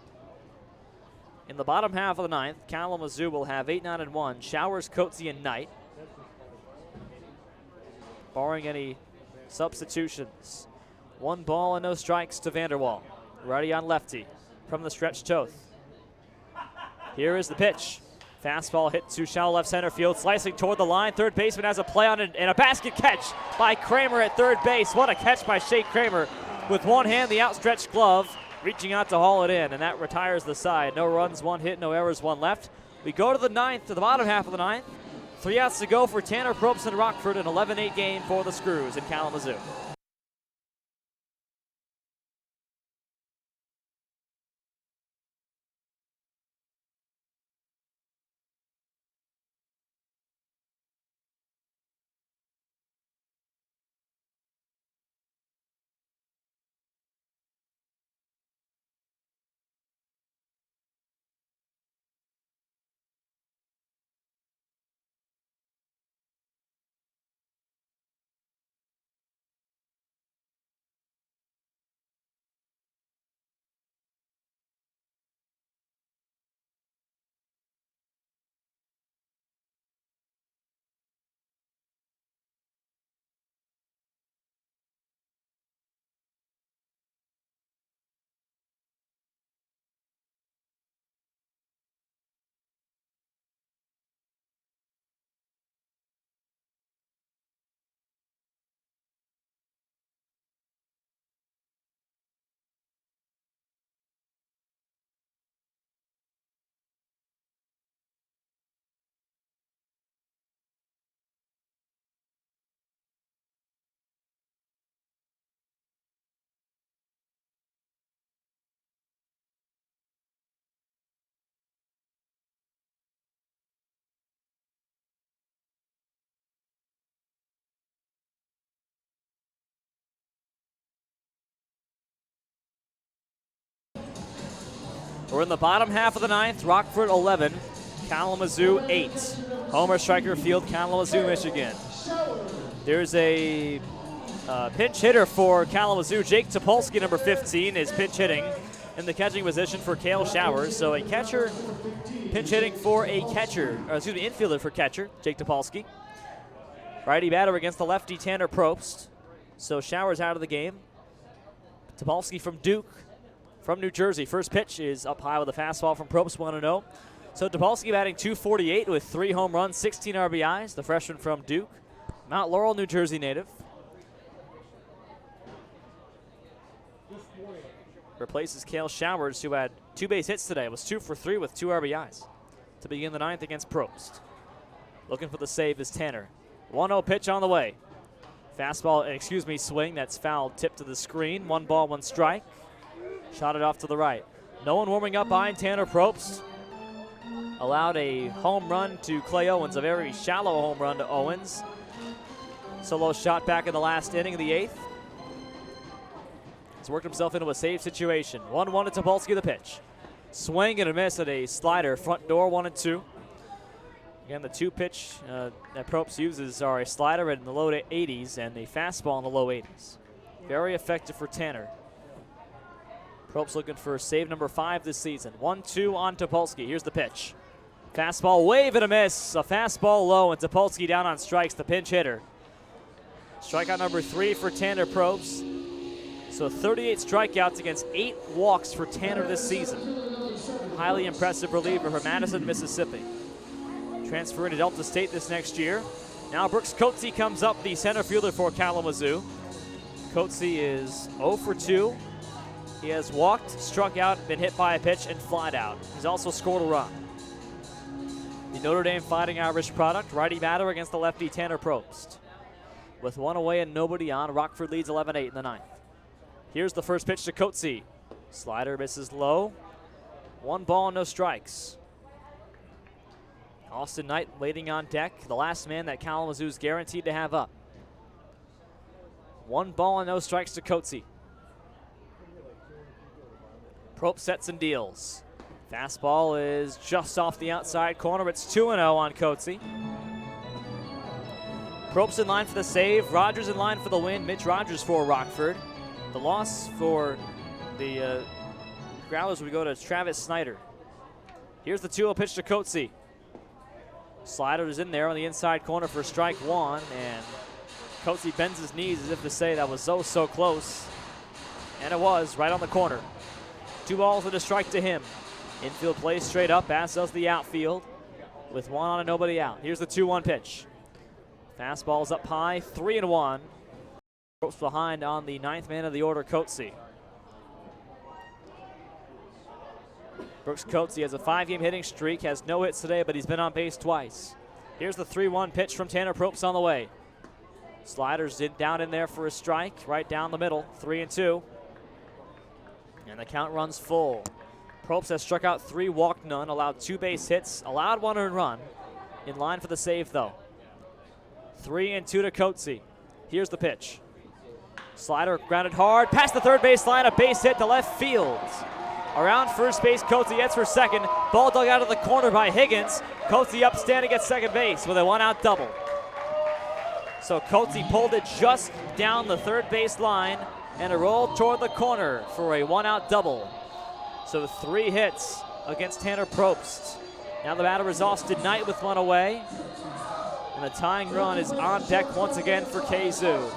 In the bottom half of the 9th, Kalamazoo will have 8, 9, and 1. Showers, Coetzee, and Knight. Barring any substitutions. 1 ball and no strikes to Vanderwall. Righty on lefty. From the stretch, Toth. Here is the pitch. Fastball hit to shallow left center field, slicing toward the line. Third baseman has a play on it, and a basket catch by Kramer at third base. What a catch by Shea Kramer. With one hand, the outstretched glove, reaching out to haul it in, and that retires the side. No runs, 1 hit, no errors, 1 left. We go to the 9th, to the bottom half of the 9th. 3 outs to go for Tanner Probst and Rockford, an 11-8 game for the Screws in Kalamazoo. We're in the bottom half of the ninth. Rockford 11, Kalamazoo 8. Homer Striker Field, Kalamazoo, Michigan. There's a pinch hitter for Kalamazoo. Jake Topolsky, number 15, is pinch hitting in the catching position for Kale Showers. So a catcher pinch hitting for a catcher, or excuse me, infielder for catcher, Jake Topolsky. Righty batter against the lefty Tanner Probst. So Showers out of the game. Topolsky from Duke, from New Jersey. First pitch is up high with a fastball from Probst, 1-0. So Topolsky batting .248 with 3 home runs, 16 RBIs. The freshman from Duke, Mount Laurel, New Jersey native. Replaces Kale Showers, who had 2 base hits today. Was 2 for 3 with 2 RBIs to begin the ninth against Probst. Looking for the save is Tanner. 1-0 pitch on the way. Fastball, swing. That's foul, tipped to the screen. 1 ball, 1 strike. Shot it off to the right. No one warming up behind Tanner Probst. Allowed a home run to Clay Owens, a very shallow home run to Owens. Solo shot back in the last inning of the 8th. He's worked himself into a save situation. 1-1 to Topolsky, the pitch. Swing and a miss at a slider. Front door, 1-2. Again, the 2 pitch that Probst uses are a slider in the low 80s and a fastball in the low 80s. Very effective for Tanner. Probst looking for save number 5 this season. 1-2 on Topolsky. Here's the pitch. Fastball, wave and a miss. A fastball low, and Topolsky down on strikes, the pinch hitter. Strikeout number 3 for Tanner Probst. So 38 strikeouts against 8 walks for Tanner this season. Highly impressive reliever from Madison, Mississippi. Transferring to Delta State this next year. Now Brooks Coatsy comes up, the center fielder for Kalamazoo. Coatsy is 0 for 2. He has walked, struck out, been hit by a pitch, and flied out. He's also scored a run. The Notre Dame Fighting Irish product, righty batter against the lefty Tanner Probst. With 1 away and nobody on, Rockford leads 11-8 in the ninth. Here's the first pitch to Coatsy. Slider misses low. 1 ball, no strikes. Austin Knight waiting on deck, the last man that Kalamazoo's guaranteed to have up. 1 ball and no strikes to Coatsy. Probst sets and deals. Fastball is just off the outside corner. It's 2-0 on Coatsy. Probst in line for the save. Rogers in line for the win. Mitch Rogers for Rockford. The loss for the Growlers would go to Travis Snyder. Here's the 2-0 pitch to Coatsy. Slider is in there on the inside corner for strike 1, and Coatsy bends his knees as if to say that was so close. And it was, right on the corner. 2 balls and a strike to him. Infield plays straight up, as does the outfield, with 1 on and nobody out. Here's the 2-1 pitch. Fastball's up high, 3-1. Probst behind on the 9th man of the order, Coatsy. Brooks Coatsy has a 5-game hitting streak, has no hits today, but he's been on base twice. Here's the 3-1 pitch from Tanner Probst on the way. Sliders down in there for a strike, right down the middle, 3-2. And the count runs full. Probst has struck out 3, walked none, allowed 2 base hits, allowed 1 earned run. In line for the save, though. 3-2 to Coatsy. Here's the pitch. Slider grounded hard, past the third base line, a base hit to left field. Around first base, Coatsy gets for second. Ball dug out of the corner by Higgins. Coatsy up standing at second base with a 1-out double. So Coatsy pulled it just down the third base line and a roll toward the corner for a 1-out double. So 3 hits against Tanner Probst. Now the batter is Austin Knight with 1 away. And the tying run is on deck once again for Kazoo.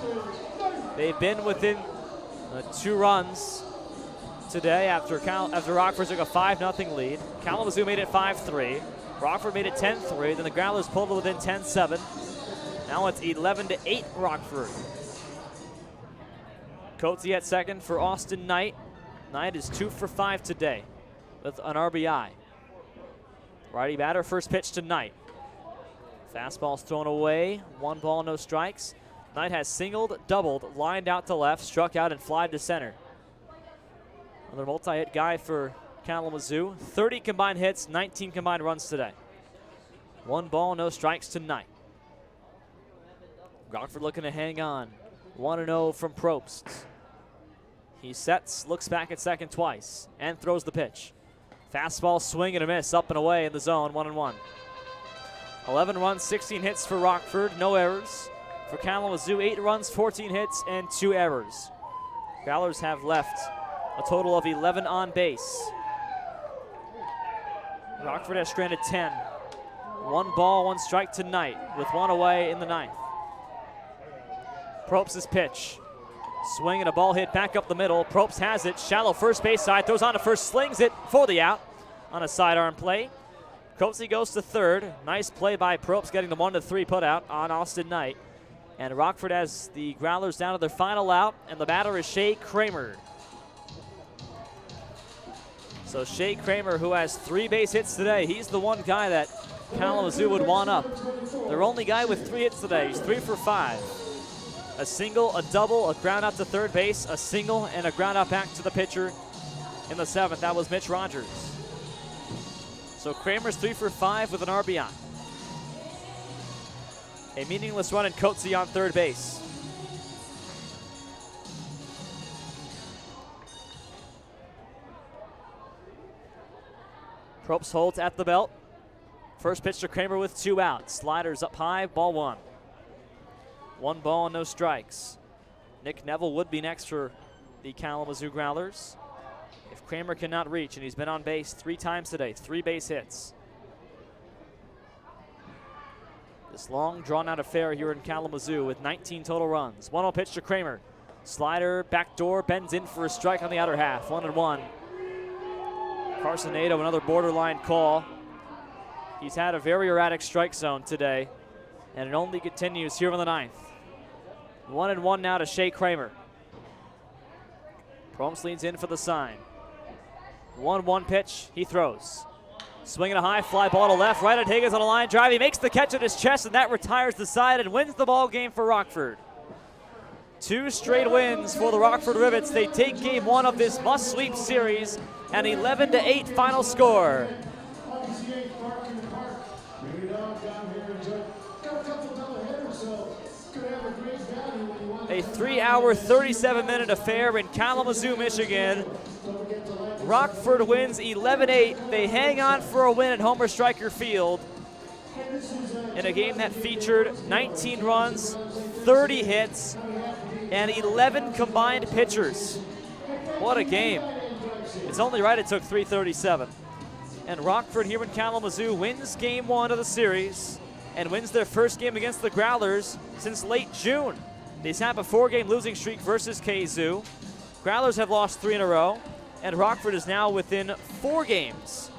They've been within 2 runs today after Rockford took a 5-0 lead. Kalamazoo made it 5-3. Rockford made it 10-3. Then the Growlers pulled it within 10-7. Now it's 11-8 Rockford. Coatsy at second for Austin Knight. Knight is 2 for 5 today with an RBI. Righty batter, first pitch to Knight. Fastball's thrown away. 1 ball, no strikes. Knight has singled, doubled, lined out to left, struck out, and flied to center. Another multi-hit guy for Kalamazoo. 30 combined hits, 19 combined runs today. 1 ball, no strikes to Knight. Rockford looking to hang on. 1-0 from Probst. He sets, looks back at second twice, and throws the pitch. Fastball swing and a miss, up and away in the zone, 1-1. 11 runs, 16 hits for Rockford, no errors. For Kalamazoo, 8 runs, 14 hits, and 2 errors. Growlers have left a total of 11 on base. Rockford has stranded 10. 1 ball, 1 strike tonight, with 1 away in the 9th. Probst's pitch. Swing and a ball hit back up the middle. Probst has it, shallow first base side, throws on to first, slings it for the out on a sidearm play. Coatsy goes to third. Nice play by Probst, getting the 1-3 put out on Austin Knight. And Rockford has the Growlers down to their final out, and the batter is Shea Kramer. So Shea Kramer, who has 3 base hits today, he's the one guy that Kalamazoo would want up. Their only guy with 3 hits today. He's 3 for 5. A single, a double, a ground out to third base, a single, and a ground out back to the pitcher in the 7th. That was Mitch Rogers. So Kramer's 3 for 5 with an RBI. A meaningless run in Coatsy on third base. Probst holds at the belt. First pitch to Kramer with 2 outs. Sliders up high, ball 1. 1 ball, no strikes. Nick Neville would be next for the Kalamazoo Growlers if Kramer cannot reach, and he's been on base 3 times today, 3 base hits. This long, drawn-out affair here in Kalamazoo with 19 total runs. 1-0 pitch to Kramer. Slider, backdoor, bends in for a strike on the outer half. 1-1. Carson Nadeau, another borderline call. He's had a very erratic strike zone today, and it only continues here in the 9th. 1-1 now to Shea Kramer. Probst leans in for the sign. 1-1 pitch, he throws. Swinging a high fly ball to left, right at Higgins on a line drive. He makes the catch at his chest, and that retires the side and wins the ball game for Rockford. 2 straight wins for the Rockford Rivets. They take game 1 of this must-sweep series, an 11-8 final score. A 3-hour, 37-minute affair in Kalamazoo, Michigan. Rockford wins 11-8. They hang on for a win at Homer Stryker Field in a game that featured 19 runs, 30 hits, and 11 combined pitchers. What a game. It's only right it took 3:37. And Rockford here in Kalamazoo wins game 1 of the series and wins their first game against the Growlers since late June. They have a 4-game losing streak versus KZoo. Growlers have lost 3 in a row, and Rockford is now within 4 games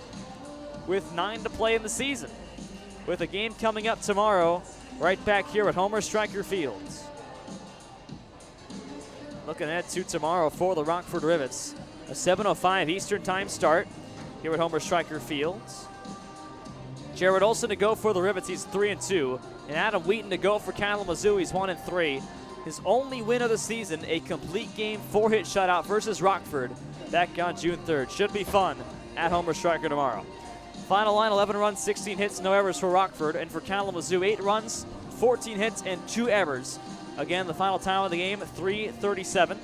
with 9 to play in the season, with a game coming up tomorrow right back here at Homer Stryker Field. Looking ahead to tomorrow for the Rockford Rivets, a 7:05 Eastern Time start here at Homer Stryker Field. Jared Olson to go for the Rivets, he's 3-2, and Adam Wheaton to go for Kalamazoo, he's 1-3. His only win of the season, a complete game 4-hit shutout versus Rockford back on June 3rd. Should be fun at Homer Stryker tomorrow. Final line, 11 runs, 16 hits, no errors for Rockford, and for Kalamazoo, 8 runs, 14 hits, and 2 errors. Again, the final time of the game, 3:37.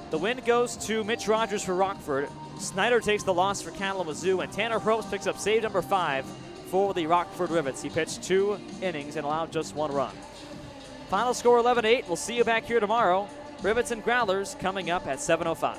The win goes to Mitch Rogers for Rockford. Snyder takes the loss for Kalamazoo, and Tanner Probst picks up save number 5 for the Rockford Rivets. He pitched 2 innings and allowed just 1 run. Final score 11-8. We'll see you back here tomorrow. Rivets and Growlers coming up at 7:05.